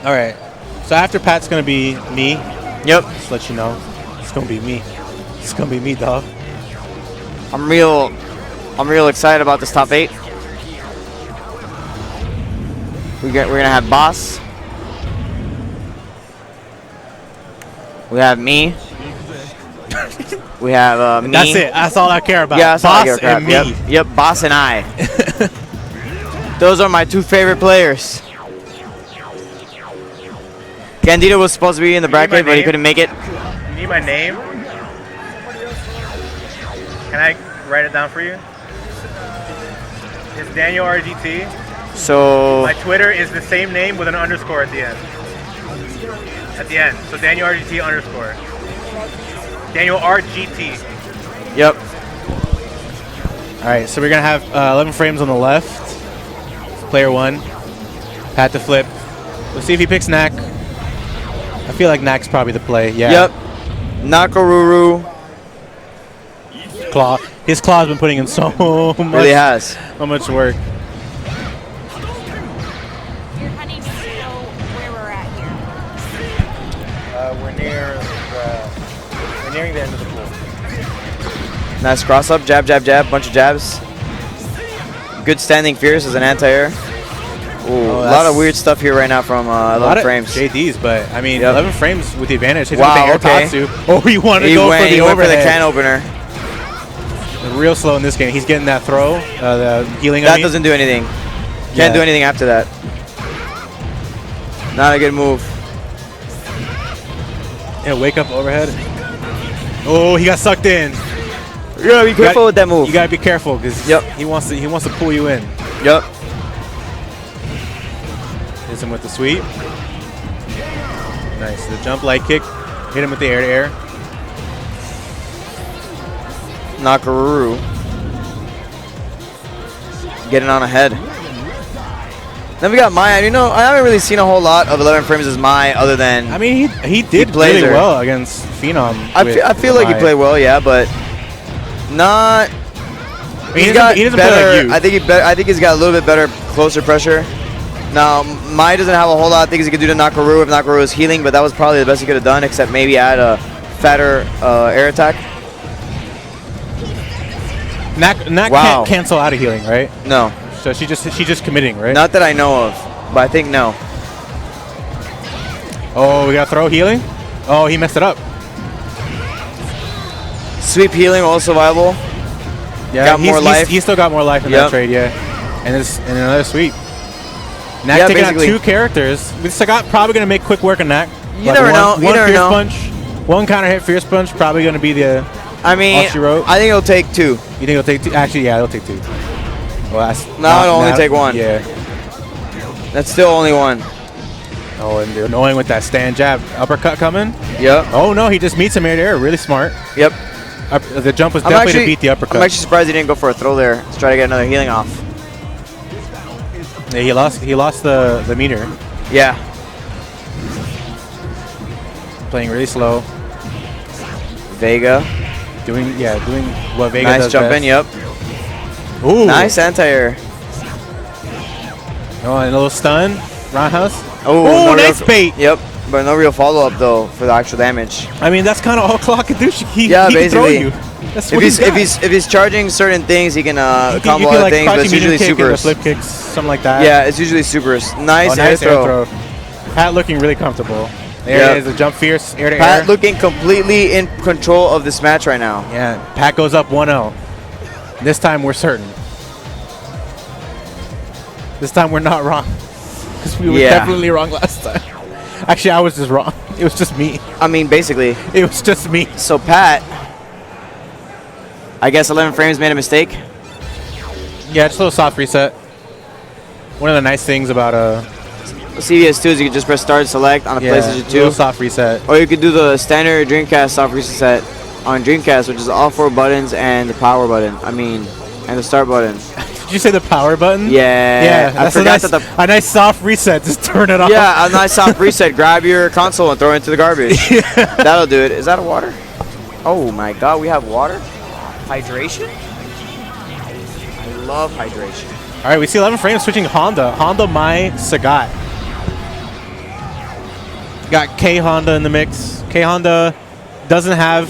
All right. So after Pat's gonna be me, Yep. Just let you know. It's gonna be me. It's gonna be me, dog. I'm real excited about this top 8. We're gonna have Boss. We have me. We have me. That's it. That's all I care about. Yeah, that's all I Boss care about. and me. Yep, Boss and I. Those are my 2 favorite players. Candido was supposed to be in the bracket, but he couldn't make it. You need my name? Can I write it down for you? It's DanielRGT. So My Twitter is the same name with an underscore at the end. So DanielRGT underscore. DanielRGT. yep. All right, so we're gonna have 11 frames on the left. Player 1, PatTheFlip. We'll see if he picks Knack. I feel like Knack's probably the play. Yeah. Yep. Nakaruru Claw. His claw's been putting in so much. really has. So much work. Your honey needs to know where we're at here. We're nearing the end of the pool. Nice cross up, jab, jab, jab, bunch of jabs. Good standing fierce as an anti-air. Ooh, a lot of weird stuff here right now from 11 frames. JDs, but I mean, Yep. 11 frames with the advantage. Hits Wow, with the air tatsu. Oh, he wanted to He go went for the for the overhead. can opener. Real slow in this game. He's getting that throw, the healing. That doesn't do anything. Can't do anything after that. Not a good move. Yeah, wake up overhead. Oh, he got sucked in. Yeah, be careful with that move. You gotta be careful because Yep. he wants to pull you in. Yep. Hits him with the sweep. Nice. The jump light kick. Hit him with the air to air. Nakaruru. Getting on ahead. Then we got Maya. You know, I haven't really seen a whole lot of 11 frames as Maya other than. I mean, he did plays really her. well against Phenom. I feel like he played well, yeah, but not. He He's doesn't- got he doesn't play better. like you. I think he's got a little bit better closer pressure. Now, Maya doesn't have a whole lot of things he could do to Nakaru if Nakaru is healing, but that was probably the best he could have done, except maybe add a fatter air attack. Knack Wow. can't cancel out of healing, right? No, So she's just committing, right? not that I know of, but I think no. Oh, we got throw healing. Oh, he messed it up. Sweep healing also viable. Yeah, Got more life. He's still got more life in Yep. that trade, yeah. And another sweep. Knack Yeah, taking out basically. 2 characters. Sagat probably gonna make quick work of Knack. You never know. You One never fierce know. punch, one counter hit fierce punch. Probably gonna be the. I mean, All she wrote? I think it'll take 2. You think it'll take 2? Actually, yeah, it'll take 2. Well, that's It'll only take 1. Yeah. That's still only 1. Oh, and they're annoying with that stand jab uppercut coming. Yep. Oh no, he just meets him air to air. Really smart. Yep. The jump was definitely to beat the uppercut. I'm actually surprised he didn't go for a throw there to try to get another healing off. Yeah, he lost the meter. Yeah. Playing really slow. Vega. Doing what Vega Nice does jump best. in, yep. Ooh. Nice anti-air. Oh, and a little stun. Roundhouse. Oh, Ooh, no nice real, bait. Yep, but no real follow-up though for the actual damage. I mean, that's kind of all Claw can do. He Yeah, can throw basically. you. That's If what he's got. if he's charging certain things, he can You combo can other like things, but crouching it's medium usually kick and the supers. flip kicks, something like that. Yeah, it's usually supers. Nice, Oh, nice air throw. Pat looking really comfortable. There Yep. it is, a jump fierce, air to Pat air. looking completely in control of this match right now. Yeah, Pat goes up 1-0. This time we're certain. This time we're not wrong. Because we were Yeah. definitely wrong last time. Actually, I was just wrong. It was just me. I mean, basically. It was just me. So Pat, I guess 11 frames made a mistake. Yeah, just a little soft reset. One of the nice things about CVS2 is you can just press start and select on a PlayStation a 2. little soft reset. Or you could do the standard Dreamcast soft reset on Dreamcast, which is all 4 buttons and the power button. And the start button. Did you say the power button? Yeah. I that's forgot a nice, that a nice soft reset. Just turn it off. Yeah, a nice soft reset. Grab your console and throw it into the garbage. That'll do it. Is that a water? Oh my god, we have water? Hydration? I love hydration. All right, we see 11 frames switching Honda. Honda, Mai, Sagat. Got K Honda in the mix. K Honda doesn't have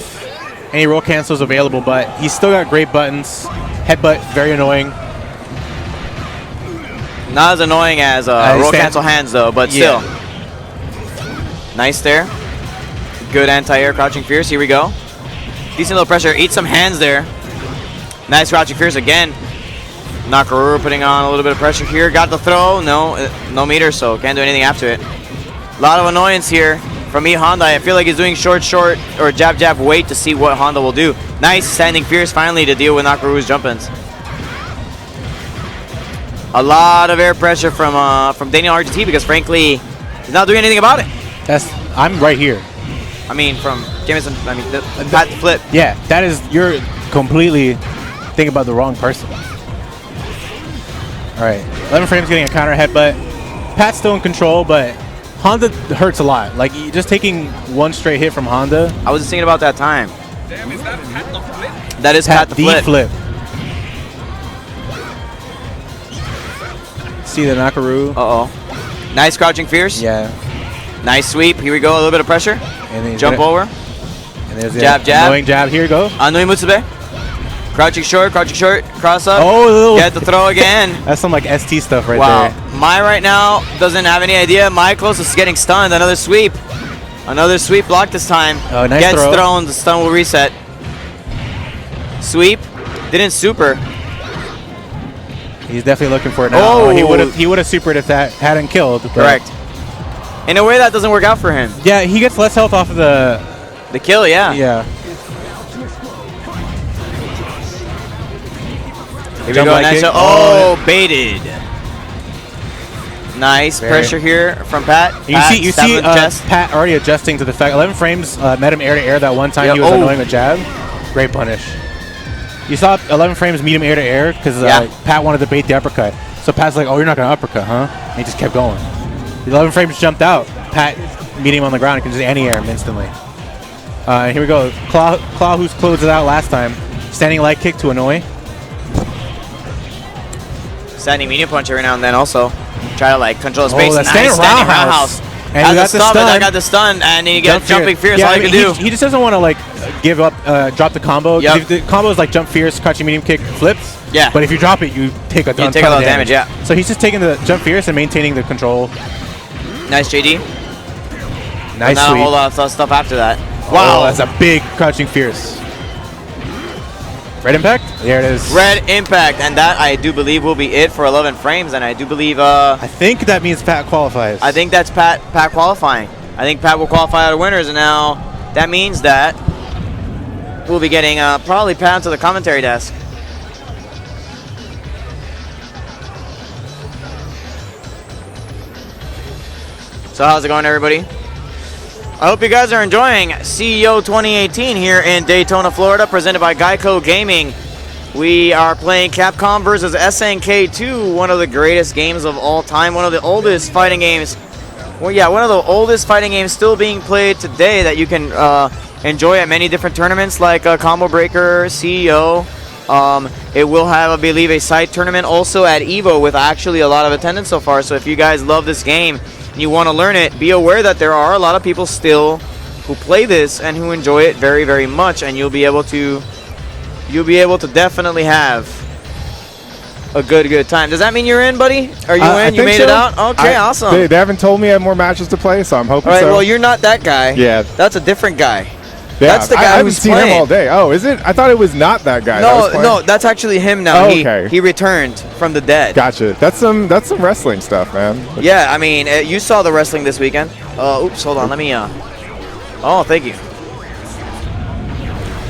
any roll cancels available, but he's still got great buttons. Headbutt, very annoying. Not as annoying as roll cancel hands though, but still. Nice there. Good anti-air crouching fierce. Here we go. Decent little pressure. Eat some hands there. Nice crouching fierce again. Nakaruru putting on a little bit of pressure here. Got the throw. No meter, so can't do anything after it. A lot of annoyance here from E Honda. I feel like he's doing short, or jab, wait to see what Honda will do. Nice standing fierce finally to deal with Nakaruru's jump-ins. A lot of air pressure from DanielRGT because frankly, he's not doing anything about it. I'm right here. I mean, from Jameson, I mean, the PatTheFlip. Yeah, you're completely thinking about the wrong person. All right, 11 frames getting a counter headbutt. Pat's still in control, but Honda hurts a lot. Like, just taking one straight hit from Honda. I was just thinking about that time. That is PatTheFlip. See the Nakaru. Uh-oh. Nice crouching fierce. Yeah. Nice sweep. Here we go. A little bit of pressure. And jump over. And there's jab. Annoying jab. Here you go. Anui Mutsube. Crouching short, cross up. Oh, get the throw again. That's some like ST stuff right there. Wow. Mai right now doesn't have any idea. Mai closest is getting stunned. Another sweep. Another sweep block this time. Oh, nice Gets throw. thrown. The stun will reset. Sweep. Didn't super. He's definitely looking for it now. Oh, he would have supered if that hadn't killed. Correct. In a way, that doesn't work out for him. Yeah, he gets less health off of the kill. Yeah. Yeah. Here we go. Nice. Oh, baited. Nice pressure here from Pat. You see Pat already adjusting to the fact 11 frames met him air to air that one time he was annoying a jab. Great punish. You saw 11 frames meet him air to air because Pat wanted to bait the uppercut. So Pat's like, oh, you're not going to uppercut, huh? And he just kept going. The 11 frames jumped out. Pat meeting him on the ground and can just anti-air him instantly. Here we go. Claw who's closed it out last time. Standing light kick to annoy. Standing medium punch every now and then also. Try to like control his space. Oh, that's standing roundhouse. And he got the stun. I got the stun, and he gets jumping fierce. Yeah, all he can do. He just doesn't want to like give up, drop the combo. Yep. The combo is like jump fierce, crouching medium kick, flips. Yeah. But if you drop it, you take a ton of damage. Yeah. So he's just taking the jump fierce and maintaining the control. Nice JD. Nice not sweep. a whole lot of stuff after that. Wow, that's a big crouching fierce. Red impact? There it is. Red impact, and that I do believe will be it for 11 frames, and I do believe I think that means Pat qualifies. I think that's Pat qualifying. I think Pat will qualify out of winners, and now that means that we'll be getting probably Pat onto the commentary desk. So how's it going, everybody? I hope you guys are enjoying CEO 2018 here in Daytona, Florida, presented by Geico Gaming. We are playing Capcom versus SNK 2, one of the greatest games of all time, one of the oldest fighting games. Well, yeah, one of the oldest fighting games still being played today that you can enjoy at many different tournaments like Combo Breaker, CEO. It will have, I believe, a side tournament also at EVO with actually a lot of attendance so far. So if you guys love this game, you want to learn it, be aware that there are a lot of people still who play this and who enjoy it very, very much, and you'll be able to definitely have a good time. Does that mean you're in, buddy? Are you in? You made it out? Okay, awesome. They haven't told me I have more matches to play, so I'm hoping All right, so. well, you're not that guy. Yeah. That's a different guy. Yeah, that's the guy I haven't who's seen playing. him all day. Oh, is it? I thought it was not that guy. No, that's actually him now. Oh, okay. He returned from the dead. Gotcha. That's some wrestling stuff, man. Yeah, I mean, you saw the wrestling this weekend. Oops, hold on. Let me. Oh, thank you.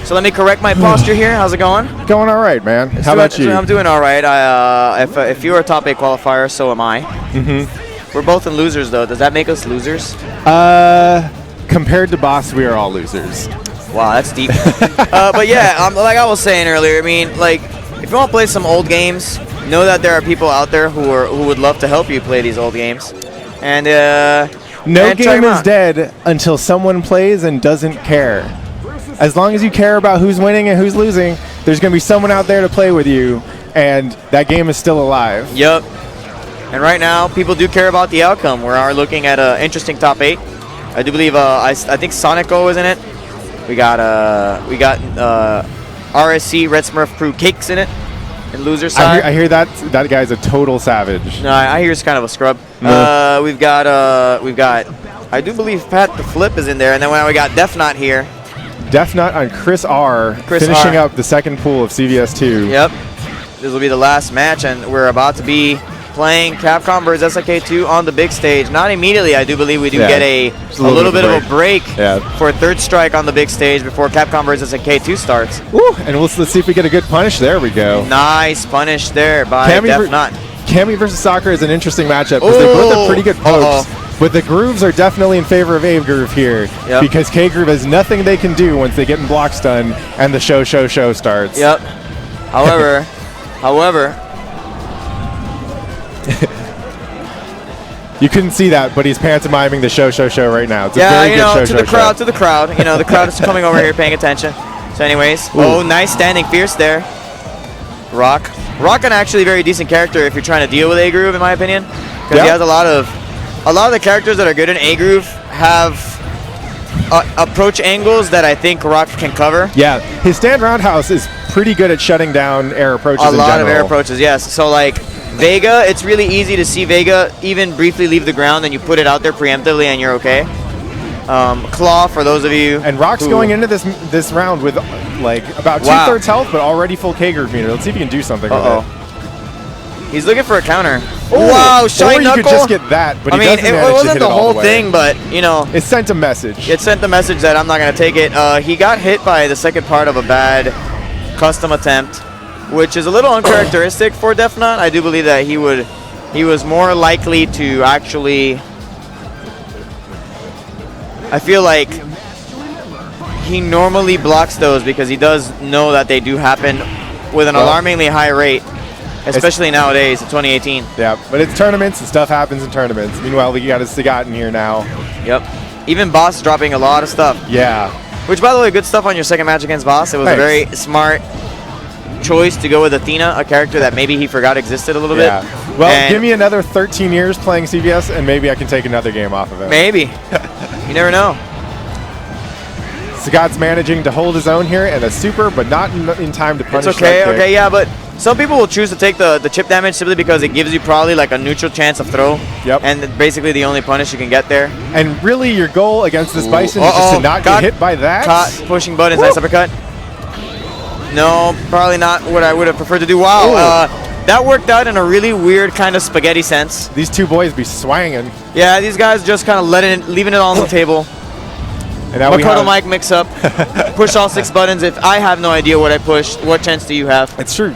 So let me correct my posture here. How's it going? Going all right, man. How about you? I'm doing all right. If you're a top 8 qualifier, so am I. Mm-hmm. We're both in losers, though. Does that make us losers? Compared to Boss, we are all losers. Wow, that's deep. But yeah, like I was saying earlier, I mean, like, if you want to play some old games, know that there are people out there who would love to help you play these old games. And no game is dead until someone plays and doesn't care. As long as you care about who's winning and who's losing, there's going to be someone out there to play with you, and that game is still alive. Yep. And right now, people do care about the outcome. We are looking at an interesting top 8. I do believe I think Sonico is in it. We got RSC Red Smurf Crew Cakes in it. And loser side. I hear that guy's a total savage. No, I hear he's kind of a scrub. We've got I do believe PatTheFlip is in there, and then we got Defnot here. Defnot on ChrisR, finishing up the second pool of CVS2. Yep. This will be the last match, and we're about to be playing Capcom versus SNK2 on the big stage. Not immediately, I do believe we do get a little bit of a break for third strike on the big stage before Capcom versus SNK2 starts. Woo, and let's see if we get a good punish. There we go. Nice punish there by Defnot. Cammy versus Soccer is an interesting matchup because they both have pretty good pokes. But the grooves are definitely in favor of A-Groove here because K-Groove has nothing they can do once they get in block stun and the show starts. Yep. However, you couldn't see that, but he's pantomiming the show right now. It's a yeah, very you good know, show, to the crowd. You know, the crowd is coming over here paying attention. So anyways, nice standing fierce there. Rock an actually very decent character if you're trying to deal with A-Groove, in my opinion, because he has a lot of the characters that are good in A-Groove have approach angles that I think Rock can cover. Yeah, his stand roundhouse is pretty good at shutting down air approaches. A lot of air approaches, yes. So like Vega, it's really easy to see Vega even briefly leave the ground, and you put it out there preemptively, and you're okay. Claw, for those of you. And Rock's going into this round with like about 2/3 health, but already full K-Groove meter. Let's see if he can do something with it. He's looking for a counter. Oh, wow, Shine or you Knuckle. could just get that, but I mean, it wasn't the whole thing, but you know, it sent a message. It sent the message that I'm not gonna take it. He got hit by the second part of a bad custom attempt, which is a little uncharacteristic for Defnot. I do believe that he was more likely to actually. I feel like he normally blocks those because he does know that they do happen with an alarmingly high rate. Especially nowadays in 2018. Yeah, but it's tournaments and stuff happens in tournaments. Meanwhile, we got a Sagat in here now. Yep. Even Boss dropping a lot of stuff. Yeah. Which, by the way, good stuff on your second match against Boss. It was a very smart choice to go with Athena, a character that maybe he forgot existed a little bit. Well, give me another 13 years playing CBS and maybe I can take another game off of it. Maybe. You never know. Sagat's managing to hold his own here and a super, but not in time to punish. It's okay, yeah, but some people will choose to take the chip damage simply because it gives you probably like a neutral chance of throw. Yep. And basically the only punish you can get there. And really your goal against this Bison is just to not get hit by that? Caught pushing buttons, nice uppercut. No, probably not what I would have preferred to do. Wow, that worked out in a really weird kind of spaghetti sense. These two boys be swanging. Yeah, these guys just kind of leaving it all on the table. And now Makoto Mike mix up, push all 6 buttons. If I have no idea what I pushed, what chance do you have? It's true.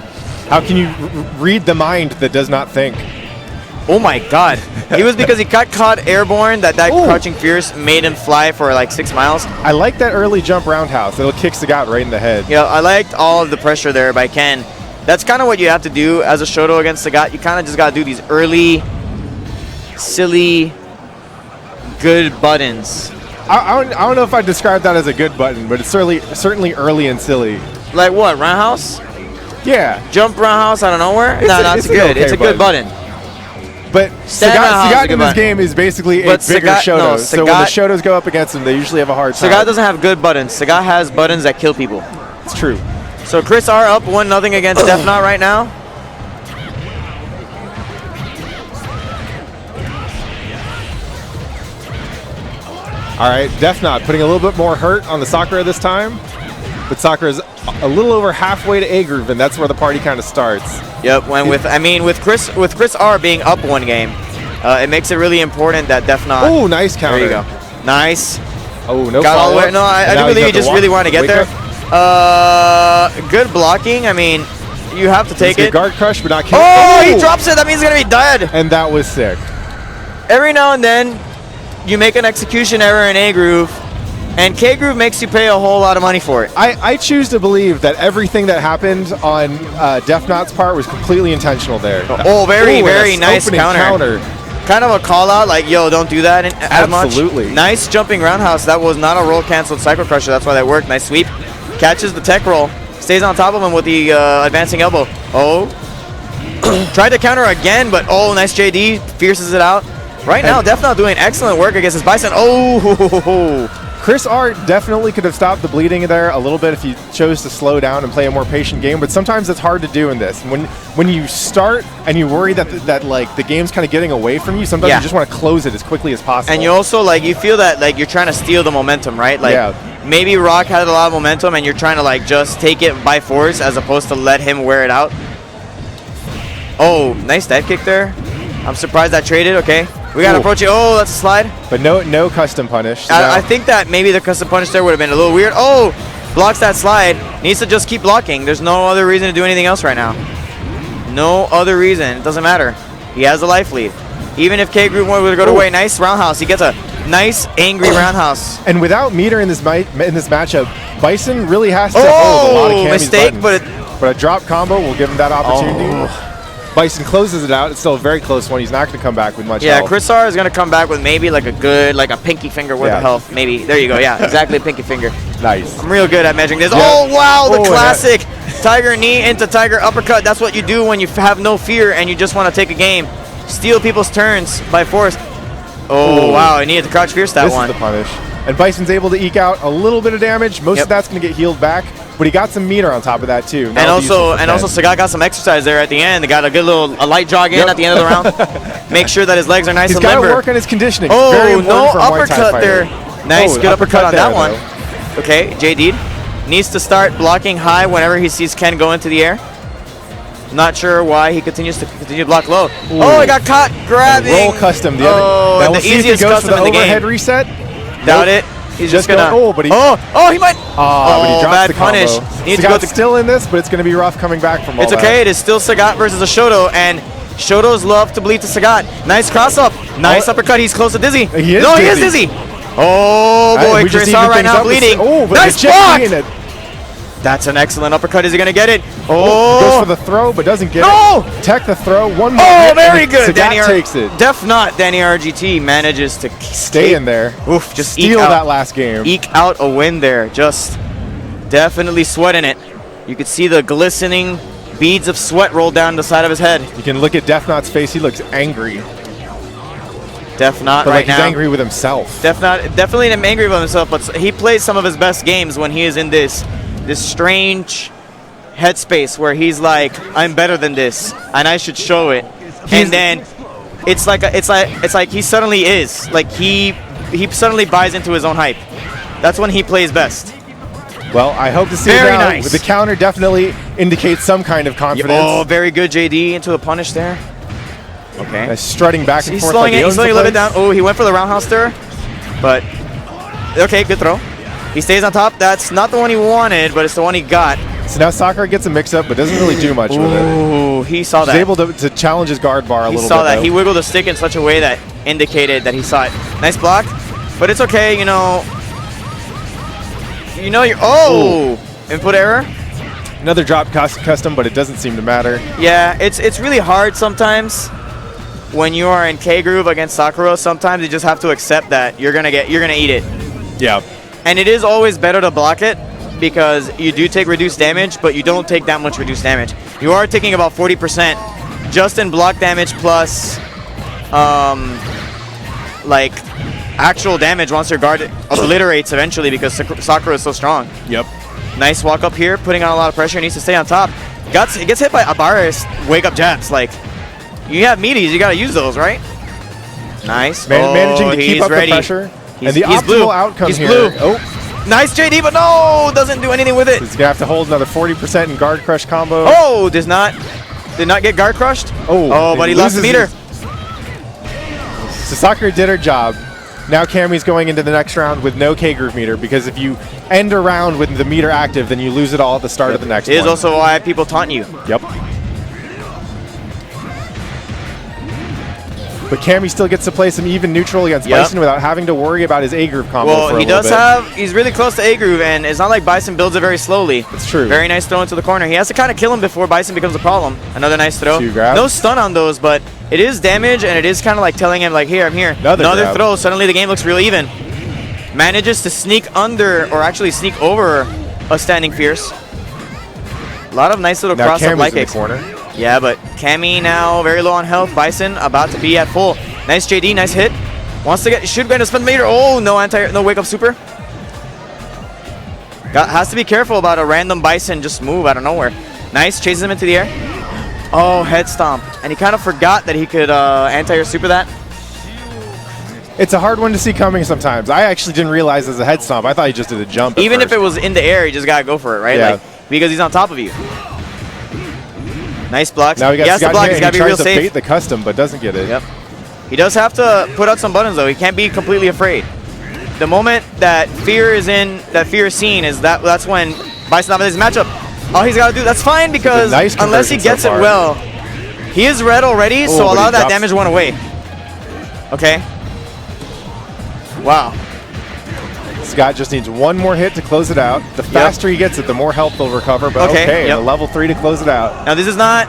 How can you read the mind that does not think? Oh my god. It was because he got caught airborne that crouching fierce made him fly for like 6 miles. I like that early jump roundhouse. It'll kick Sagat right in the head. Yeah, I liked all of the pressure there by Ken. That's kind of what you have to do as a Shoto against Sagat. You kind of just got to do these early, silly, good buttons. I don't know if I'd describe that as a good button, but it's certainly early and silly. Like what, roundhouse? Yeah. Jump roundhouse out of nowhere? No, it's good. Okay it's a good button. But Sagat in this game is basically a bigger Shoto. So when the Shotos go up against him, they usually have a hard time. Sagat doesn't have good buttons. Sagat has buttons that kill people. It's true. So ChrisR up 1-0 against Defnot right now. All right, Defnot putting a little bit more hurt on the Sakura this time. But Sakura is a little over halfway to A-Groove, and that's where the party kind of starts. Yep, with ChrisR being up 1 game, it makes it really important that Defnot. Oh, nice counter. There you go. Nice. Oh, no. Got all the way. No, I do believe he just really wanted to get there. Good blocking. I mean, you have to take it. Guard crush, but not kill. Oh, he drops it. That means he's gonna be dead. And that was sick. Every now and then, you make an execution error in A-Groove, and K-Groove makes you pay a whole lot of money for it. I choose to believe that everything that happened on Defnot's part was completely intentional there. Oh, very nice counter. Kind of a call out, like, yo, don't do that as much. Absolutely. Nice jumping roundhouse. That was not a roll canceled Psycho Crusher. That's why that worked. Nice sweep. Catches the tech roll. Stays on top of him with the advancing elbow. Oh. Tried to counter again, but nice JD. Fierces it out. Right now, Defnot doing excellent work against his Bison. Oh, ChrisR definitely could have stopped the bleeding there a little bit if he chose to slow down and play a more patient game, but sometimes it's hard to do in this. When you start and you worry that like the game's kind of getting away from you, sometimes you just want to close it as quickly as possible. And you also like you feel that like you're trying to steal the momentum, right? Like maybe Rock had a lot of momentum and you're trying to like just take it by force as opposed to let him wear it out. Oh, nice dive kick there. I'm surprised that traded. Okay, we got to approach it. Oh, that's a slide. But no custom punish. So I think that maybe the custom punish there would have been a little weird. Oh, blocks that slide. Needs to just keep blocking. There's no other reason to do anything else right now. No other reason. It doesn't matter. He has a life lead. Even if K Group were to go away, nice roundhouse. He gets a nice angry roundhouse. And without meter in this matchup, Bison really has to hold a lot of Cammy's mistake, buttons. But a drop combo will give him that opportunity. Bison closes it out. It's still a very close one. He's not going to come back with much health. ChrisR is going to come back with maybe like a good, like a pinky finger worth of health. Maybe. There you go. Yeah, exactly, pinky finger. Nice. I'm real good at measuring this. Yeah. Oh, wow, the classic Tiger knee into Tiger uppercut. That's what you do when you have no fear and you just want to take a game. Steal people's turns by force. Oh, wow, he needed to crouch fierce that one. This is the punish. And Bison's able to eke out a little bit of damage. Most of that's going to get healed back. But he got some meter on top of that too. And also Sagat got some exercise there at the end. They got a good a light jog in at the end of the round. Make sure that his legs are nice and limber. He's got to work on his conditioning. Oh, very no uppercut there. Nice, good uppercut on that one. Though. Okay, JD needs to start blocking high whenever he sees Ken go into the air. Not sure why he continues to block low. Ooh. Oh, he got caught grabbing. Roll custom. Now we'll the see easiest if he goes custom for the in the overhead game. reset. Doubt it. He's just gonna. But he. He might. But he drops bad the punish. Needs to go still in this, but it's going to be rough coming back from all It's okay. It is still Sagat versus a Shoto, and Shotos love to bleed to Sagat. Nice cross up. Nice uppercut. He's close to dizzy. He is dizzy. Oh boy, ChrisR right now bleeding. Nice block. That's an excellent uppercut. Is he going to get it? Oh! Goes for the throw, but doesn't get it. Tech the throw. One more. Oh, very good. Sagat takes it. Defnot DanielRGT manages to stay in there. Oof, just steal that last game. Eke out a win there. Just definitely sweating it. You could see the glistening beads of sweat roll down the side of his head. You can look at Defnot's face. He looks angry. Defnot right now. He's angry with himself. Defnot definitely angry with himself, but he plays some of his best games when he is in this strange headspace where he's like, I'm better than this and I should show it. And then it's like he suddenly is like he suddenly buys into his own hype. That's when he plays best. Well, I hope to see very now. Nice. With the counter definitely indicates some kind of confidence. Oh, very good JD into the punish there. Okay. Strutting back and he's forth. Slowing he's slowing a little bit down. Oh, he went for the roundhouse there. But okay, good throw. He stays on top. That's not the one he wanted, but it's the one he got. So now Sakura gets a mix-up, but doesn't really do much with it. Ooh, he saw that. He's able to challenge his guard bar a little bit. He saw that. He wiggled the stick in such a way that indicated that he saw it. Nice block, but it's okay. You know you're. Input error. Another drop custom, but it doesn't seem to matter. Yeah, it's really hard sometimes when you are in K groove against Sakura. Sometimes you just have to accept that you're gonna eat it. Yeah. And it is always better to block it because you do take reduced damage, but you don't take that much reduced damage. You are taking about 40% just in block damage plus like actual damage once your guard obliterates eventually because Sakura is so strong. Yep. Nice walk up here, putting on a lot of pressure. Needs to stay on top. He gets hit by Abara's wake up jabs. Like, you have meaties, you got to use those, right? Nice. Managing to keep up the pressure. And the optimal outcome here. Oh, nice JD, but no, doesn't do anything with it. He's gonna have to hold another 40% in guard crush combo. Oh, did not get guard crushed. Oh, but he lost the meter. So Sakura did her job. Now Cammy's going into the next round with no K groove meter because if you end a round with the meter active, then you lose it all at the start of the next one. It is also why people taunt you. Yep. But Cammy still gets to play some even neutral against Bison without having to worry about his A-groove combo Well, he's really close to A-groove, and it's not like Bison builds it very slowly. It's true. Very nice throw into the corner. He has to kind of kill him before Bison becomes a problem. Another nice throw. No stun on those, but it is damage, and it is kind of like telling him, like, here, I'm here. Another throw. Suddenly the game looks real even. Manages to sneak under, or actually sneak over a standing fierce. A lot of nice little cross-up light kicks. Corner. Yeah, but Cammy now very low on health. Bison about to be at full. Nice JD, nice hit. Wants to get, should go into spin meter. Oh, no wake up super. Has to be careful about a random Bison just move out of nowhere. Nice, chases him into the air. Oh, head stomp. And he kind of forgot that he could anti-air super that. It's a hard one to see coming sometimes. I actually didn't realize it was a head stomp. I thought he just did a jump. Even if it was in the air, you just gotta go for it, right? Yeah. Like, because he's on top of you. Nice blocks. Now he has to block. He's gotta be real tries to safe. bait the custom, but doesn't get it. Yep. He does have to put out some buttons though. He can't be completely afraid. The moment that fear is seen, is that's when Bison dominates his matchup. All he's got to do, that's fine, because nice unless he gets so it well, he is red already, so a lot of that damage went away. Okay. Wow. Scott just needs one more hit to close it out. The faster he gets it, the more health he'll recover. But okay, a level 3 to close it out. Now this is not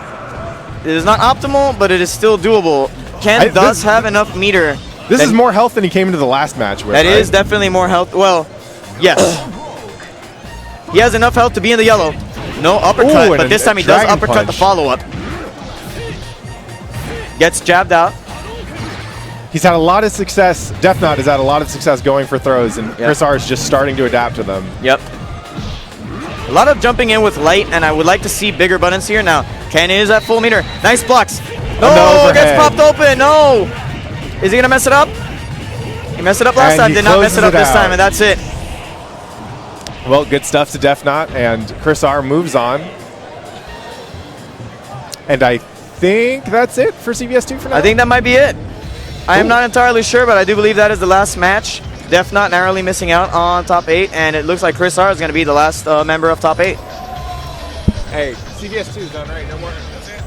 optimal, but it is still doable. Ken does have enough meter. This is more health than he came into the last match with. That is definitely more health. Well, yes. He has enough health to be in the yellow. No uppercut, but this time he does uppercut the follow-up. Gets jabbed out. He's had a lot of success. Defnot has had a lot of success going for throws, and ChrisR is just starting to adapt to them. Yep. A lot of jumping in with light, and I would like to see bigger buttons here. Now, Ken is at full meter. Nice blocks. No, gets popped open. No. Is he going to mess it up? He messed it up last time. Did not mess it up this time, and that's it. Well, good stuff to Defnot, and ChrisR moves on. And I think that's it for CBS2 for now. I think that might be it. I am not entirely sure, but I do believe that is the last match. Defnot narrowly missing out on top 8, and it looks like ChrisR is going to be the last member of top 8. Hey, CBS2 is done, right? No more?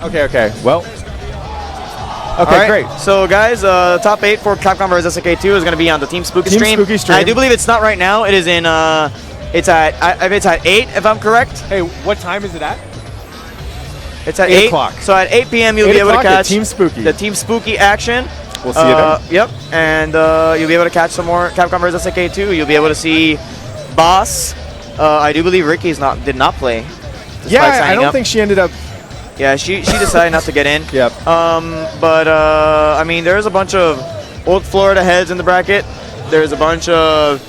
Okay. Well, okay, great. So, guys, top 8 for Capcom vs. SNK2 is going to be on the Team Spooky stream. I do believe it's not right now. It is in, it's at 8, if I'm correct. Hey, what time is it at? It's at 8 o'clock. So at 8 p.m. you'll be able to catch Team Spooky. The Team Spooky action. We'll see you then. Yep, and you'll be able to catch some more Capcom vs. SNK2. You'll be able to see Boss. I do believe Ricky did not play. Yeah, I don't think she ended up. Yeah, she decided not to get in. Yep. But I mean, there's a bunch of old Florida heads in the bracket. There's a bunch of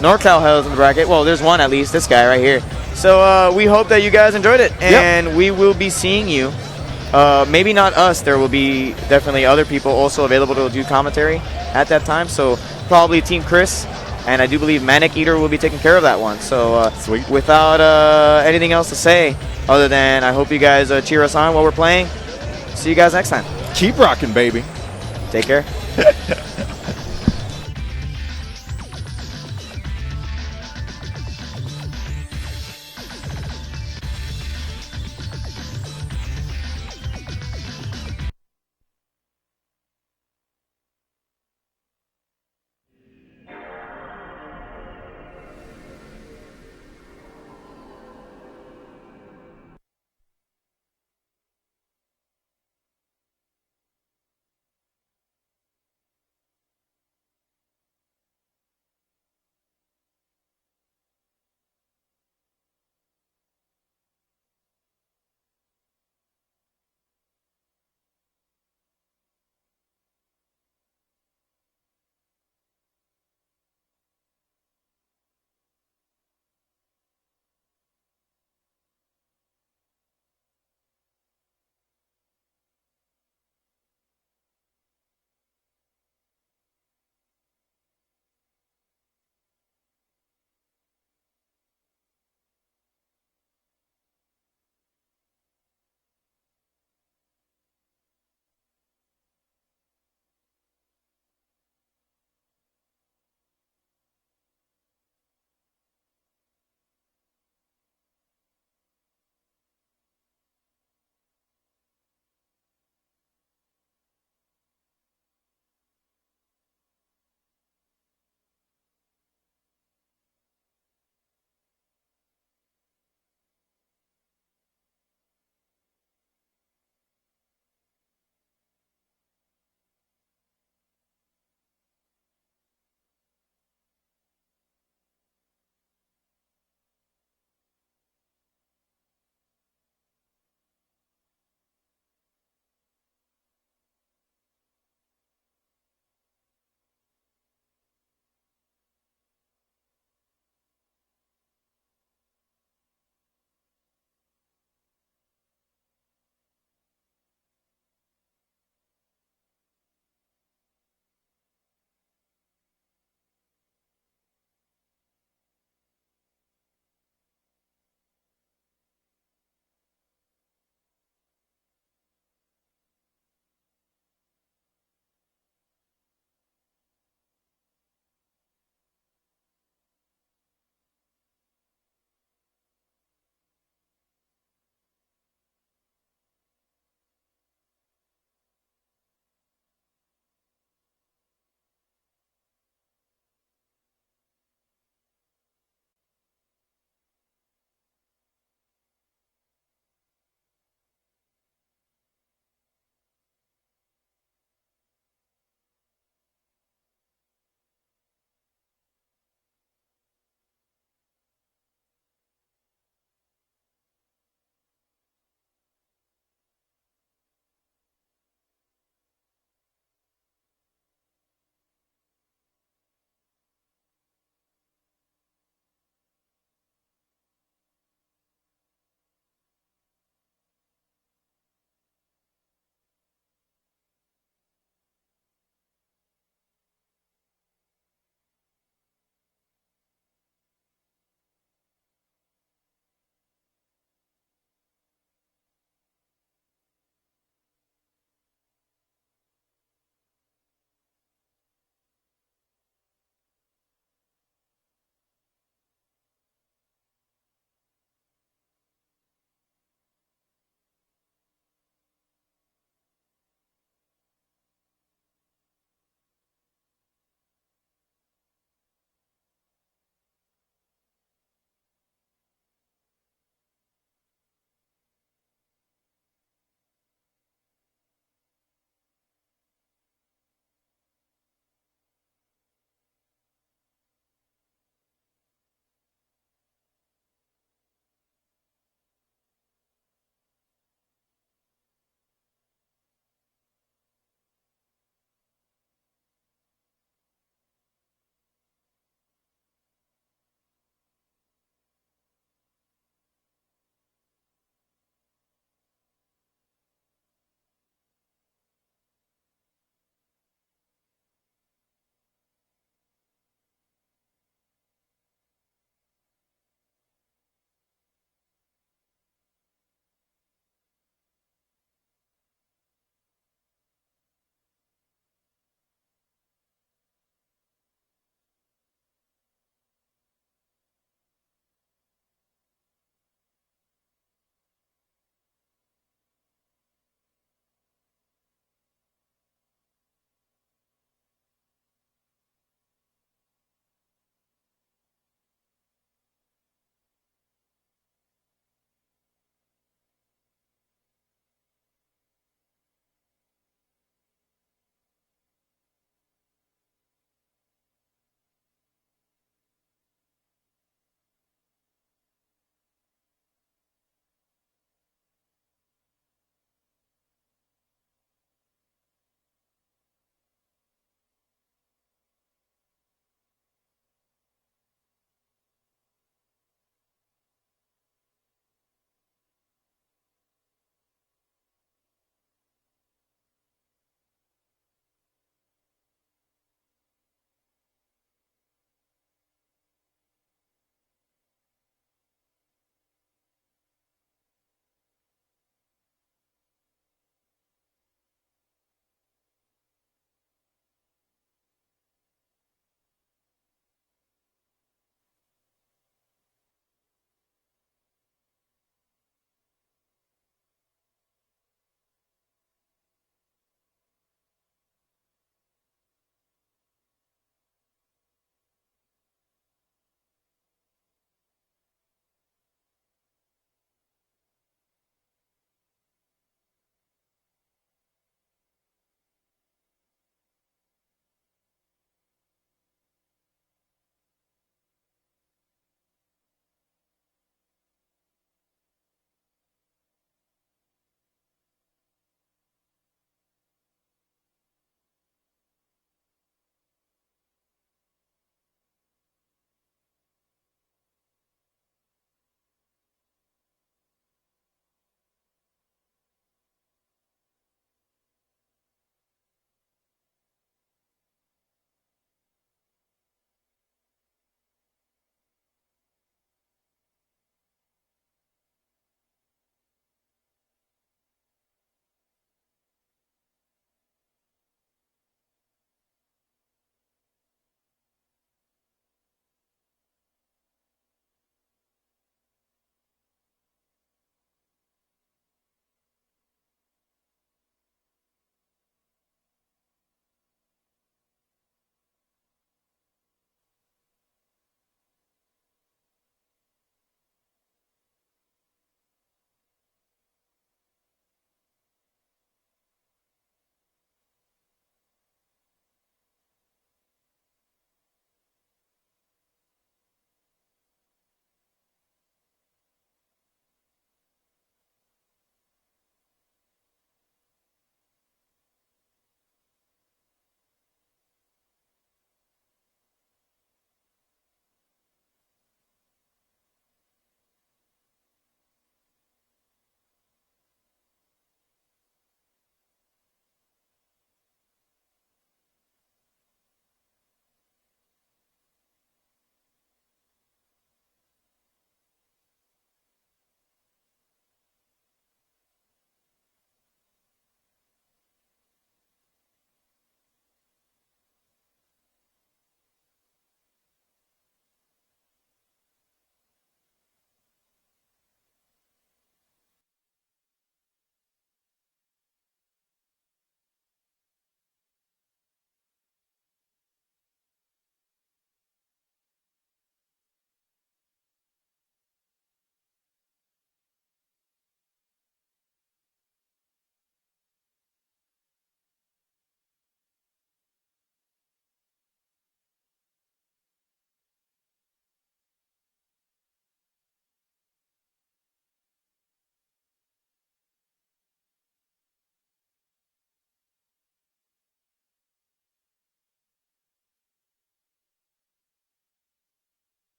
NorCal heads in the bracket. Well, there's one at least. This guy right here. So we hope that you guys enjoyed it, and we will be seeing you. Maybe not us. There will be definitely other people also available to do commentary at that time. So probably Team Chris, and I do believe Manic Eater will be taking care of that one. So sweet. Without anything else to say, other than I hope you guys cheer us on while we're playing. See you guys next time. Keep rocking, baby. Take care.